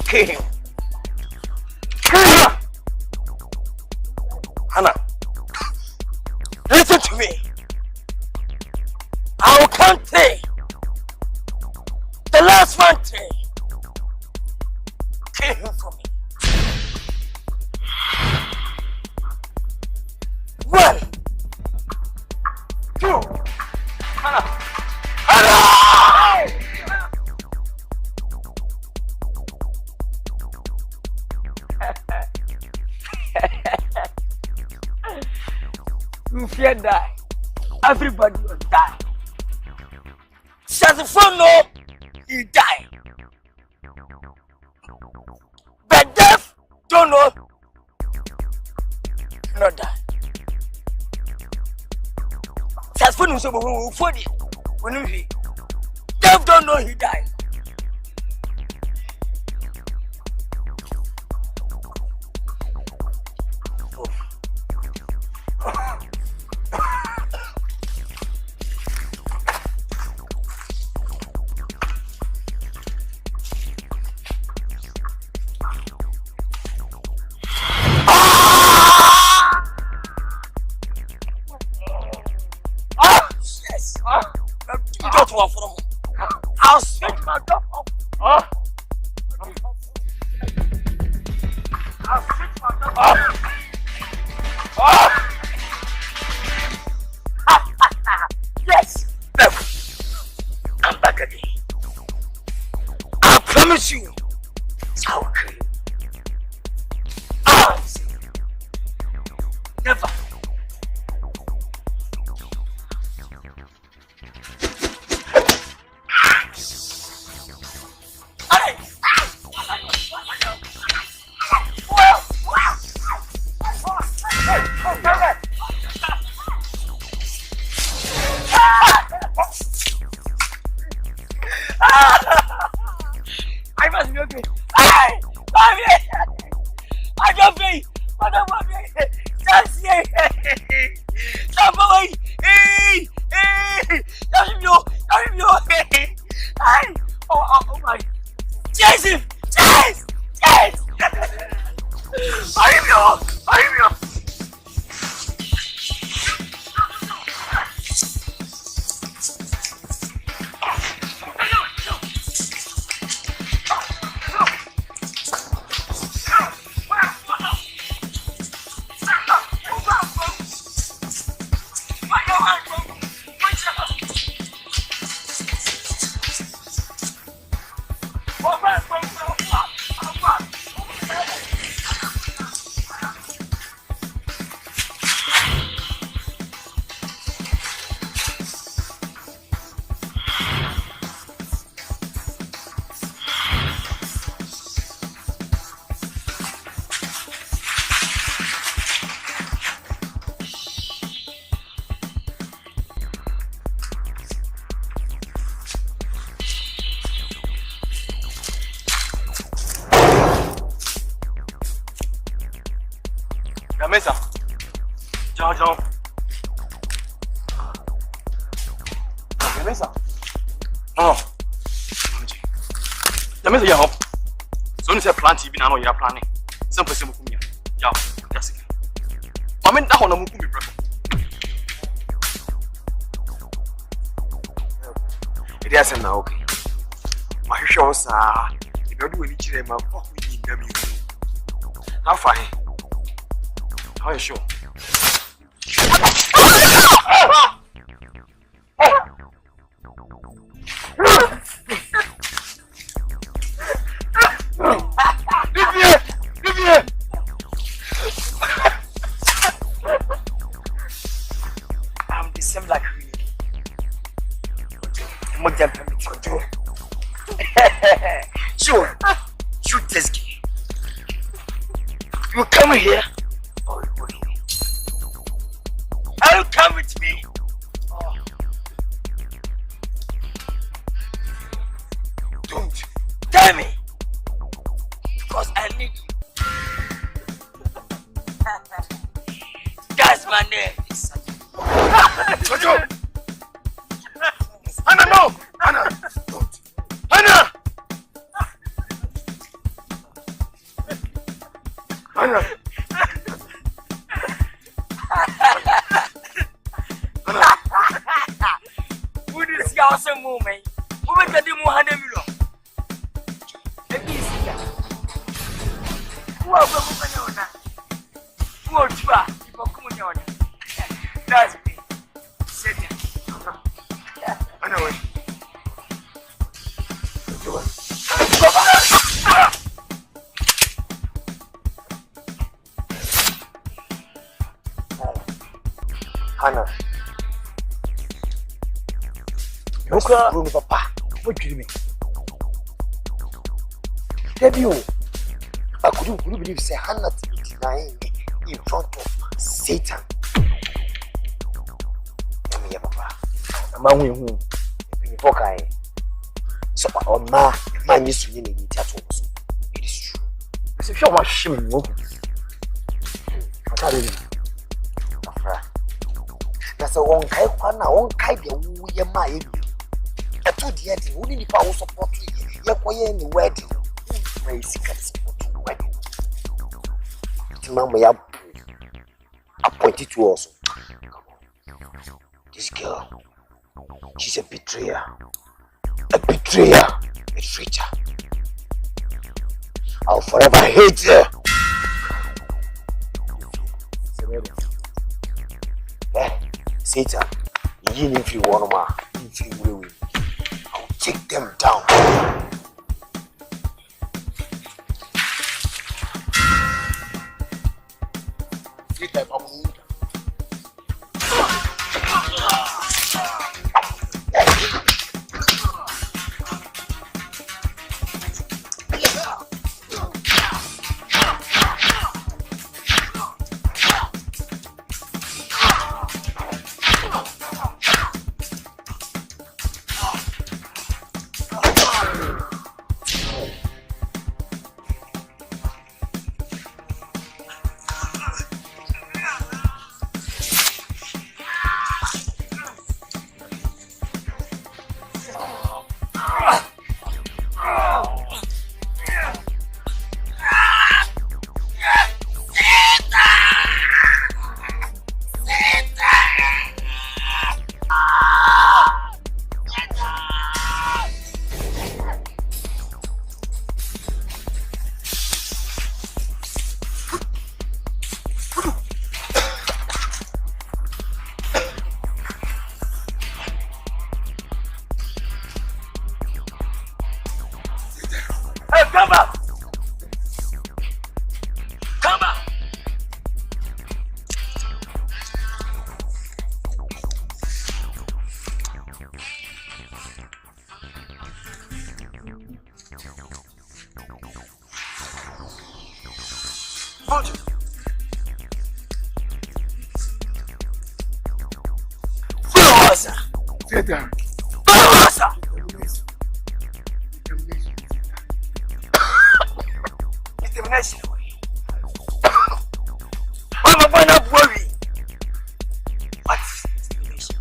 Kill him. Kill him. Hannah, listen to me. I will count 3. The last one 3. Kill him for me. 1, 2. Hannah. Hannah! You fear die. Everybody will die. Shazifon no, he die. But deaf don't know, not die. Shazifon is so funny. When he deaf don't know he die. I'll switch my dog up. I'll switch my dog up. Yes, I'm back again. I promise you, I'll kill you. I'll say never. I must be okay. I don't pay. I don't want to pay. Just say, somebody, oh my, chase him, chase. Hurry. Mesa. John. Mesa. Oh. Mesa, yeah. So you say plant even I know you're planning. Some person will come here. Yeah, that's it. I mean, that one will be broken. It isn't now, okay. My shows are, if you do any children, my fuck with you. How far? How are you sure? Leave here! come here or you go here. Are you come with me? Oh. Don't tell me, because I need you. That's my name. Jojo! Anna, no! Anna! Don't! Anna! Anna! Who is your awesome woman? Who will get the $100 million? Let me see that. Who are going to who are you? That's me. Sit down. Anna, wait. Hannah. Look at room, Papa. What do you mean? Debut. I couldn't believe say Hannah to be denying in front of Satan. Come here, Papa. I'm a win who. So, man used to need it at once. It is true. It's a show of shame. That's a one kind of we are my. I told you, the only power support you. You're going to wedding. Very secret wedding. Mamma, appointed to us. This girl, she's a betrayer. A betrayer. A traitor. I'll forever hate her. Satan, you if you want to, if you will, I'll take them down. Satan. Determination. I'm a man of worry. What is determination?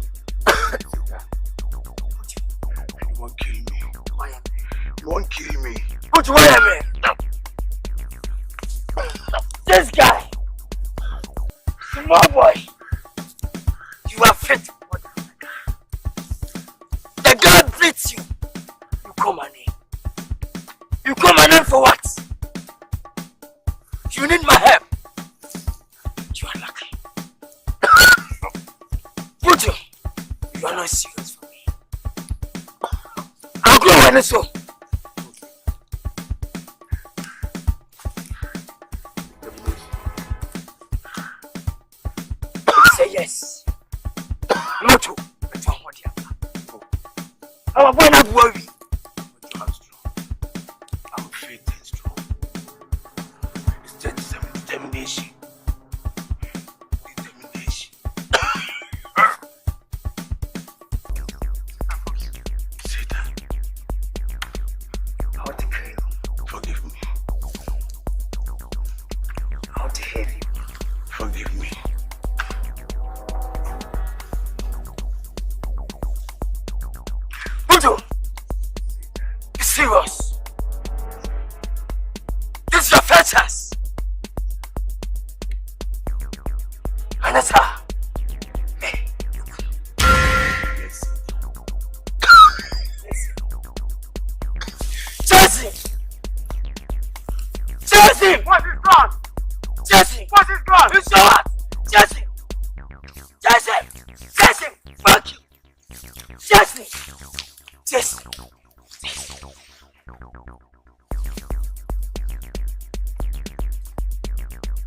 You won't kill me. You won't kill me. Put away me. This guy, small boy, you are fit. The God beats you. You come an name. You come an name for what? You need my help. You are lucky. Putu, you are not serious for me. I'll go on so. Say yes. No to. I'm going to worry. But you are strong. I'm faith and strong. It's just determination. oppressors. Anasa. Jesse! Jesse! What is gone? Jesse! What is gone? You show us! Jesse! Jesse! Jesse! Fuck you! Jesse! Jesse!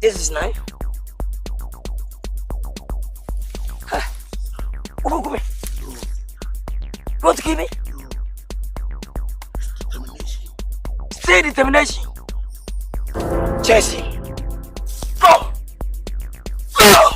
This is nice. Come here. You want to kill me? Say determination. Jesse. Go! Go!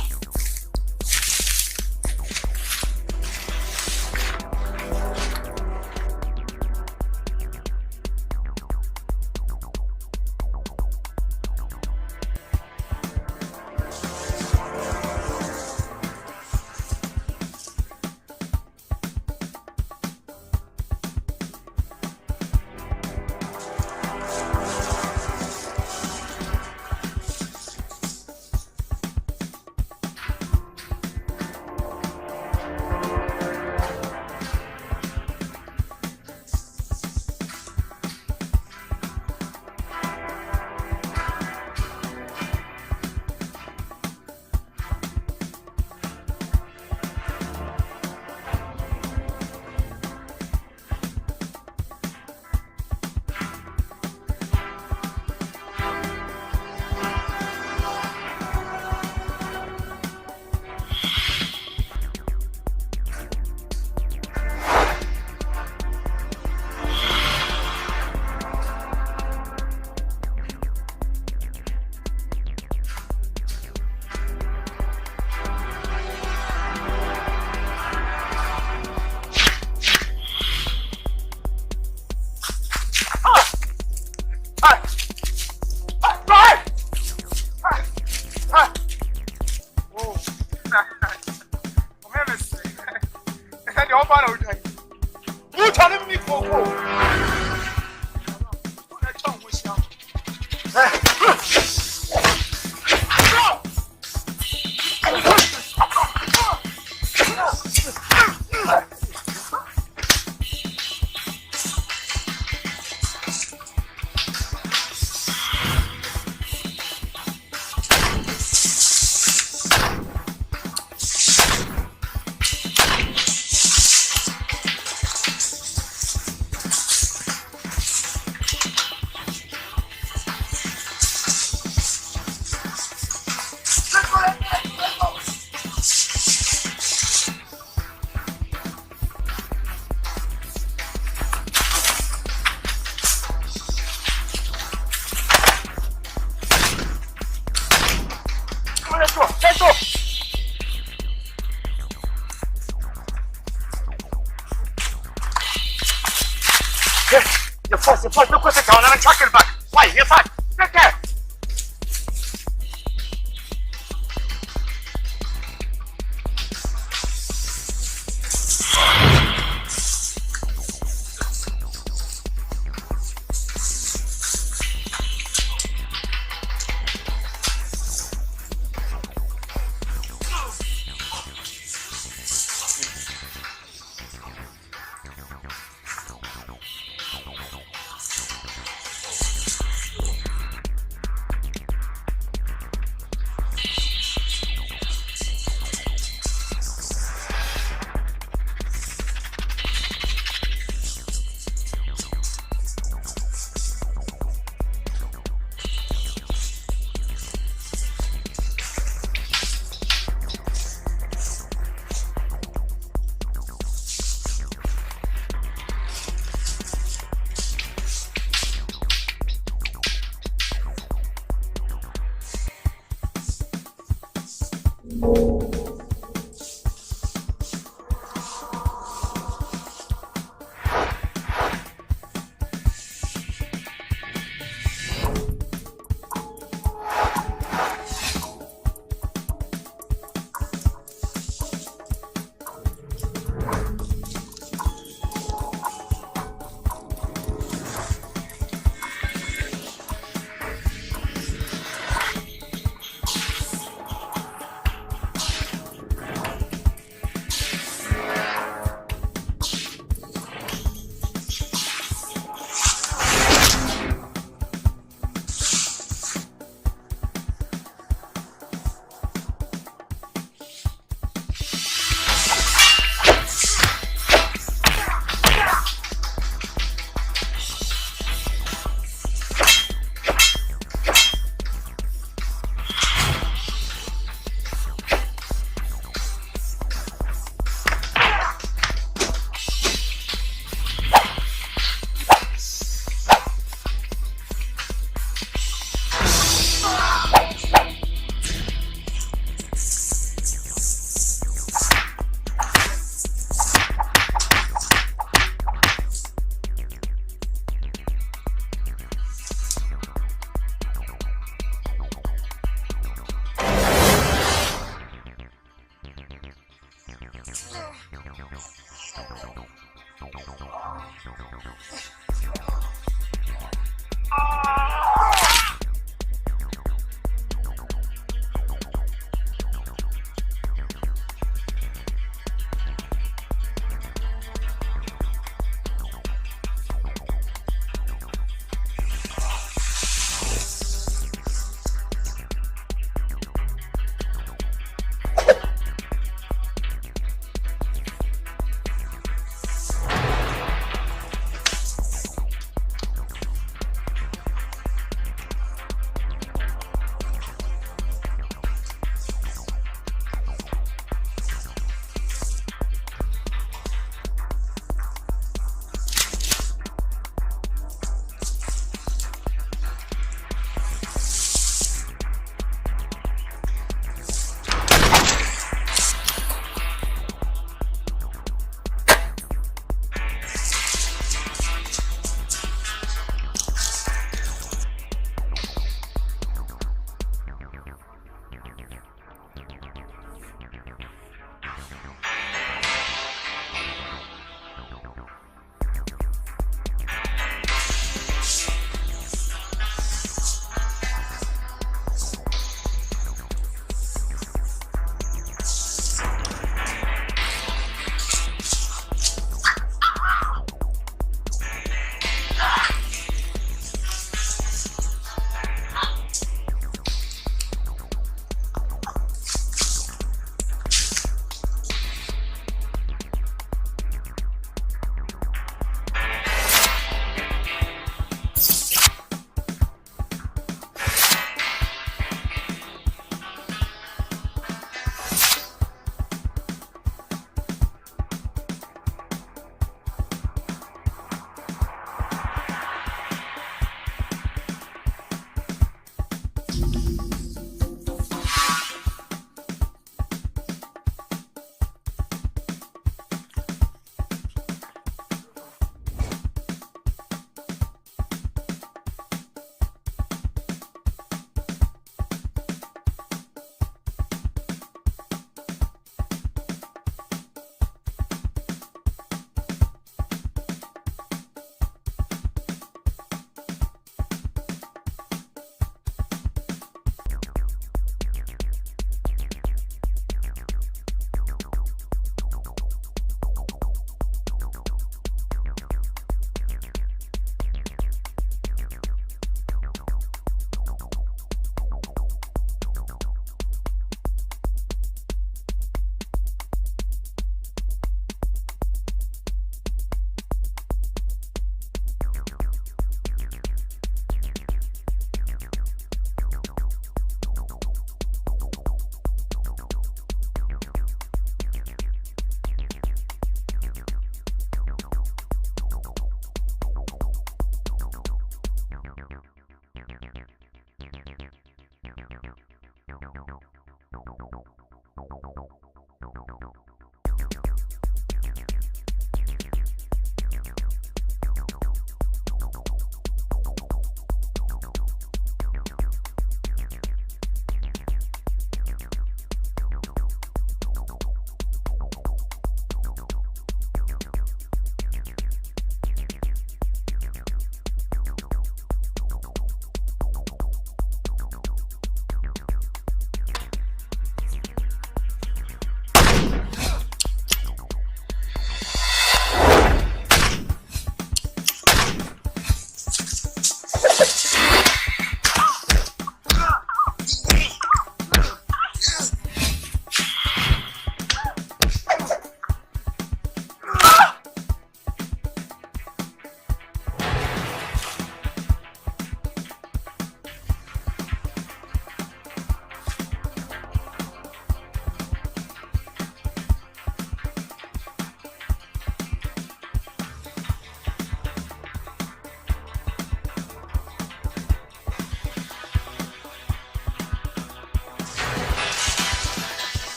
Look what's going on and talking about. Why? You're fine. Get there.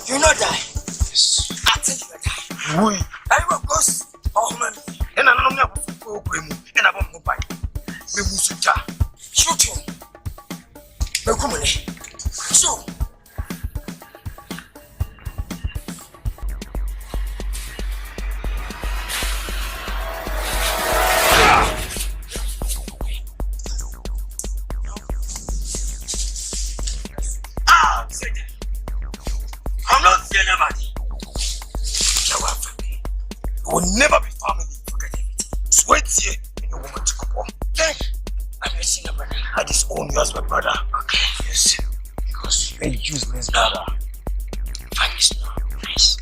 You not die. Yes. I think you die. Oui. I will go. Oh man. And I don't know what to do. And I won't go by. Me musuta. Shoot him. Me come on. So. Will never be family. Forget everything. Sweat here and your woman to come home. Okay? I'm your senior brother. I disown you as my brother. Okay. Yes. Because you're a useless brother. Fine is not nice.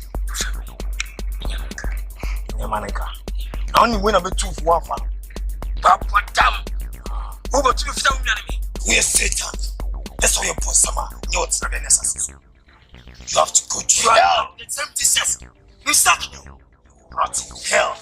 Yamaneka. I only win a bit 2 for 1 fan. Papa damn. Over to the film enemy. We are Satan. That's why you're BONSAM. You're not necessary. You have to go to hell. It's empty says. You suck you. Rot in hell.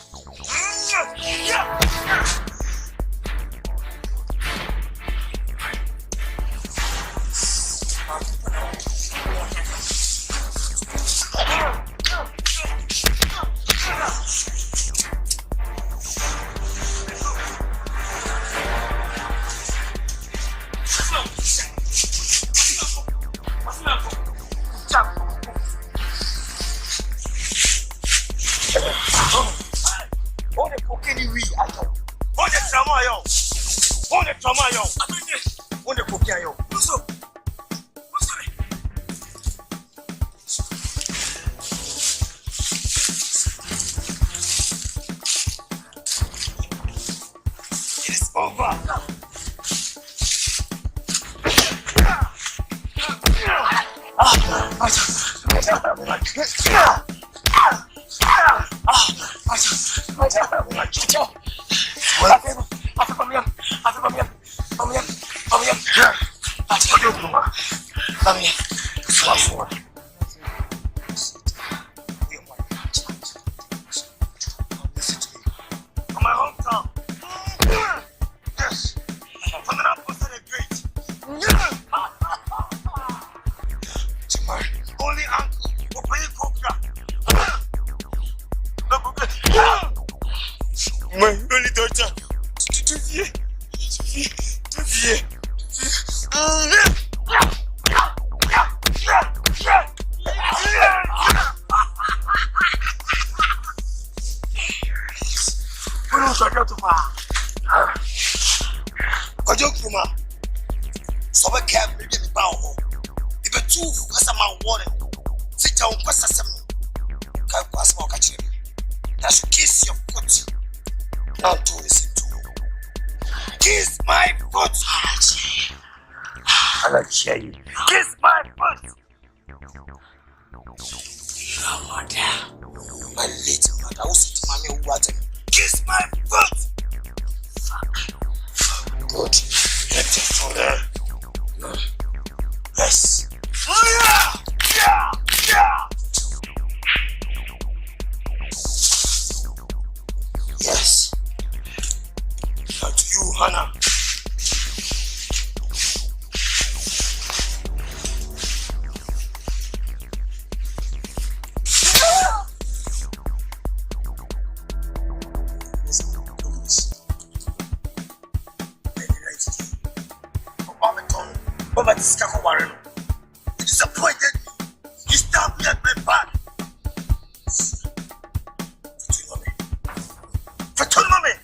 Kiss your foot. Now do listen to me. Kiss my foot. I don't hear you. Kiss my foot. Your mother, my little mother, who sit mommy water. Kiss my foot. Fuck. Good. Let it fall there. Yes. Oh yeah. Yeah. Yeah. Yes. Now to you, Hannah. Over this Kako Warren. He disappointed me. He stabbed me at my back. Mommy.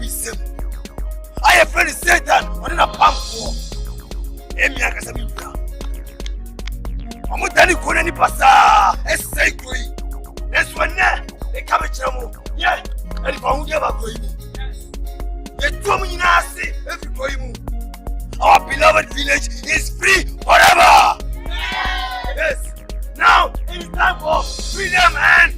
sim. I have friend Satan on a pump for. Emi akasabibra. Omo dani kona ni pasa. Esai koi. Esu na e ka bekyere mo. Yeah. And if I would ever go in, the two minutes, every going, our beloved village is free forever. Yes. Now it is time for freedom and